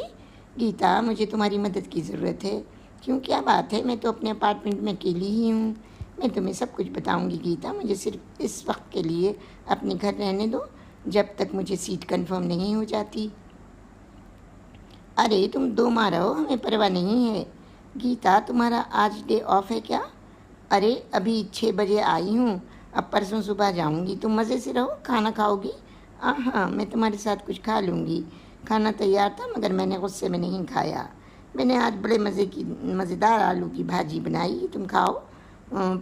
گیتا، مجھے تمہاری مدد کی ضرورت ہے۔ کیوں، کیا بات ہے؟ میں تو اپنے اپارٹمنٹ میں اکیلی ہی ہوں۔ میں تمہیں سب کچھ بتاؤں گی گیتا، مجھے صرف اس وقت کے لیے اپنے گھر رہنے دو، جب تک مجھے سیٹ کنفرم نہیں ہو جاتی۔ ارے تم 2 ماہ رہو، ہمیں پرواہ نہیں ہے۔ گیتا، تمہارا آج ڈے آف ہے کیا؟ ارے ابھی 6 بجے آئی ہوں، اب پرسوں صبح جاؤں گی۔ تم مزے سے رہو، کھانا کھاؤ گی؟ ہاں، میں تمہارے ساتھ کچھ کھا لوں گی۔ کھانا تیار تھا مگر میں نے غصے میں نہیں کھایا۔ میں نے آج بڑے مزیدار آلو کی بھاجی بنائی، تم کھاؤ۔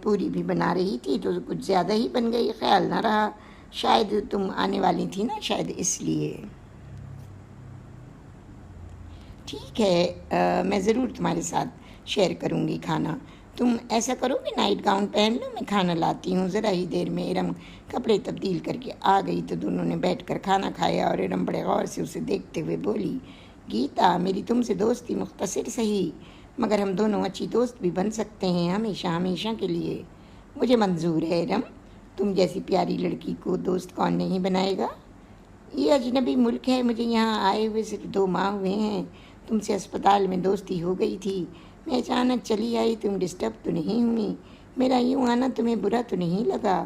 پوری بھی بنا رہی تھی تو کچھ زیادہ ہی بن گئی، خیال نہ رہا۔ شاید تم آنے والی تھی نا، شاید اس لیے۔ ٹھیک ہے، میں ضرور تمہارے ساتھ شیئر کروں گی کھانا۔ تم ایسا کرو کہ نائٹ گاؤن پہن لو، میں کھانا لاتی ہوں۔ ذرا ہی دیر میں ارم کپڑے تبدیل کر کے آ گئی تو دونوں نے بیٹھ کر کھانا کھایا، اور ارم بڑے غور سے اسے دیکھتے ہوئے بولی، گیتا، میری تم سے دوستی مختصر صحیح، مگر ہم دونوں اچھی دوست بھی بن سکتے ہیں، ہمیشہ ہمیشہ کے لیے۔ مجھے منظور ہے ارم، تم جیسی پیاری لڑکی کو دوست کون نہیں بنائے گا؟ یہ اجنبی ملک ہے، مجھے یہاں آئے ہوئے صرف 2 ماہ ہوئے ہیں۔ تم سے اسپتال میں دوستی ہو گئی تھی، میں اچانک چلی آئی، تم ڈسٹرب تو نہیں ہوئی؟ میرا یوں آنا تمہیں برا تو نہیں لگا؟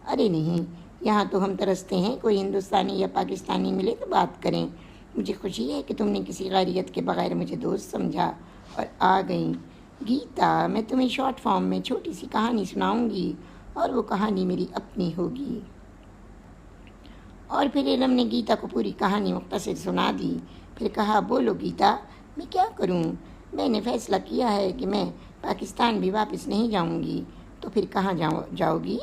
ارے نہیں، یہاں تو ہم ترستے ہیں کوئی ہندوستانی یا پاکستانی ملے تو بات کریں۔ مجھے خوشی ہے کہ تم نے کسی غیریت کے بغیر مجھے دوست سمجھا اور آ گئیں۔ گیتا، میں تمہیں شارٹ فارم میں چھوٹی سی کہانی سناؤں گی، اور وہ کہانی میری اپنی ہوگی۔ اور پھر ارم نے گیتا کو پوری کہانی مختصر سنا دی۔ پھر کہا، بولو گیتا، میں کیا کروں؟ میں نے فیصلہ کیا ہے کہ میں پاکستان بھی واپس نہیں جاؤں گی۔ تو پھر کہاں جاؤ گی؟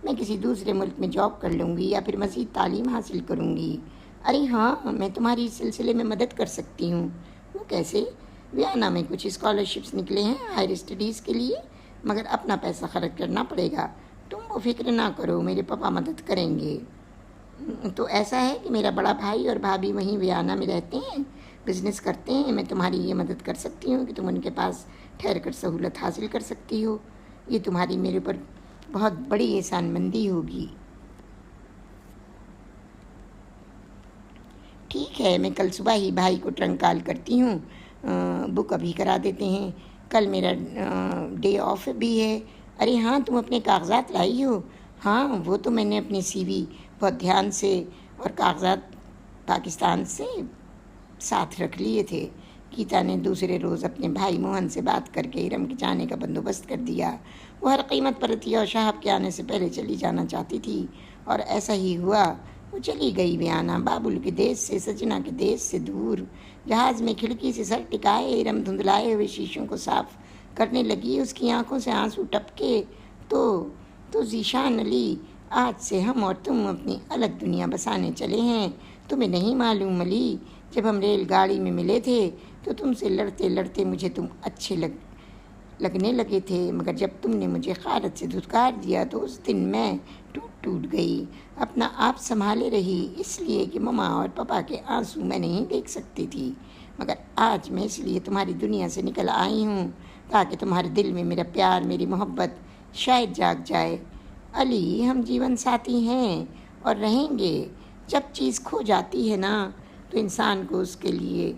میں کسی دوسرے ملک میں جاب کر لوں گی یا پھر مزید تعلیم حاصل کروں گی۔ ارے ہاں، میں تمہاری اس سلسلے میں مدد کر سکتی ہوں۔ وہ کیسے؟ ویانا میں کچھ اسکالرشپس نکلے ہیں ہائر اسٹڈیز کے لیے، مگر اپنا پیسہ خرچ کرنا پڑے گا۔ تم وہ فکر نہ کرو، میرے پاپا مدد کریں گے۔ تو ایسا ہے کہ میرا بڑا بھائی اور بھابھی وہیں ویانا میں رہتے ہیں، بزنس کرتے ہیں۔ میں تمہاری یہ مدد کر سکتی ہوں کہ تم ان کے پاس ٹھہر کر سہولت حاصل کر سکتی ہو۔ یہ تمہاری میرے پر بہت بڑی احسان مندی ہوگی۔ ٹھیک ہے، میں کل صبح ہی بھائی کو ٹرنک کال کرتی ہوں، بک ابھی کرا دیتے ہیں۔ کل میرا ڈے آف بھی ہے۔ ارے ہاں، تم اپنے کاغذات لائی ہو؟ ہاں، وہ تو میں نے اپنی سی وی بہت دھیان سے اور کاغذات پاکستان سے ساتھ رکھ لیے تھے۔ گیتا نے دوسرے روز اپنے بھائی موہن سے بات کر کے ارم کے جانے کا بندوبست کر دیا۔ وہ ہر قیمت پر عطیہ اور شہاب کے آنے سے پہلے چلی جانا چاہتی تھی، اور ایسا ہی ہوا۔ وہ چلی گئی ویانا، بابل کے دیش سے، سجنا کے دیش سے دور۔ جہاز میں کھڑکی سے سر ٹکائے ارم دھندلائے ہوئے شیشوں کو صاف کرنے لگی۔ اس کی آنکھوں سے آنسو ٹپکے۔ تو ذیشان علی، آج سے ہم اور تم اپنی الگ دنیا بسانے چلے ہیں۔ تمہیں نہیں معلوم علی، جب ہم ریل گاڑی میں ملے تھے تو تم سے لڑتے لڑتے مجھے تم اچھے لگنے لگے تھے، مگر جب تم نے مجھے غارت سے دھتکار دیا تو اس دن میں ٹوٹ گئی، اپنا آپ سنبھالے رہی، اس لیے کہ مما اور پاپا کے آنسو میں نہیں دیکھ سکتی تھی۔ مگر آج میں اس لیے تمہاری دنیا سے نکل آئی ہوں تاکہ تمہارے دل میں میرا پیار، میری محبت شاید جاگ جائے۔ علی، ہم جیون ساتھی ہیں اور رہیں گے۔ جب چیز کھو جاتی ہے نا تو انسان کو اس کے لیے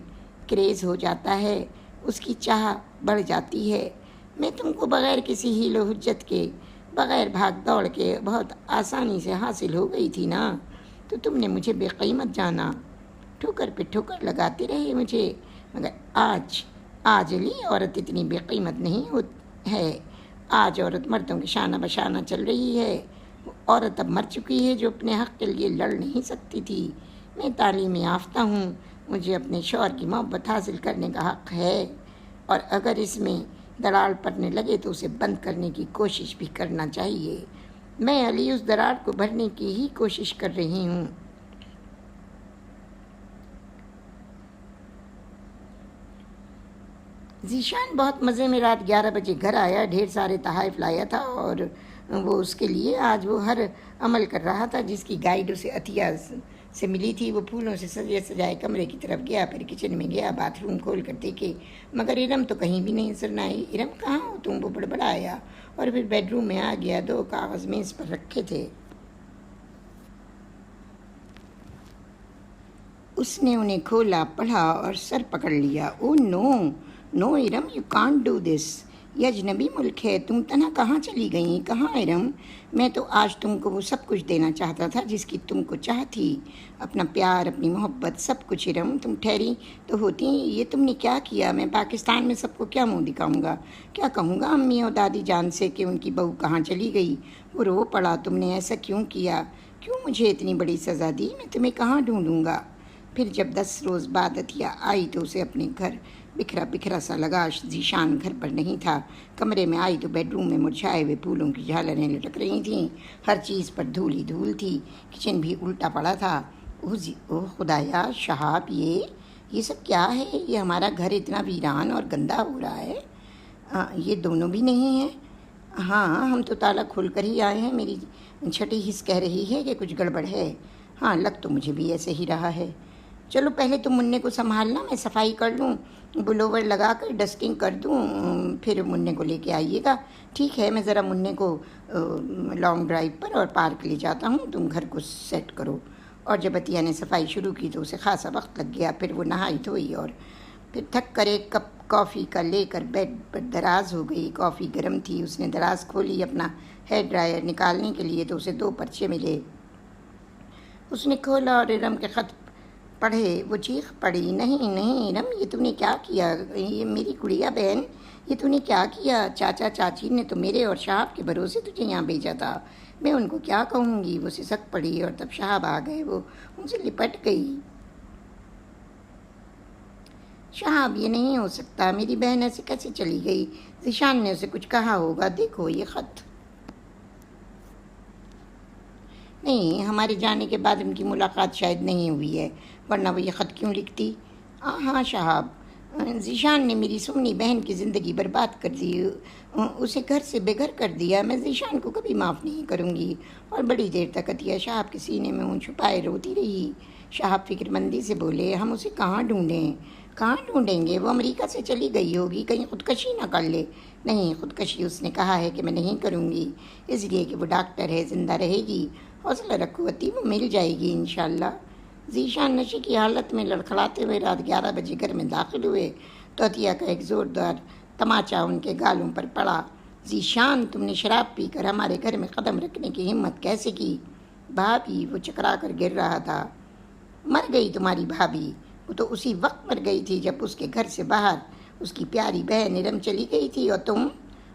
کریز ہو جاتا ہے، اس کی چاہ بڑھ جاتی ہے۔ میں تم کو بغیر کسی حیل و حجت کے، بغیر بھاگ دوڑ کے بہت آسانی سے حاصل ہو گئی تھی نا، تو تم نے مجھے بے قیمت جانا، ٹھوکر پہ ٹھوکر لگاتے رہے مجھے۔ مگر آج علی، عورت اتنی بے قیمت نہیں ہے۔ آج عورت مردوں کے شانہ بشانہ چل رہی ہے۔ عورت اب مر چکی ہے جو اپنے حق کے لیے لڑ نہیں سکتی تھی۔ میں تعلیم یافتہ ہوں، مجھے اپنے شوہر کی محبت حاصل کرنے کا حق ہے، اور اگر اس میں دراڑ پڑنے لگے تو اسے بند کرنے کی کوشش بھی کرنا چاہیے۔ میں علی اس دراڑ کو بھرنے کی ہی کوشش کر رہی ہوں۔ ذیشان بہت مزے میں رات 11 بجے گھر آیا، ڈھیر سارے تحائف لایا تھا، اور وہ اس کے لیے آج وہ ہر عمل کر رہا تھا جس کی گائیڈ اسے عطیہ سے ملی تھی وہ پھولوں سے سجے سجائے کمرے کی طرف گیا، پھر کچن میں گیا، باتھ روم کھول کر دیکھے مگر ارم تو کہیں بھی نہیں نظر نہ آئی۔ ارم کہاں ہو تم؟ وہ بڑبڑایا اور پھر بیڈ روم میں آ گیا۔ 2 کاغذ میز پر رکھے تھے، اس نے انہیں کھولا، پڑھا اور سر پکڑ لیا۔ Oh no no Iram, you can't do this, یہ اجنبی ملک ہے، تم تنہا کہاں چلی گئیں؟ کہاں ارم؟ میں تو آج تم کو وہ سب کچھ دینا چاہتا تھا جس کی تم کو چاہ تھی، اپنا پیار، اپنی محبت، سب کچھ۔ ارم تم ٹھہری تو ہوتی، یہ تم نے کیا کیا؟ میں پاکستان میں سب کو کیا منہ دکھاؤں گا؟ کیا کہوں گا امی اور دادی جان سے کہ ان کی بہو کہاں چلی گئی؟ وہ رو پڑا، تم نے ایسا کیوں کیا؟ کیوں مجھے اتنی بڑی سزا دی؟ میں تمہیں کہاں ڈھونڈوں گا؟ پھر جب 10 روز بعد عطیہ آئی تو اسے اپنے گھر بکھرا بکھرا سا لگا۔ ذیشان گھر پر نہیں تھا۔ کمرے میں آئی تو بیڈ روم میں مرجھائے ہوئے پھولوں کی جھالریں لٹک رہی تھیں، ہر چیز پر دھول ہی دھول تھی، کچن بھی الٹا پڑا تھا۔ اوہ خدایا، شہاب یہ سب کیا ہے؟ یہ ہمارا گھر اتنا ویران اور گندا ہو رہا ہے۔ یہ دونوں بھی نہیں ہیں۔ ہاں ہم تو تالا کھول کر ہی آئے ہیں، میری چھٹی حس کہہ رہی ہے کہ کچھ گڑبڑ ہے۔ ہاں لگ تو مجھے بھی ایسے ہی رہا ہے۔ چلو پہلے تم منّے کو سنبھالنا، میں صفائی کر لوں، بلوور لگا کر ڈسٹنگ کر دوں، پھر منّے کو لے کے آئیے گا۔ ٹھیک ہے، میں ذرا منّے کو لانگ ڈرائیو پر اور پارک لے جاتا ہوں، تم گھر کو سیٹ کرو۔ اور جب عطیہ نے صفائی شروع کی تو اسے خاصا وقت لگ گیا۔ پھر وہ نہائی دھوئی اور پھر تھک کر ایک کپ کافی کا لے کر بیڈ پر دراز ہو گئی۔ کافی گرم تھی، اس نے دراز کھولی اپنا ہیئر ڈرائر نکالنے کے لیے تو اسے 2 پرچے ملے۔ اس نے کھولا اور ارم کے خط پڑھے۔ وہ چیخ پڑی، نہیں ارم، یہ تم نے کیا کیا؟ یہ میری گڑیا بہن، یہ تم نے کیا کیا؟ چاچا چاچی نے تو میرے اور شہاب کے بھروسے تجھے یہاں بھیجا تھا، میں ان کو کیا کہوں گی؟ وہ سسک پڑی اور تب شہاب آ گئے، وہ ان سے لپٹ گئی۔ شہاب، یہ نہیں ہو سکتا، میری بہن ایسے کیسے چلی گئی؟ ذیشان نے اسے کچھ کہا ہوگا، دیکھو یہ خط۔ نہیں، ہمارے جانے کے بعد ان کی ملاقات شاید نہیں ہوئی ہے، ورنہ وہ یہ خط کیوں لکھتی؟ ہاں شہاب، ذیشان نے میری سمنی بہن کی زندگی برباد کر دی، اسے گھر سے بے گھر کر دیا، میں ذیشان کو کبھی معاف نہیں کروں گی۔ اور بڑی دیر تک عطیہ شہاب کے سینے میں منہ چھپائے روتی رہی۔ شہاب فکر مندی سے بولے، ہم اسے کہاں ڈھونڈیں؟ کہاں ڈھونڈیں گے؟ وہ امریکہ سے چلی گئی ہوگی، کہیں خودکشی نہ کر لے۔ نہیں، خودکشی اس نے کہا ہے کہ میں نہیں کروں گی، اس لیے کہ وہ ڈاکٹر ہے، زندہ رہے گی۔ حوصلہ رکھو عطی، وہ مل جائے گی انشاءاللہ۔ ذیشان نشے کی حالت میں لڑکھڑاتے ہوئے رات 11 بجے گھر میں داخل ہوئے تو عطیہ کا ایک زوردار تماچا ان کے گالوں پر پڑا۔ ذیشان، تم نے شراب پی کر ہمارے گھر میں قدم رکھنے کی ہمت کیسے کی؟ بھابھی، وہ چکرا کر گر رہا تھا۔ مر گئی تمہاری بھابھی؟ وہ تو اسی وقت مر گئی تھی جب اس کے گھر سے باہر اس کی پیاری بہن ارم چلی گئی تھی، اور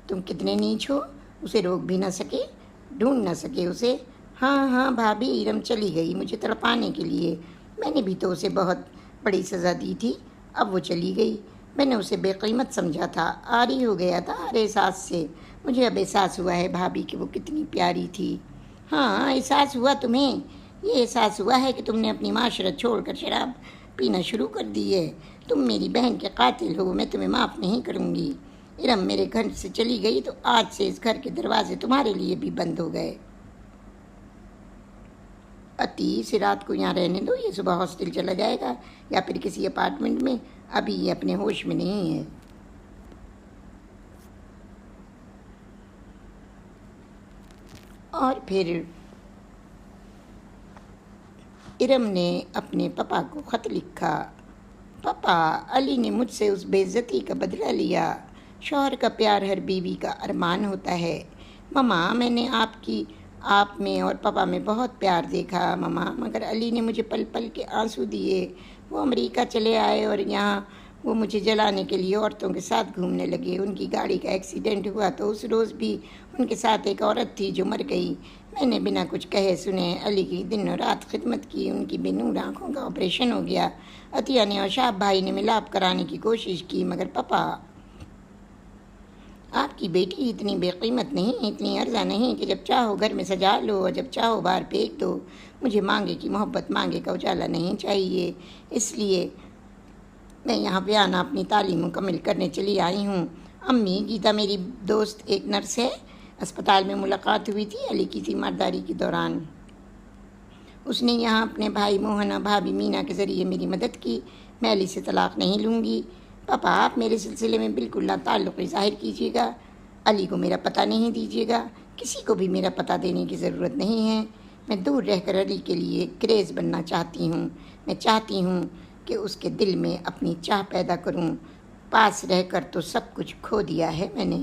تم کتنے نیچ ہو، اسے روک بھی نہ سکے، ڈھونڈ نہ سکے اسے۔ ہاں بھابھی، ارم چلی گئی مجھے تڑپانے کے لیے، میں نے بھی تو اسے بہت بڑی سزا دی تھی، اب وہ چلی گئی، میں نے اسے بے قیمت سمجھا تھا، عاری ہو گیا تھا ہر احساس سے، مجھے اب احساس ہوا ہے بھابھی کہ وہ کتنی پیاری تھی۔ ہاں احساس ہوا تمہیں؟ یہ احساس ہوا ہے کہ تم نے اپنی معاشرت چھوڑ کر شراب پینا شروع کر دی ہے؟ تم میری بہن کے قاتل ہو، میں تمہیں معاف نہیں کروں گی۔ ارم میرے گھر سے چلی گئی تو آج سے اس گھر کے دروازے تمہارے لیے بھی بند ہو گئے۔ عطی، اسے رات کو یہاں رہنے دو، یہ صبح ہاسٹل چلا جائے گا یا پھر کسی اپارٹمنٹ میں، ابھی یہ اپنے ہوش میں نہیں ہے۔ اور پھر ارم نے اپنے پاپا کو خط لکھا، پاپا، علی نے مجھ سے اس بے عزتی کا بدلہ لیا، شوہر کا پیار ہر بیوی کا ارمان ہوتا ہے۔ مما، میں نے آپ میں اور پاپا میں بہت پیار دیکھا مما، مگر علی نے مجھے پل پل کے آنسو دیے۔ وہ امریکہ چلے آئے اور یہاں وہ مجھے جلانے کے لیے عورتوں کے ساتھ گھومنے لگے۔ ان کی گاڑی کا ایکسیڈنٹ ہوا تو اس روز بھی ان کے ساتھ ایک عورت تھی جو مر گئی۔ میں نے بنا کچھ کہے سنے علی کی دن اور رات خدمت کی، ان کی بے نور آنکھوں کا آپریشن ہو گیا۔ عطیہ نے اور شہاب بھائی نے ملاپ کرانے کی کوشش کی، مگر پاپا، آپ کی بیٹی اتنی بے قیمت نہیں، اتنی ارزاں نہیں کہ جب چاہو گھر میں سجا لو اور جب چاہو باہر پھینک دو۔ مجھے مانگے کی محبت، مانگے کا اجالا نہیں چاہیے، اس لیے میں یہاں بیانہ اپنی تعلیم مکمل کرنے چلی آئی ہوں۔ امی، گیتا میری دوست ایک نرس ہے، اسپتال میں ملاقات ہوئی تھی علی کی تیمارداری کے دوران، اس نے یہاں اپنے بھائی موہنا بھابھی مینا کے ذریعے میری مدد کی۔ میں علی سے طلاق نہیں لوں گی۔ پاپا آپ میرے سلسلے میں بالکل لا تعلق ظاہر کیجیے گا، علی کو میرا پتہ نہیں دیجیے گا، کسی کو بھی میرا پتہ دینے کی ضرورت نہیں ہے۔ میں دور رہ کر علی کے لیے کریز بننا چاہتی ہوں۔ میں چاہتی ہوں کہ اس کے دل میں اپنی چاہ پیدا کروں۔ پاس رہ کر تو سب کچھ کھو دیا ہے میں نے۔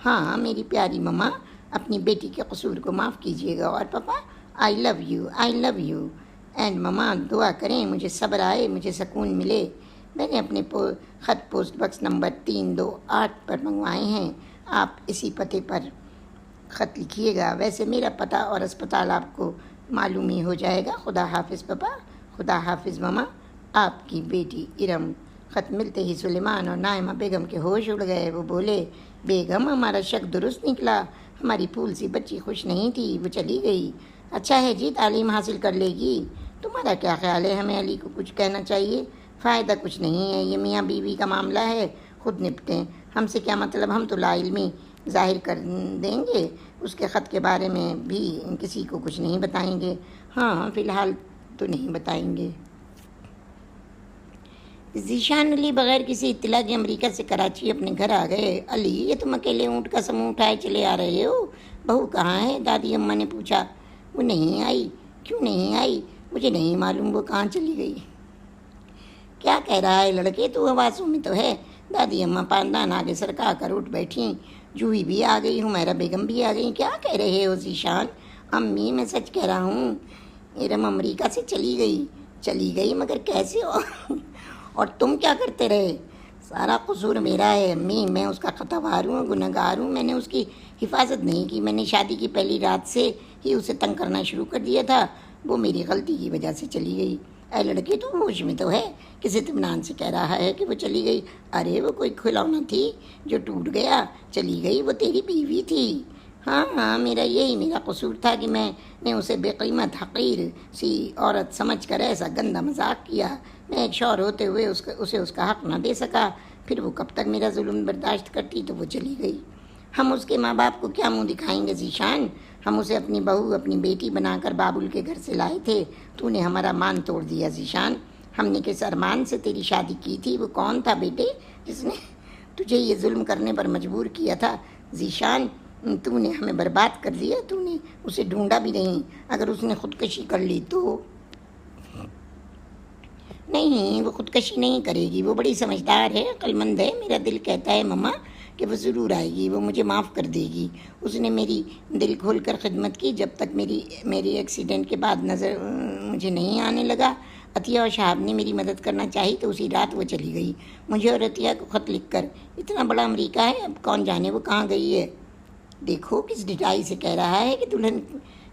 ہاں میری پیاری مما، اپنی بیٹی کے قصور کو معاف کیجیے گا، اور papa I love you, I love you. And مما دعا کریں مجھے صبر آئے، مجھے سکون ملے۔ میں نے اپنے خط پوسٹ باکس نمبر 328 پر منگوائے ہیں، آپ اسی پتے پر خط لکھیے گا۔ ویسے میرا پتہ اور اسپتال آپ کو معلوم ہی ہو جائے گا۔ خدا حافظ پاپا، خدا حافظ مما، آپ کی بیٹی ارم۔ خط ملتے ہی سلیمان اور نائمہ بیگم کے ہوش اڑ گئے۔ وہ بولے، بیگم ہمارا شک درست نکلا، ہماری پھول سی بچی خوش نہیں تھی، وہ چلی گئی۔ اچھا ہے جی، تعلیم حاصل کر لے گی۔ تمہارا کیا خیال ہے، ہمیں علی کو کچھ کہنا چاہیے؟ فائدہ کچھ نہیں ہے، یہ میاں بیوی کا معاملہ ہے، خود نپٹیں۔ ہم سے کیا مطلب، ہم تو لا علمی ظاہر کر دیں گے، اس کے خط کے بارے میں بھی کسی کو کچھ نہیں بتائیں گے۔ ہاں فی الحال تو نہیں بتائیں گے۔ ذیشان علی بغیر کسی اطلاع کے امریکہ سے کراچی اپنے گھر آ گئے۔ علی، یہ تم اکیلے اونٹ کا سموں اٹھائے چلے آ رہے ہو؟ بہو کہاں ہے؟ دادی اماں نے پوچھا۔ وہ نہیں آئی۔ کیوں نہیں آئی؟ مجھے نہیں معلوم وہ کہاں چلی گئی۔ کیا کہہ رہا ہے لڑکے، تو حواسوں میں تو ہے؟ دادی اماں پاندان آگے سرکا کر اٹھ بیٹھیں۔ جوہی بھی آ گئی، حمیرہ بیگم بھی آ گئی۔ کیا کہہ رہے ہو ذیشان؟ امی میں سچ کہہ رہا ہوں، ارم امریکہ سے چلی گئی۔ چلی گئی؟ مگر کیسے ہو؟ اور تم کیا کرتے رہے؟ سارا قصور میرا ہے امی، میں اس کا خطاوار ہوں، گنہگار ہوں۔ میں نے اس کی حفاظت نہیں کی، میں نے شادی کی پہلی رات سے ہی اسے تنگ کرنا شروع کر دیا تھا، وہ میری غلطی کی وجہ سے چلی گئی۔ اے لڑکی، تو ہوش میں تو ہے؟ کس اطمینان سے کہہ رہا ہے کہ وہ چلی گئی؟ ارے وہ کوئی کھلونا تھی جو ٹوٹ گیا، چلی گئی، وہ تیری بیوی تھی۔ ہاں ہاں، میرا قصور تھا کہ میں نے اسے بے قیمت حقیر سی عورت سمجھ کر ایسا گندا مذاق کیا۔ میں ایک شوہر ہوتے ہوئے اسے اس کا حق نہ دے سکا۔ پھر وہ کب تک میرا ظلم برداشت کرتی، تو وہ چلی گئی۔ ہم اس کے ماں باپ کو کیا منہ دکھائیں گے ذیشان؟ ہم اسے اپنی بہو، اپنی بیٹی بنا کر بابل کے گھر سے لائے تھے، تو نے ہمارا مان توڑ دیا ذیشان۔ ہم نے کس ارمان سے تیری شادی کی تھی؟ وہ کون تھا بیٹے جس نے تجھے یہ ظلم کرنے پر مجبور کیا تھا؟ ذیشان، تو نے ہمیں برباد کر دیا، تو نے اسے ڈھونڈا بھی نہیں۔ اگر اس نے خودکشی کر لی تو؟ نہیں، وہ خودکشی نہیں کرے گی، وہ بڑی سمجھدار ہے، عقل مند ہے۔ میرا دل کہتا ہے مما کہ وہ ضرور آئے گی، وہ مجھے معاف کر دے گی۔ اس نے میری دل کھول کر خدمت کی جب تک میری ایکسیڈنٹ کے بعد نظر مجھے نہیں آنے لگا۔ عطیہ اور شہاب نے میری مدد کرنا چاہی تو اسی رات وہ چلی گئی، مجھے اور عطیہ کو خط لکھ کر۔ اتنا بڑا امریکہ ہے، اب کون جانے وہ کہاں گئی ہے۔ دیکھو کس ڈٹائی سے کہہ رہا ہے کہ دلہن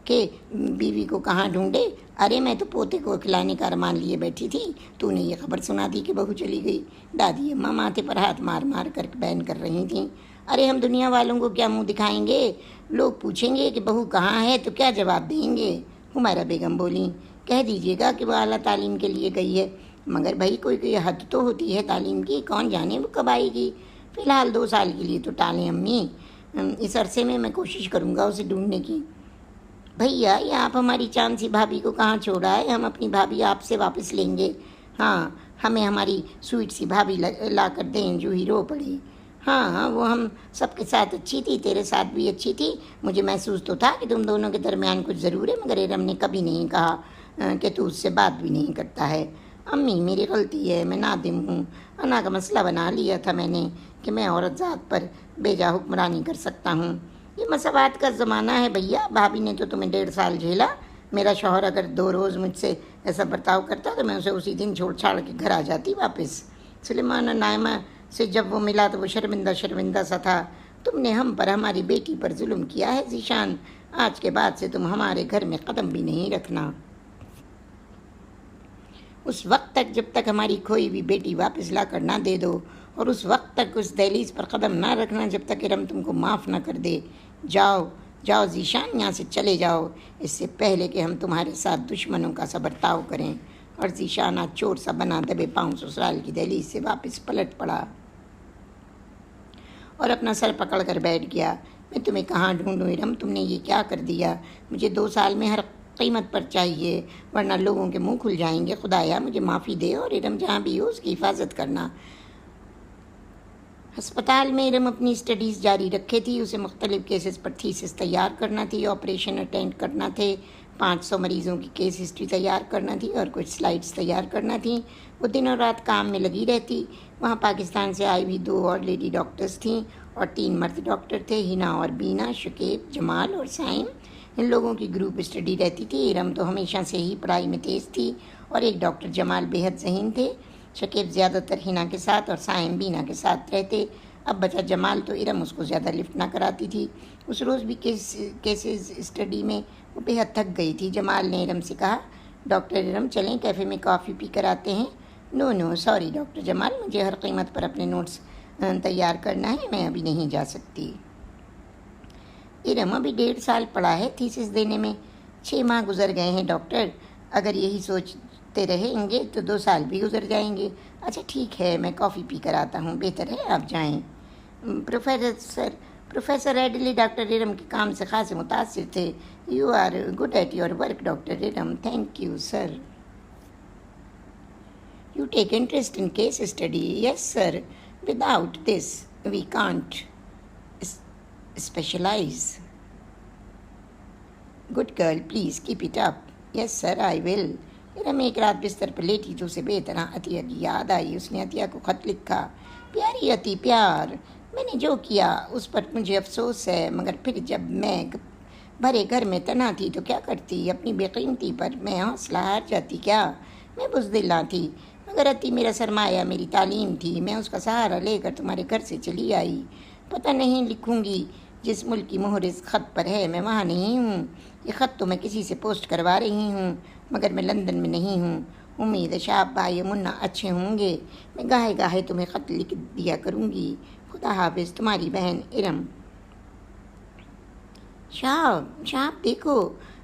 کے بیوی کو کہاں ڈھونڈے۔ ارے میں تو پوتے کو کھلانے کا ارمان لیے بیٹھی تھی، تو نے یہ خبر سنا دی کہ بہو چلی گئی۔ دادی اماں ماتھے پر ہاتھ مار مار کر بیان کر رہی تھیں۔ ارے ہم دنیا والوں کو کیا منہ دکھائیں گے؟ لوگ پوچھیں گے کہ بہو کہاں ہے تو کیا جواب دیں گے؟ حمیرہ بیگم بولیں، کہہ دیجیے گا کہ وہ اعلیٰ تعلیم کے لیے گئی ہے۔ مگر بھائی کوئی حد تو ہوتی ہے تعلیم کی، کون جانے وہ کب آئے گی۔ فی الحال 2 سال کے لیے تو ٹالیں امی، اس عرصے میں کوشش کروں گا اسے ڈھونڈنے کی۔ بھیا، یہ آپ ہماری چاند سی بھابھی کو کہاں چھوڑا ہے؟ ہم اپنی بھابھی آپ سے واپس لیں گے۔ ہاں، ہمیں ہماری سویٹ سی بھابھی لا کر دیں۔ جوہی رو پڑی۔ ہاں، وہ ہم سب کے ساتھ اچھی تھی، تیرے ساتھ بھی اچھی تھی۔ مجھے محسوس تو تھا کہ تم دونوں کے درمیان کچھ ضرور ہے، مگر ارم نے کبھی نہیں کہا کہ تو اس سے بات بھی نہیں کرتا ہے۔ امی میری غلطی ہے، میں نادم ہوں۔ انا کا مسئلہ بنا لیا تھا میں نے کہ میں عورت ذات پر بیجا حکمرانی کر سکتا ہوں۔ یہ مساوات کا زمانہ ہے بھیا، بھابھی نے تو تمہیں 1.5 سال جھیلا۔ میرا شوہر اگر 2 روز مجھ سے ایسا برتاؤ کرتا تو میں اسے اسی دن چھوڑ چھاڑ کے گھر آ جاتی واپس۔ سلیمان اور نائمہ سے جب وہ ملا تو وہ شرمندہ سا تھا۔ تم نے ہم پر، ہماری بیٹی پر ظلم کیا ہے ذیشان۔ آج کے بعد سے تم ہمارے گھر میں قدم بھی نہیں رکھنا۔ اس وقت تک جب تک ہماری کھوئی ہوئی بیٹی واپس لا کر نہ دے دو، اور اس وقت تک اس دہلیز پر قدم نہ رکھنا جب تک ارم تم کو معاف نہ کر دے۔ جاؤ ذیشان، یہاں سے چلے جاؤ، اس سے پہلے کہ ہم تمہارے ساتھ دشمنوں کا سا برتاؤ کریں۔ اور ذیشان آج چور سا بنا دبے پاؤں سسرال کی دہلیز سے واپس پلٹ پڑا اور اپنا سر پکڑ کر بیٹھ گیا۔ میں تمہیں کہاں ڈھونڈوں ارم، تم نے یہ کیا کر دیا؟ مجھے 2 سال میں ہر قیمت پر چاہیے، ورنہ لوگوں کے منہ کھل جائیں گے۔ خدایا مجھے معافی دے اور ارم جہاں بھی ہو اس کی حفاظت کرنا۔ ہسپتال میں ارم اپنی اسٹڈیز جاری رکھے تھی۔ اسے مختلف کیسز پر تھیسس تیار کرنا تھی، آپریشن اٹینڈ کرنا تھے، 500 مریضوں کی کیس ہسٹری تیار کرنا تھی اور کچھ سلائڈز تیار کرنا تھیں۔ وہ دن اور رات کام میں لگی رہتی۔ وہاں پاکستان سے آئی ہوئی 2 اور لیڈی ڈاکٹرز تھیں اور 3 مرد ڈاکٹر تھے، ہنا اور بینا، شکیب، جمال اور سائم۔ ان لوگوں کی گروپ اسٹڈی رہتی تھی۔ ارم تو ہمیشہ سے ہی پڑھائی میں تیز تھی اور ایک ڈاکٹر جمال بے حد ذہین تھے۔ شکیب زیادہ تر ہنا کے ساتھ اور سائم بینا کے ساتھ رہتے۔ اب بچا جمال تو ارم اس کو زیادہ لفٹ نہ کراتی تھی۔ اس روز بھی کیسز اسٹڈی میں وہ بے حد تھک گئی تھی۔ جمال نے ارم سے کہا، ڈاکٹر ارم چلیں کیفے میں کافی پی کر آتے ہیں۔ نو سوری ڈاکٹر جمال، مجھے ہر قیمت پر اپنے نوٹس تیار کرنا ہے، میں ابھی نہیں جا سکتی۔ ارم ابھی 1.5 سال پڑا ہے تھیسس دینے میں، 6 ماہ گزر گئے ہیں ڈاکٹر۔ اگر یہی سوچتے رہیں گے تو 2 سال بھی گزر جائیں گے۔ اچھا ٹھیک ہے، میں کافی پی کر آتا ہوں، بہتر ہے آپ جائیں۔ پروفیسر ایڈلی ڈاکٹر ارم کے کام سے خاصے متاثر تھے۔ You are good at your work doctor Iram. Thank you sir. You take interest in case study? Yes sir, without this we can't specialise. Good girl, please keep it up. Yes sir, I will. Iram ایک رات بستر پر لیٹی تو اسے بے طرح عطیہ کی یاد آئی۔ اس نے عطیہ کو خط لکھا، پیاری عطی پیار، میں نے جو کیا اس پر مجھے افسوس ہے، مگر پھر جب میں بھرے گھر میں تنہا تھی تو کیا کرتی؟ اپنی بے قیمتی پر میں حوصلہ ہار جاتی کیا؟ میں بزدل نہ تھی، مگر عطی میرا سرمایہ، میری تعلیم تھی۔ میں اس کا سہارا لے کر تمہارے گھر سے چلی آئی۔ پتہ نہیں لکھوں گی، جس ملک کی مہر اس خط پر ہے میں وہاں نہیں ہوں۔ یہ خط تو میں کسی سے پوسٹ کروا رہی ہوں، مگر میں لندن میں نہیں ہوں۔ امید ہے شاپ بھائی منا اچھے ہوں گے۔ میں گاہے گاہے تمہیں خط لکھ دیا کروں گی۔ خدا حافظ، تمہاری بہن ارم۔ شاپ دیکھو،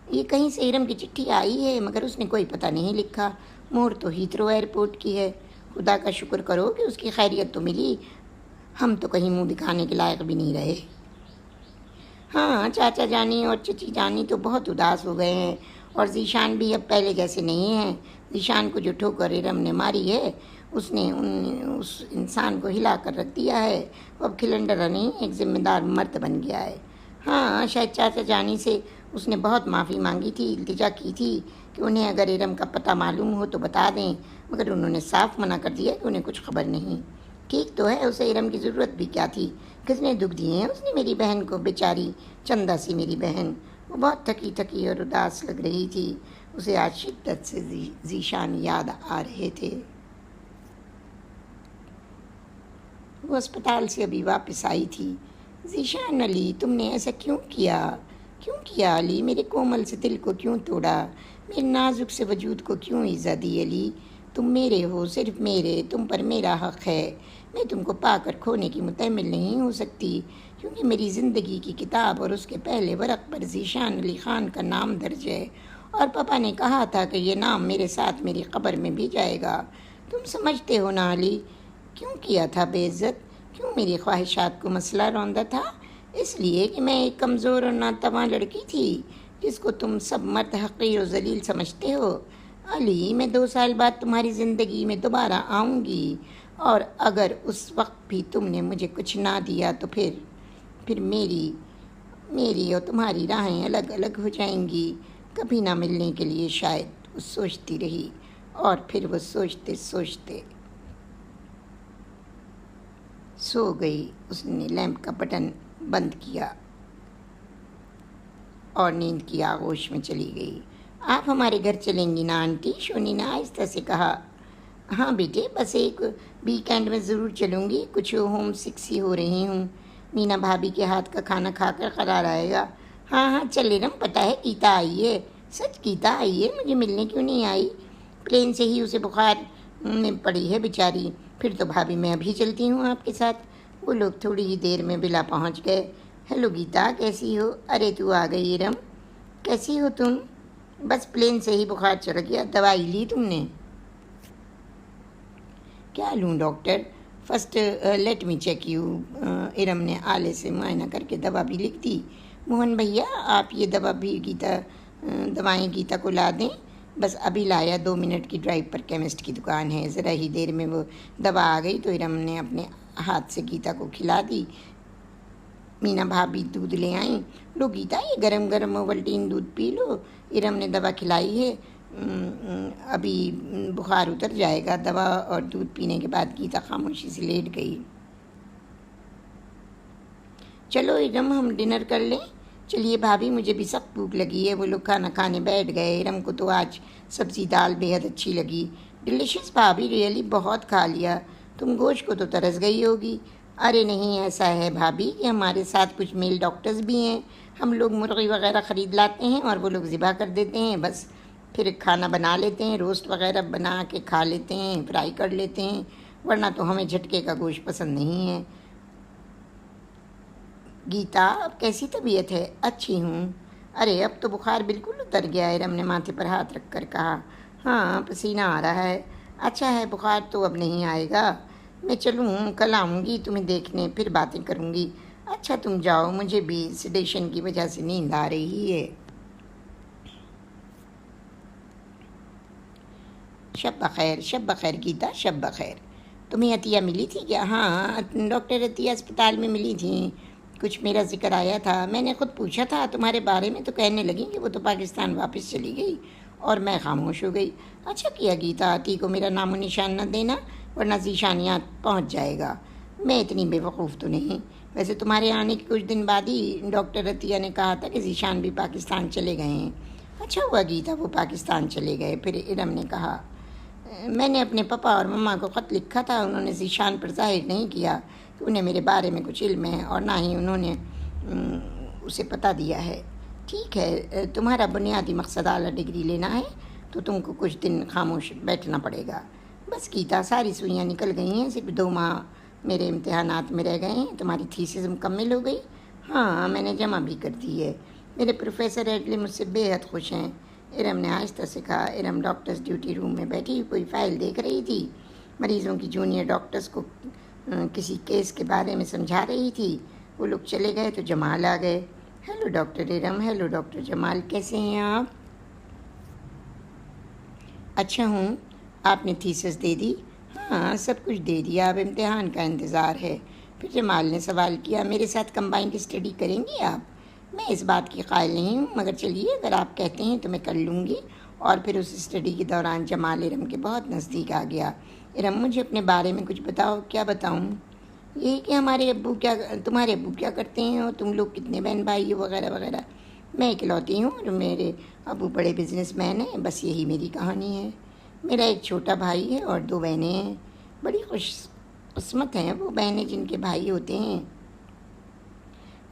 یہ کہیں سے ارم کی چٹھی آئی ہے، مگر اس نے کوئی پتہ نہیں لکھا۔ مور تو ہیتھرو ایئرپورٹ کی ہے۔ خدا کا شکر کرو کہ اس کی خیریت تو ملی، ہم تو کہیں منہ دکھانے کے لائق بھی نہیں رہے۔ ہاں، چاچا جانی اور چچی جانی تو بہت اداس ہو گئے ہیں، اور ذیشان بھی اب پہلے جیسے نہیں ہیں۔ ذیشان کو جو ٹھوکر ارم نے ماری ہے، اس نے اس انسان کو ہلا کر رکھ دیا ہے۔ وہ اب کھلنڈرا نہیں، ایک ذمہ دار مرد بن گیا ہے۔ ہاں، شاید چاچا جانی سے اس نے بہت معافی مانگی تھی، التجا کی تھی کہ انہیں اگر ارم کا پتہ معلوم ہو تو بتا دیں، مگر انہوں نے صاف منع کر دیا کہ انہیں کچھ خبر نہیں۔ ٹھیک تو ہے، اسے ارم کی ضرورت بھی کیا تھی؟ کس نے دکھ دیے ہیں اس نے میری بہن کو؟ بیچاری چندہ سی میری بہن۔ وہ بہت تھکی اور اداس لگ رہی تھی۔ اسے آج شدت سے ذیشان یاد آ رہے تھے۔ وہ اسپتال سے ابھی واپس آئی تھی۔ ذیشان، علی تم نے ایسا کیوں کیا علی؟ میرے کومل سے دل کو کیوں توڑا؟ میرے نازک سے وجود کو کیوں ایذا دی علی؟ تم میرے ہو، صرف میرے، تم پر میرا حق ہے۔ میں تم کو پا کر کھونے کی متحمل نہیں ہو سکتی، کیونکہ میری زندگی کی کتاب اور اس کے پہلے ورق پر ذیشان علی خان کا نام درج ہے، اور پاپا نے کہا تھا کہ یہ نام میرے ساتھ میری قبر میں بھی جائے گا۔ تم سمجھتے ہو نا علی؟ کیوں کیا تھا بے عزت؟ کیوں میری خواہشات کو مسئلہ روندا تھا؟ اس لیے کہ میں ایک کمزور اور ناتواں لڑکی تھی جس کو تم سب مرد حقیر و ذلیل سمجھتے ہو۔ علی، میں 2 سال بعد تمہاری زندگی میں دوبارہ آؤں گی، اور اگر اس وقت بھی تم نے مجھے کچھ نہ دیا تو پھر میری اور تمہاری راہیں الگ الگ ہو جائیں گی، کبھی نہ ملنے کے لیے شاید۔ وہ سوچتی رہی، اور پھر وہ سوچتے سوچتے سو گئی۔ اس نے لیمپ کا بٹن بند کیا اور نیند کی آغوش میں چلی گئی۔ آپ ہمارے گھر چلیں گی نا آنٹی؟ شونی نے آہستہ سے کہا۔ ہاں بیٹے، بس ایک ویکینڈ میں ضرور چلوں گی، کچھ ہوم سک سی ہو رہی ہوں۔ مینا بھابھی کے ہاتھ کا کھانا کھا کر قرار آئے گا۔ ہاں چل ارم، پتہ ہے گیتا آئی ہے؟ سچ گیتا آئی ہے؟ مجھے ملنے کیوں نہیں آئی؟ پلین سے ہی اسے بخار میں پڑی ہے بیچاری۔ پھر تو بھابھی میں ابھی چلتی ہوں آپ کے ساتھ۔ وہ لوگ تھوڑی ہی دیر میں بلا پہنچ گئے۔ ہیلو گیتا، کیسی ہو؟ ارے تو آ گئی ارم، کیسی ہو تم؟ بس پلین سے ہی بخار چڑھ گیا۔ دوائی لی تم نے؟ کیا لوں doctor? First let me check you. Iram نے آلے سے معائنہ کر کے دوا بھی لکھ دی۔ موہن بھیا، آپ یہ دوا بھی گیتا دوائیں گیتا کو لا دیں؟ بس ابھی لایا، 2 منٹ کی ڈرائیو پر کیمسٹ کی دکان ہے۔ ذرا ہی دیر میں وہ دوا آ گئی تو ارم نے اپنے ہاتھ سے گیتا کو کھلا دی۔ مینا بھابھی دودھ لے آئیں۔ لو گیتا، یہ گرم گرم اوولٹین دودھ پی لو۔ ارم نے دوا کھلائی ہے، ابھی بخار اتر جائے گا۔ دوا اور دودھ پینے کے بعد گیتا خاموشی سے لیٹ گئی۔ چلو ارم، ہم ڈنر کر لیں؟ چلیے بھابھی، مجھے بھی سخت بھوک لگی ہے۔ وہ لوگ کھانا کھانے بیٹھ گئے۔ ارم کو تو آج سبزی دال بےحد اچھی لگی۔ ڈیلیشیس بھابھی، ریئلی بہت کھا لیا۔ تم گوشت کو تو ترس گئی ہوگی۔ ارے نہیں، ایسا ہے بھابھی کہ ہمارے ساتھ کچھ میل ڈاکٹرز بھی ہیں۔ ہم لوگ مرغی وغیرہ خرید لاتے ہیں اور وہ لوگ ذبح کر دیتے ہیں، بس پھر کھانا بنا لیتے ہیں، روسٹ وغیرہ بنا کے کھا لیتے ہیں، فرائی کر لیتے ہیں، ورنہ تو ہمیں جھٹکے کا گوشت پسند نہیں ہے۔ گیتا، اب کیسی طبیعت ہے؟ اچھی ہوں۔ ارے اب تو بخار بالکل اتر گیا ہے، ارم نے ماتھے پر ہاتھ رکھ کر کہا۔ ہاں، پسینہ آ رہا ہے۔ اچھا ہے، بخار تو اب نہیں آئے گا۔ میں چلوں؟ کل آؤں گی تمہیں دیکھنے، پھر باتیں کروں گی۔ اچھا تم جاؤ، مجھے بھی سیڈیشن کی وجہ سے نیند آ رہی ہے۔ شب بخیر، شب بخیر گیتا، شب بخیر۔ تمہیں عطیہ ملی تھی کیا؟ ہاں، ڈاکٹر عطیہ اسپتال میں ملی تھیں۔ کچھ میرا ذکر آیا تھا، میں نے خود پوچھا تھا تمہارے بارے میں، تو کہنے لگی کہ وہ تو پاکستان واپس چلی گئی، اور میں خاموش ہو گئی۔ اچھا کیا گیتا، عطی کو میرا نام و نشان نہ دینا، ورنہ ذیشانیات پہنچ جائے گا۔ میں اتنی بے وقوف تو نہیں۔ ویسے تمہارے آنے کے کچھ دن بعد ہی ڈاکٹر عطیہ نے کہا تھا کہ ذیشان بھی پاکستان چلے گئے ہیں۔ اچھا ہوا گیتا وہ پاکستان چلے گئے۔ پھر ارم نے کہا، میں نے اپنے پاپا اور مما کو خط لکھا تھا، انہوں نے ذیشان پر ظاہر نہیں کیا کہ انہیں میرے بارے میں کچھ علم ہے، اور نہ ہی انہوں نے اسے پتہ دیا ہے۔ ٹھیک ہے، تمہارا بنیادی مقصد اعلیٰ ڈگری لینا ہے تو تم کو کچھ دن خاموش بیٹھنا پڑے گا۔ بس گیتا، ساری سوئیاں نکل گئی ہیں، صرف 2 ماہ میرے امتحانات میں رہ گئے ہیں۔ تمہاری تھیسس مکمل ہو گئی؟ ہاں، میں نے جمع بھی کر دی ہے۔ میرے پروفیسر ایڈلی مجھ سے بے حد خوش ہیں۔ ارم نے آہستہ سے کہا۔ ارم ڈاکٹرز ڈیوٹی روم میں بیٹھی کوئی فائل دیکھ رہی تھی، مریضوں کی جونیئر ڈاکٹرز کو کسی کیس کے بارے میں سمجھا رہی تھی۔ وہ لوگ چلے گئے تو جمال آ گئے۔ Hello doctor Iram, hello doctor Jamal, کیسے ہیں آپ؟ اچھا ہوں۔ آپ نے تھیسس دے دی؟ ہاں، سب کچھ دے دیا، اب امتحان کا انتظار ہے۔ پھر جمال نے سوال کیا، میرے ساتھ کمبائنڈ اسٹڈی کریں گی آپ؟ میں اس بات کی قائل نہیں ہوں، مگر چلیے اگر آپ کہتے ہیں تو میں کر لوں گی۔ اور پھر اس اسٹڈی کے دوران جمال ارم کے بہت نزدیک آ گیا۔ ارم، مجھے اپنے بارے میں کچھ بتاؤ۔ کیا بتاؤں؟ یہی کہ تمہارے ابو کیا کرتے ہیں، اور تم لوگ کتنے بہن بھائی ہو، وغیرہ وغیرہ۔ میں اکلوتی ہوں اور میرے ابو بڑے بزنس مین ہیں، بس یہی میری کہانی ہے۔ میرا ایک چھوٹا بھائی ہے اور 2 بہنیں ہیں۔ بڑی خوش قسمت ہیں وہ بہنیں جن کے بھائی ہوتے ہیں۔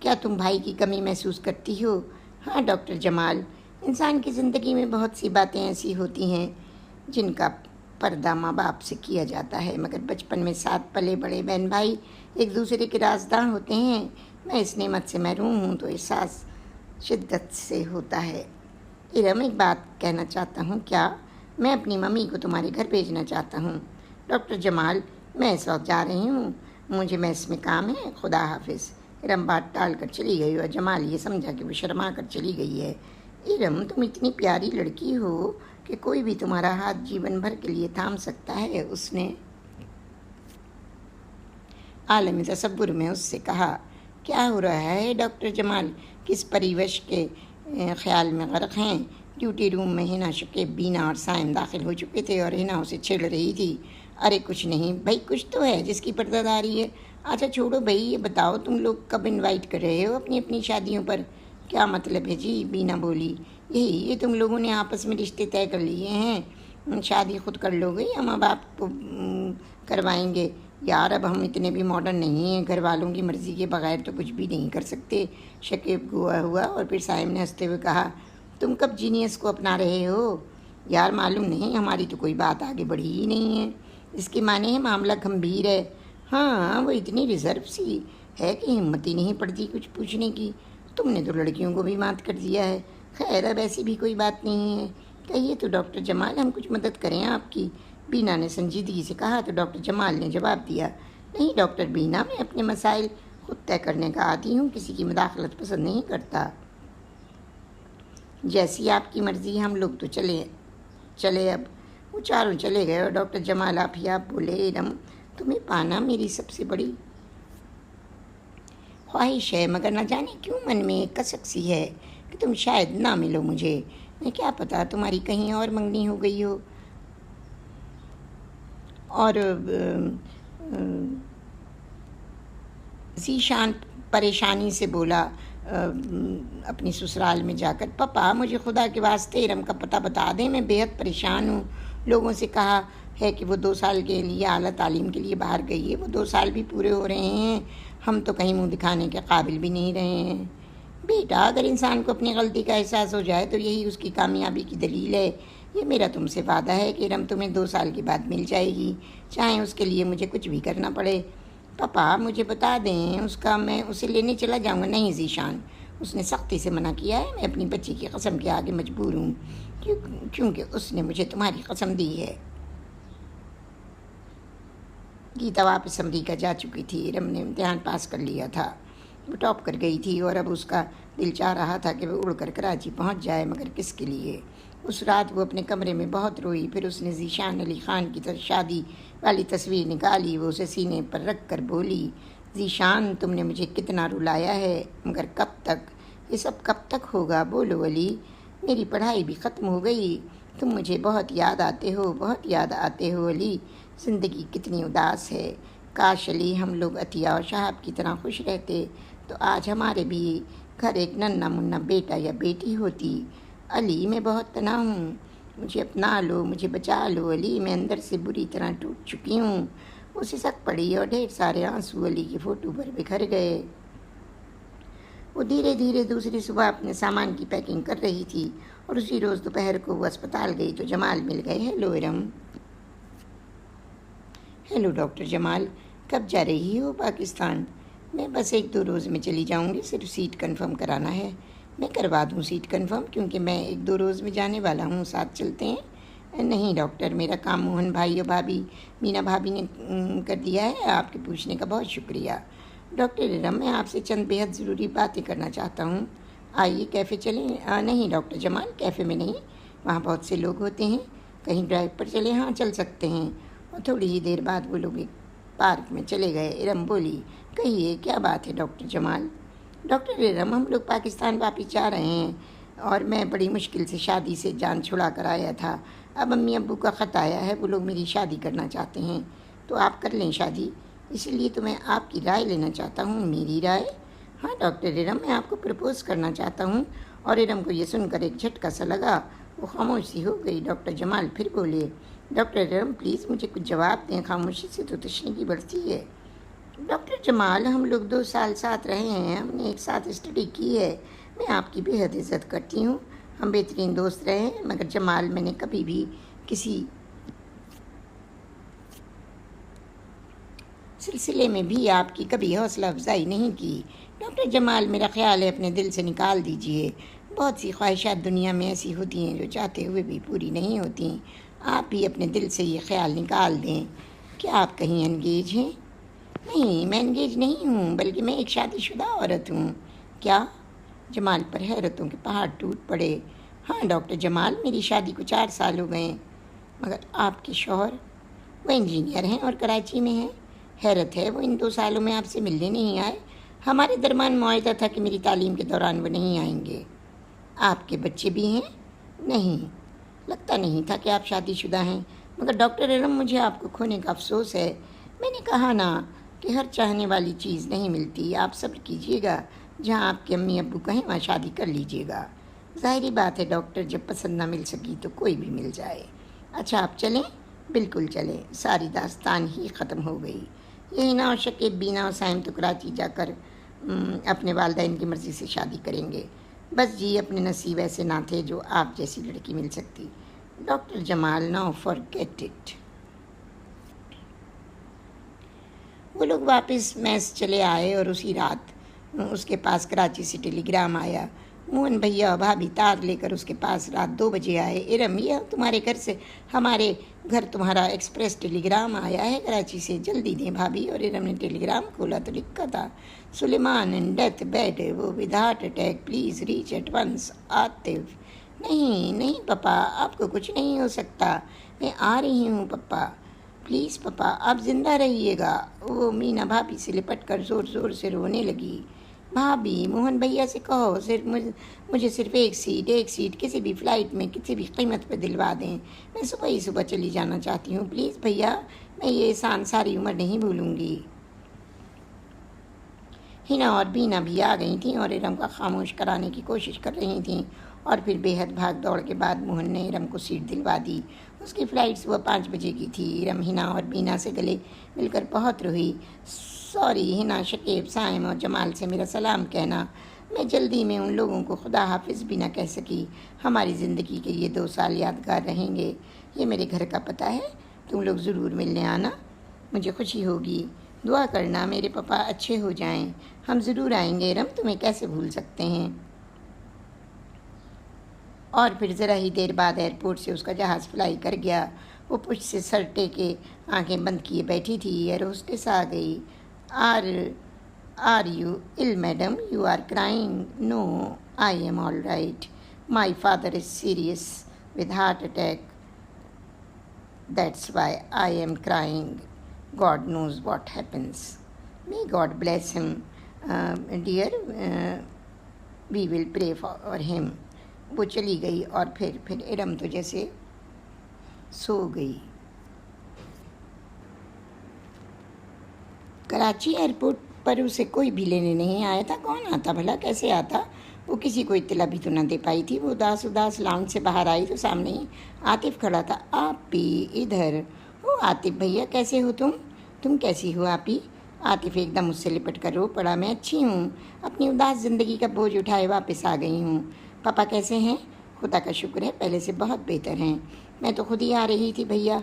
کیا تم بھائی کی کمی محسوس کرتی ہو؟ ہاں ڈاکٹر جمال، انسان کی زندگی میں بہت سی باتیں ایسی ہوتی ہیں جن کا پردہ ماں باپ سے کیا جاتا ہے، مگر بچپن میں ساتھ پلے بڑے بہن بھائی ایک دوسرے کے رازدار ہوتے ہیں۔ میں اس نعمت سے محروم ہوں تو احساس شدت سے ہوتا ہے۔ ارم، ایک بات کہنا چاہتا ہوں، کیا میں اپنی ممی کو تمہارے گھر بھیجنا چاہتا ہوں؟ ڈاکٹر جمال، میں اس وقت جا رہی ہوں، مجھے میس میں کام ہے، خدا حافظ۔ ارم بات ٹال کر چلی گئی اور جمال یہ سمجھا کہ وہ شرما کر چلی گئی ہے۔ ارم، تم اتنی پیاری لڑکی ہو کہ کوئی بھی تمہارا ہاتھ جیون بھر کے لیے تھام سکتا ہے، اس نے عالم تصور میں اس سے کہا۔ کیا ہو رہا ہے ڈاکٹر جمال؟ کس پریوش کے خیال میں غرق ہیں؟ ڈیوٹی روم میں ہنا، شکیب، بینا اور سائم داخل ہو چکے تھے اور ہنا اسے چھیڑ رہی تھی۔ ارے کچھ نہیں بھائی، کچھ تو ہے جس کی پردہ داری ہے۔ اچھا چھوڑو بھائی، یہ بتاؤ تم لوگ کب انوائٹ کر رہے ہو اپنی اپنی شادیوں پر؟ کیا مطلب ہے جی؟ بینا بولی۔ یہی، یہ تم لوگوں نے آپس میں رشتے طے کر لیے ہیں، شادی خود کر لو گے یا ماں باپ کو کروائیں گے؟ یار اب ہم اتنے بھی ماڈرن نہیں ہیں، گھر والوں کی مرضی کے بغیر تو کچھ بھی نہیں کر سکتے۔ شکیب گوا ہوا اور پھر سائم نے ہنستے ہوئے کہا، تم کب جینیس کو اپنا رہے ہو؟ یار معلوم نہیں، ہماری تو کوئی بات آگے بڑھی ہی نہیں ہے۔ اس کے معنی ہے معاملہ گمبھیر ہے۔ ہاں، وہ اتنی ریزرو سی ہے کہ ہمت ہی نہیں پڑتی کچھ پوچھنے کی۔ تم نے تو لڑکیوں کو بھی مات کر دیا ہے۔ خیر اب ایسی بھی کوئی بات نہیں ہے۔ کہیے تو ڈاکٹر جمال، ہم کچھ مدد کریں آپ کی؟ بینا نے سنجیدگی سے کہا تو ڈاکٹر جمال نے جواب دیا، نہیں ڈاکٹر بینا، میں اپنے مسائل خود طے کرنے کا عادی ہوں، کسی کی مداخلت پسند نہیں کرتا۔ جیسی آپ کی مرضی، ہم لوگ تو چلے اب۔ وہ چاروں چلے گئے اور ڈاکٹر جمال آپ ہی آپ بولے، ارم تمہیں پانا میری سب سے بڑی خواہش ہے، مگر نہ جانے کیوں من میں ایک کسک سی ہے کہ تم شاید نہ ملو مجھے۔ میں کیا پتا تمہاری کہیں اور منگنی ہو گئی ہو۔ اور ذیشان پریشانی سے بولا اپنی سسرال میں جا کر، پاپا مجھے خدا کے واسطے ارم کا پتہ بتا دیں، میں بےحد پریشان ہوں۔ لوگوں سے کہا ہے کہ وہ 2 سال کے لیے اعلیٰ تعلیم کے لیے باہر گئی ہے، وہ 2 سال بھی پورے ہو رہے ہیں، ہم تو کہیں منہ دکھانے کے قابل بھی نہیں رہے ہیں۔ بیٹا اگر انسان کو اپنی غلطی کا احساس ہو جائے تو یہی اس کی کامیابی کی دلیل ہے۔ یہ میرا تم سے وعدہ ہے کہ ارم تمہیں 2 سال کے بعد مل جائے گی، چاہے اس کے لیے مجھے کچھ بھی کرنا پڑے۔ پاپا مجھے بتا دیں اس کا، میں اسے لینے چلا جاؤں گا۔ نہیں ذیشان، اس نے سختی سے منع کیا ہے، میں اپنی بچی کی قسم کے آگے مجبور ہوں، کیونکہ اس نے مجھے تمہاری قسم دی ہے۔ گیتا واپس امریکہ جا چکی تھی، ارم نے امتحان پاس کر لیا تھا، وہ ٹاپ کر گئی تھی اور اب اس کا دل چاہ رہا تھا کہ وہ اڑ کر کراچی پہنچ جائے، مگر کس کے لیے؟ اس رات وہ اپنے کمرے میں بہت روئی، پھر اس نے ذیشان علی خان کی شادی والی تصویر نکالی، وہ اسے سینے پر رکھ کر بولی، ذیشان تم نے مجھے کتنا رلایا ہے، مگر کب تک؟ یہ سب کب تک ہوگا؟ بولو علی، میری پڑھائی بھی ختم ہو گئی، تم مجھے بہت یاد آتے ہو، بہت یاد آتے ہو علی، زندگی کتنی اداس ہے۔ کاش علی ہم لوگ عطیہ اور شہاب کی طرح خوش رہتے تو آج ہمارے بھی گھر ایک ننھا منھا بیٹا یا بیٹی ہوتی۔ علی میں بہت تنہا ہوں، مجھے اپنا لو، مجھے بچا لو علی، میں اندر سے بری طرح ٹوٹ چکی ہوں۔ وہ سسک پڑی اور ڈھیر سارے آنسو علی کی فوٹو پر بکھر گئے۔ وہ دھیرے دھیرے دوسری صبح اپنے سامان کی پیکنگ کر رہی تھی اور اسی روز دوپہر کو وہ اسپتال گئی تو جمال مل گئے۔ ہیلو ارم۔ ہیلو ڈاکٹر جمال، کب جا رہی ہو پاکستان؟ میں بس 1-2 روز میں چلی جاؤں گی، صرف سیٹ کنفرم کرانا ہے۔ میں کروا دوں سیٹ کنفرم، کیونکہ میں 1-2 روز میں جانے والا ہوں، ساتھ چلتے ہیں؟ نہیں ڈاکٹر، میرا کام موہن بھائی اور بھابھی مینا بھابھی نے کر دیا ہے، آپ کے پوچھنے کا بہت شکریہ۔ ڈاکٹر ارم میں آپ سے چند بے حد ضروری باتیں کرنا چاہتا ہوں، آئیے کیفے چلیں؟ نہیں ڈاکٹر جمال، کیفے میں نہیں، وہاں بہت سے لوگ ہوتے ہیں، کہیں ڈرائیو پر چلیں؟ ہاں چل سکتے ہیں۔ اور تھوڑی ہی دیر بعد وہ لوگ ایک پارک میں چلے گئے۔ ارم بولی، کہیے کیا بات ہے ڈاکٹر جمال؟ ڈاکٹر ارم ہم لوگ پاکستان واپس جا رہے ہیں اور میں بڑی مشکل سے شادی سے جان چھڑا کر آیا تھا، اب امی ابو کا خط آیا ہے، وہ لوگ میری شادی کرنا چاہتے ہیں، تو آپ کر لیں شادی، اس لیے تو میں آپ کی رائے لینا چاہتا ہوں۔ میری رائے؟ ہاں ڈاکٹر ارم، میں آپ کو پرپوز کرنا چاہتا ہوں۔ اور ارم کو یہ سن کر ایک جھٹکا سا لگا، وہ خاموش سی ہو گئی۔ ڈاکٹر جمال پھر بولے، ڈاکٹر ارم پلیز مجھے کچھ جواب دیں، خاموشی سے تو تشنگی بڑھتی ہے۔ ڈاکٹر جمال ہم لوگ 2 سال ساتھ رہے ہیں، ہم نے ایک ساتھ اسٹڈی کی ہے، میں آپ کی بے حد عزت کرتی ہوں، ہم بہترین دوست رہے ہیں، مگر جمال میں نے کبھی بھی کسی سلسلے میں بھی آپ کی کبھی حوصلہ افزائی نہیں کی۔ ڈاکٹر جمال میرا خیال ہے اپنے دل سے نکال دیجئے، بہت سی خواہشات دنیا میں ایسی ہوتی ہیں جو چاہتے ہوئے بھی پوری نہیں ہوتی، آپ بھی اپنے دل سے یہ خیال نکال دیں۔ کیا آپ کہیں انگیج ہیں؟ نہیں میں انگیج نہیں ہوں، بلکہ میں ایک شادی شدہ عورت ہوں۔ کیا؟ جمال پر حیرتوں کے پہاڑ ٹوٹ پڑے۔ ہاں ڈاکٹر جمال، میری شادی کو 4 سال ہو گئے، مگر آپ کے شوہر؟ وہ انجینئر ہیں اور کراچی میں ہیں۔ حیرت ہے وہ ان 2 سالوں میں آپ سے ملنے نہیں آئے، ہمارے درمیان معاہدہ تھا کہ میری تعلیم کے دوران وہ نہیں آئیں گے۔ آپ کے بچے بھی ہیں؟ نہیں، لگتا نہیں تھا کہ آپ شادی شدہ ہیں، مگر ڈاکٹر ارم مجھے آپ کو کھونے کا افسوس ہے، میں نے کہا نا کہ ہر چاہنے والی چیز نہیں ملتی، آپ صبر کیجئے گا، جہاں آپ کے امی ابو کہیں وہاں شادی کر لیجئے گا۔ ظاہری بات ہے ڈاکٹر، جب پسند نہ مل سکی تو کوئی بھی مل جائے۔ اچھا آپ چلیں؟ بالکل چلیں، ساری داستان ہی ختم ہو گئی۔ یہی نہ ہو شکیب بینا اور سائم تو کراچی جا کر اپنے والدین کی مرضی سے شادی کریں گے، بس جی اپنے نصیب ایسے نہ تھے جو آپ جیسی لڑکی مل سکتی۔ Doctor Jamal now forget it. وہ لوگ واپس میس چلے آئے اور اسی رات اس کے پاس کراچی سے ٹیلی گرام آیا۔ موہن بھیا اور بھابھی تار لے کر اس کے پاس رات 2 بجے آئے۔ ارم یہ تمہارے گھر سے ہمارے گھر تمہارا ایکسپریس ٹیلی گرام آیا ہے کراچی سے، جلدی دیں بھابھی۔ اور ارم نے ٹیلی گرام کھولا تو لکھا تھا، سلیمان ان ڈیتھ بیڈ، وہ with heart attack, please reach at once, Atif. نہیں نہیں پپا، آپ کو کچھ نہیں ہو سکتا، میں آ رہی ہوں پپا، پلیز پپا آپ زندہ رہیے گا۔ وہ مینا بھابھی سے لپٹ کر زور زور سے رونے لگی۔ بھابھی، موہن بھیا سے کہو صرف مجھے صرف ایک سیٹ کسی بھی فلائٹ میں کسی بھی قیمت پہ دلوا دیں، میں صبح ہی صبح چلی جانا چاہتی ہوں، پلیز بھیا، میں یہ احسان ساری عمر نہیں بھولوں گی۔ ہنا اور بینا بھی آ گئی تھیں اور ارم کو خاموش کرانے کی کوشش کر رہی تھیں، اور پھر بے حد بھاگ دوڑ کے بعد موہن نے ارم کو سیٹ دلوا دی۔ اس کی فلائٹ صبح 5 بجے کی تھی۔ ارم ہنا اور بینا سے گلے مل کر بہت روئی۔ سوری ہنا، شکیب، سائم اور جمال سے میرا سلام کہنا، میں جلدی میں ان لوگوں کو خدا حافظ بھی نہ کہہ سکی۔ ہماری زندگی کے یہ 2 سال یادگار رہیں گے۔ یہ میرے گھر کا پتہ ہے، تم لوگ ضرور ملنے آنا، مجھے خوشی ہوگی۔ دعا کرنا میرے پپا اچھے ہو جائیں، ہم ضرور آئیں گے ارم، تمہیں کیسے بھول سکتے ہیں۔ اور پھر ذرا ہی دیر بعد ایئرپورٹ سے اس کا جہاز فلائی کر گیا۔ وہ پشت سے سر ٹیکے آنکھیں بند کیے بیٹھی تھی۔ ایئر ہوسٹس آ گئی۔ Are you ill madam? You are crying? No, I am all right, my father is serious with heart attack, that's why I am crying, God knows what happens, may God bless him, dear, we will pray for him۔ وہ چلی گئی اور پھر ارم تو جیسے سو گئی۔ Karachi airport پر اسے کوئی بھی لینے نہیں آیا تھا۔ کون آتا بھلا، کیسے آتا؟ وہ کسی کو اطلاع بھی تو نہ دے پائی تھی۔ وہ اداس لاؤنج سے باہر آئی تو سامنے ہی عاطف کھڑا تھا۔ آپ بھی ادھر ہو؟ عاطف بھیا کیسے ہو تم کیسی ہو آپی؟ عاطف ایک دم اس سے لپٹ کر رو پڑا۔ میں اچھی ہوں، اپنی اداس زندگی کا بوجھ اٹھائے واپس آ گئی ہوں۔ پاپا کیسے ہیں؟ خدا کا شکر ہے، پہلے سے بہت بہتر ہیں۔ میں تو خود ہی آ رہی تھی بھیا،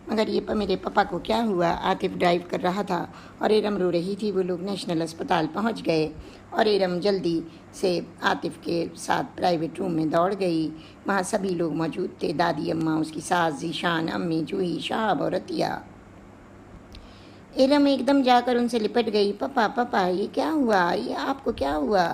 مگر یہ میرے پپا کو کیا ہوا؟ عاطف ڈرائیو کر رہا تھا اور ارم رو رہی تھی۔ وہ لوگ نیشنل اسپتال پہنچ گئے اور ارم جلدی سے عاطف کے ساتھ پرائیویٹ روم میں دوڑ گئی۔ وہاں سبھی لوگ موجود تھے، دادی اماں، اس کی ساس ذیشان، امی، جوہی، شہاب اور عطیہ۔ ارم ایک دم جا کر ان سے لپٹ گئی۔ پپا یہ کیا ہوا؟ یہ آپ کو کیا ہوا؟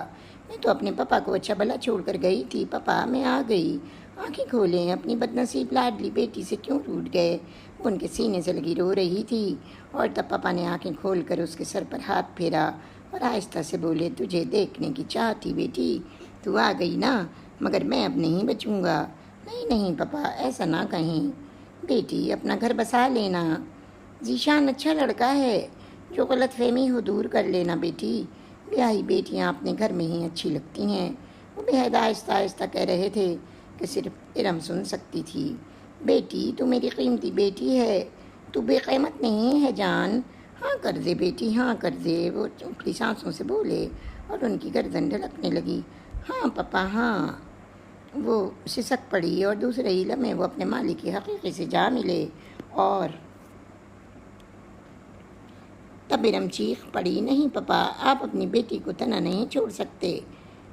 میں تو اپنے پپا کو اچھا بھلا چھوڑ کر گئی تھی پپا، میں آ گئی۔ آنکھیں کھولیں، اپنی بدنصیب لاڈلی بیٹی سے کیوں ٹوٹ گئے؟ وہ ان کے سینے سے لگی رو رہی تھی، اور تب پپا نے آنکھیں کھول کر اس کے سر پر ہاتھ پھیرا اور آہستہ سے بولے، تجھے دیکھنے کی چاہ تھی بیٹی، تو آ گئی نا، مگر میں اب نہیں بچوں گا۔ نہیں پپا، ایسا نہ کہیں بیٹی، اپنا گھر بسا لینا، ذیشان اچھا لڑکا ہے، جو غلط فہمی ہو دور کر لینا بیٹی، بیاہی بیٹیاں اپنے گھر میں ہی اچھی لگتی ہیں۔ وہ بے حد آہستہ کہہ رہے تھے کہ صرف ارم سن سکتی تھی۔ بیٹی، تو میری قیمتی بیٹی ہے، تو بے قیمت نہیں ہے جان، ہاں کر دے بیٹی، ہاں کر دے۔ وہ چونکھی سانسوں سے بولے اور ان کی گردن ڈھلکنے لگی۔ ہاں پپا ہاں۔ وہ سسک پڑی اور دوسرے ہی لمحے وہ اپنے مالک کی حقیقی سے جا ملے، اور تب ارم چیخ پڑی، نہیں پپا، آپ اپنی بیٹی کو تنہا نہیں چھوڑ سکتے۔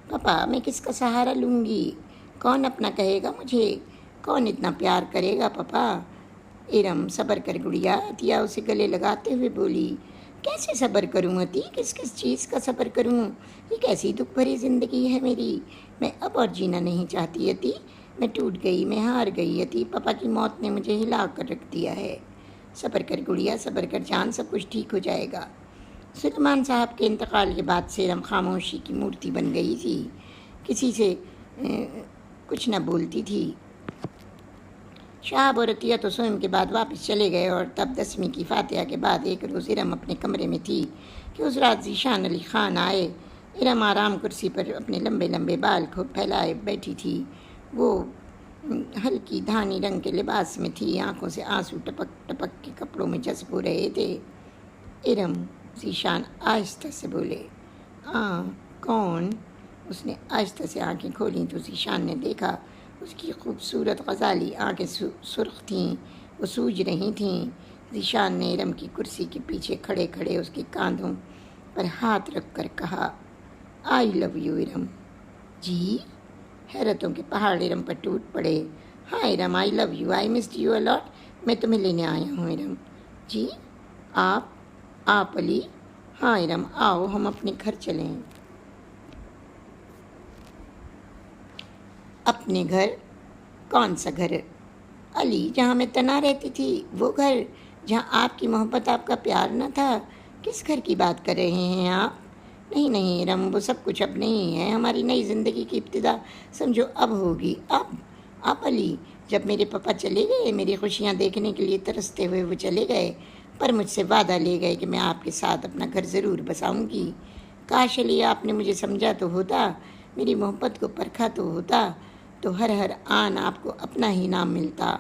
پپا، میں کس کا سہارا لوں گی؟ کون اپنا کہے گا مجھے؟ کون اتنا پیار کرے گا پپا؟ ارم، صبر کر گڑیا، عطیہ اسے گلے لگاتے ہوئے بولی۔ کیسے صبر کروں عطی؟ کس چیز کا صبر کروں؟ یہ کیسی دکھ بھری زندگی ہے میری، میں اب اور جینا نہیں چاہتی عطی، میں ٹوٹ گئی، میں ہار گئی عطی، پپا کی موت نے مجھے ہلا کر رکھ دیا ہے۔ صبر کر گڑیا، صبر کر جان، سب کچھ ٹھیک ہو جائے گا۔ سلیمان صاحب کے انتقال کے بعد سے ارم خاموشی کی مورتی بن گئی تھی، کسی سے کچھ نہ بولتی تھی۔ شہاب اور عطیہ تو سوئم کے بعد واپس چلے گئے، اور تب 10ویں کی فاتحہ کے بعد ایک روز ارم اپنے کمرے میں تھی کہ اس رات ذیشان علی خان آئے۔ ارم آرام کرسی پر اپنے لمبے بال کو پھیلائے بیٹھی تھی۔ وہ ہلکی دھانی رنگ کے لباس میں تھی، آنکھوں سے آنسو ٹپک کے کپڑوں میں جذب ہو رہے تھے۔ ارم، ذیشان آہستہ سے بولے۔ کون؟ اس نے آہستہ سے آنکھیں کھولیں تو ذیشان نے دیکھا اس کی خوبصورت غزالی آنکھیں سرخ تھیں، وہ سوج رہی تھیں۔ ذیشان نے ارم کی کرسی کے پیچھے کھڑے اس کے کاندھوں پر ہاتھ رکھ کر کہا، آئی لو یو ارم۔ جی؟ حیرتوں کے پہاڑ ارم پر ٹوٹ پڑے۔ ہاں Iram, I love you, I missed you a lot, میں تمہیں لینے آیا ہوں ارم۔ جی؟ آپ علی؟ ہاں ارم، آؤ ہم اپنے گھر چلیں۔ اپنے گھر؟ کون سا گھر؟ علی، جہاں میں تنہا رہتی تھی وہ گھر، جہاں آپ کی محبت، آپ کا پیار نہ تھا؟ کس گھر کی بات کر رہے ہیں آپ؟ نہیں نہیں ارم، وہ سب کچھ اب نہیں ہے۔ ہماری نئی زندگی کی ابتدا سمجھو اب ہوگی۔ اب علی، جب میرے پاپا چلے گئے، میری خوشیاں دیکھنے کے لیے ترستے ہوئے وہ چلے گئے، پر مجھ سے وعدہ لے گئے کہ میں آپ کے ساتھ اپنا گھر ضرور بساؤں گی۔ کاش علی آپ نے مجھے سمجھا تو ہوتا، میری محبت کو پرکھا تو ہوتا، تو ہر آن آپ کو اپنا ہی نام ملتا۔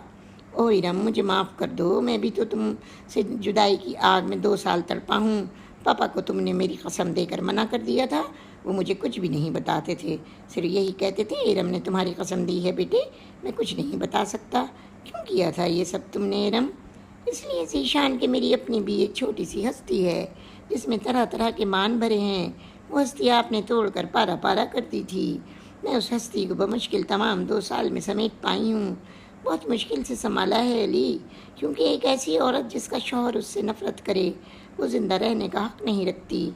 او ارم، مجھے معاف کر دو، میں بھی تو تم سے جدائی کی آگ میں 2 سال تڑپا ہوں۔ پاپا کو تم نے میری قسم دے کر منع کر دیا تھا، وہ مجھے کچھ بھی نہیں بتاتے تھے، صرف یہی کہتے تھے ارم نے تمہاری قسم دی ہے بیٹے، میں کچھ نہیں بتا سکتا۔ کیوں کیا تھا یہ سب تم نے ارم؟ اس لیے ذیشان کہ میری اپنی بھی ایک چھوٹی سی ہستی ہے جس میں طرح طرح کے مان بھرے ہیں۔ وہ ہستی آپ نے توڑ کر پارا پارا کر دی تھی۔ میں اس ہستی کو بمشکل تمام 2 سال میں سمیٹ پائی ہوں۔ بہت مشکل سے سنبھالا ہے علی، کیونکہ ایک ایسی عورت جس کا شوہر اس سے نفرت کرے وہ زندہ رہنے کا حق نہیں رکھتی۔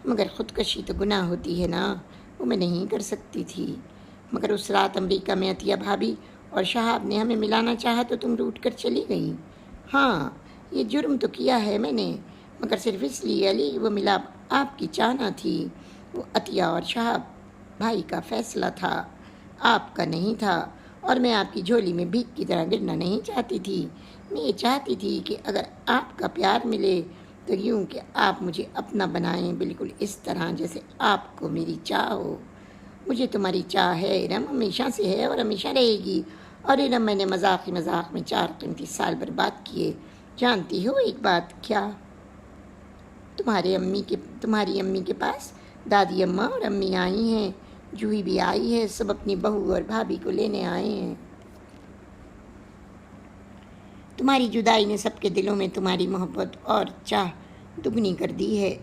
مگر خودکشی تو گناہ ہوتی ہے نا، وہ میں نہیں کر سکتی تھی۔ مگر اس رات امریکہ میں عطیہ بھابھی اور شہاب نے ہمیں ملانا چاہا تو تم روٹ کر چلی گئی۔ ہاں، یہ جرم تو کیا ہے میں نے، مگر صرف اس لیے علی، وہ ملاپ آپ کی چاہنا تھی، وہ عطیہ اور شہاب بھائی کا فیصلہ تھا، آپ کا نہیں تھا۔ اور میں آپ کی جھولی میں بھیک کی طرح گرنا نہیں چاہتی تھی۔ میں یہ چاہتی تھی کہ اگر آپ کا پیار ملے تو یوں کہ آپ مجھے اپنا بنائیں، بالکل اس طرح جیسے آپ کو میری چاہ ہو۔ مجھے تمہاری چاہ ہے ارم، ہمیشہ سے ہے اور ہمیشہ رہے گی۔ اور ارم، میں نے مذاق میں 4 قیمتی سال برباد کیے۔ جانتی ہو ایک بات؟ کیا؟ تمہاری امی کے پاس دادی اماں اور امی آئی ہیں، جوہی بھی آئی ہے، سب اپنی بہو اور بھابھی کو لینے آئے ہیں۔ تمہاری جدائی نے سب کے دلوں میں تمہاری محبت اور چاہ دگنی کر دی ہے۔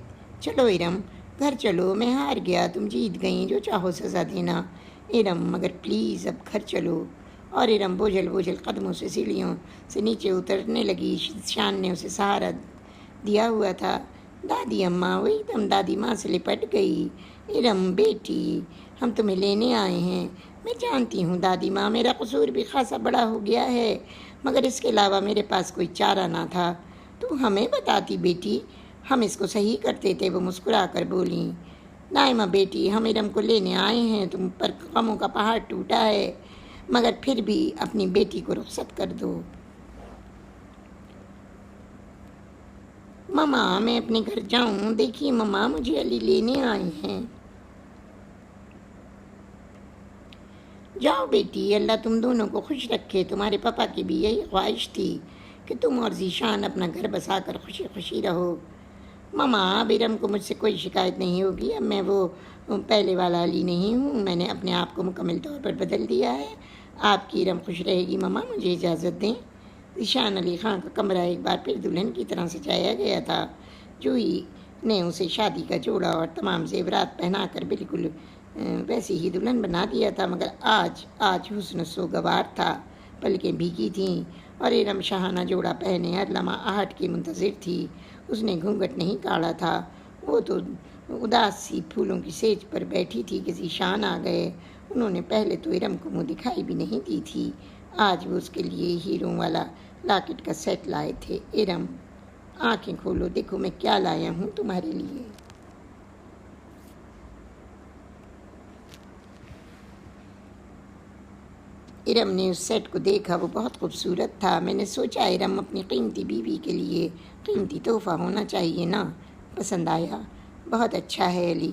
چلو ارم، گھر چلو، میں ہار گیا، تم جیت گئیں، جو چاہو سزا دینا۔ ارم، مگر پلیز اب گھر چلو۔ اور ارم بوجھل قدموں سے سیڑھیوں سے نیچے اترنے لگی۔ شان نے اسے سہارا دیا ہوا تھا۔ دادی اماں، وہ ایک دم دادی ماں سے لپٹ گئی۔ ارم بیٹی، ہم تمہیں لینے آئے ہیں۔ میں جانتی ہوں دادی ماں، میرا قصور بھی خاصا بڑا ہو گیا ہے، مگر اس کے علاوہ میرے پاس کوئی چارہ نہ تھا۔ تو ہمیں بتاتی بیٹی، ہم اس کو صحیح کرتے تھے۔ وہ مسکرا کر بولیں، نائمہ بیٹی، ہم ارم کو لینے آئے ہیں، تم پر غموں کا پہاڑ ٹوٹا ہے، مگر پھر بھی اپنی بیٹی کو رخصت کر دو۔ ماما، میں اپنے گھر جاؤں؟ دیکھیے ماما، مجھے علی لینے آئے ہیں۔ جاؤ بیٹی، اللہ تم دونوں کو خوش رکھے۔ تمہارے پاپا کی بھی یہی خواہش تھی کہ تم اور ذیشان اپنا گھر بسا کر خوشی خوشی رہو۔ ماما، اب ارم کو مجھ سے کوئی شکایت نہیں ہوگی، اب میں وہ پہلے والا علی نہیں ہوں، میں نے اپنے آپ کو مکمل طور پر بدل دیا ہے۔ آپ کی ارم خوش رہے گی ماما، مجھے اجازت دیں۔ ذیشان علی خان کا کمرہ ایک بار پھر دلہن کی طرح سجایا گیا تھا۔ جوہی نے اسے شادی کا جوڑا اور تمام زیورات پہنا کر بالکل ویسی ہی دلہن بنا دیا تھا، مگر آج حسن سوگوار تھا، پلکیں بھیگی تھیں اور ارم شاہانہ جوڑا پہنے ہر لمحہ آہٹ کی منتظر تھی۔ اس نے گھونگھٹ نہیں کاڑھا تھا، وہ تو اداس سی پھولوں کی سیج پر بیٹھی تھی کہ ذیشان آ گئے۔ انہوں نے پہلے تو ارم کو منہ دکھائی بھی نہیں دی تھی۔ آج وہ اس کے لیے ہیروں والا لاکٹ کا سیٹ لائے تھے۔ ارم، آنکھیں کھولو، دیکھو میں کیا لایا ہوں تمہارے لیے۔ ارم نے اس سیٹ کو دیکھا، وہ بہت خوبصورت تھا۔ میں نے سوچا ارم اپنی قیمتی بیوی کے لیے قیمتی تحفہ ہونا چاہیے نا۔ پسند آیا؟ بہت اچھا ہے علی۔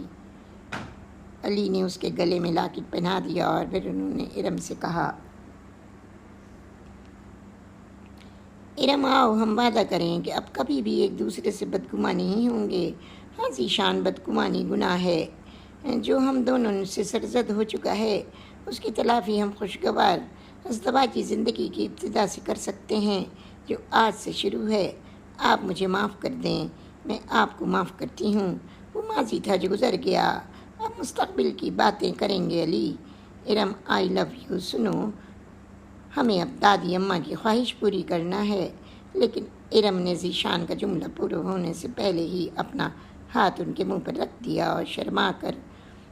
علی نے اس کے گلے میں لاکٹ پہنا دیا اور پھر انہوں نے ارم سے کہا، ارم آؤ، ہم وعدہ کریں کہ اب کبھی بھی ایک دوسرے سے بدگماں نہیں ہوں گے۔ ہاں ذیشان، بدگمانی گناہ ہے، جو ہم دونوں سے سرزد ہو چکا ہے اس کی تلافی ہم خوشگوار ازدواجی زندگی کی ابتدا سے کر سکتے ہیں، جو آج سے شروع ہے۔ آپ مجھے معاف کر دیں، میں آپ کو معاف کرتی ہوں۔ وہ ماضی تھا جو گزر گیا، اب مستقبل کی باتیں کریں گے علی۔ Iram, I love you. سنو، ہمیں اب دادی اماں کی خواہش پوری کرنا ہے۔ لیکن ارم نے ذیشان کا جملہ پورا ہونے سے پہلے ہی اپنا ہاتھ ان کے منہ پر رکھ دیا اور شرما کر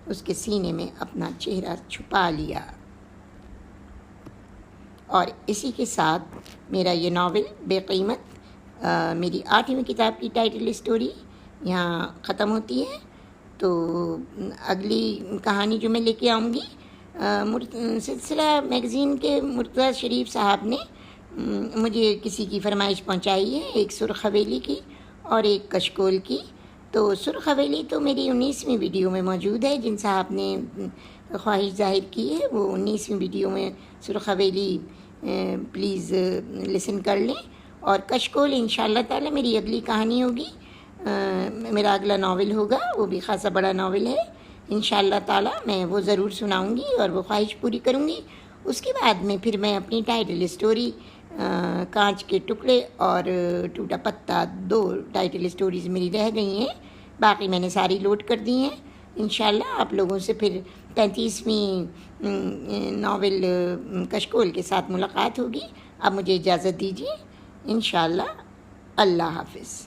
اس کے سینے میں اپنا چہرہ چھپا لیا۔ اور اسی کے ساتھ میرا یہ ناول بے قیمت میری 8ویں کتاب کی ٹائٹل اسٹوری یہاں ختم ہوتی ہے. تو اگلی کہانی جو میں لے کے آؤں گی سلسلہ میگزین کے مرتضیٰ شریف صاحب نے مجھے کسی کی فرمائش پہنچائی ہے، ایک سرخ حویلی کی اور ایک کشکول کی. تو سرخ حویلی تو میری 19ویں ویڈیو میں موجود ہے. جن صاحب نے خواہش ظاہر کی ہے وہ 19ویں ویڈیو میں سرخ حویلی پلیز لسن کر لیں. اور کشکول انشاءاللہ تعالی میری اگلی کہانی ہوگی، میرا اگلا ناول ہوگا، وہ بھی خاصا بڑا ناول ہے. انشاءاللہ تعالی میں وہ ضرور سناؤں گی اور وہ خواہش پوری کروں گی. اس کے بعد میں پھر میں اپنی ٹائٹل اسٹوری کانچ کے ٹکڑے اور ٹوٹا پتا 2 ٹائٹل اسٹوریز میری رہ گئی ہیں، باقی میں نے ساری لوڈ کر دی ہیں. انشاءاللہ آپ لوگوں سے پھر 35ویں ناول کشکول کے ساتھ ملاقات ہوگی. اب مجھے اجازت دیجیے. انشاءاللہ. اللہ حافظ.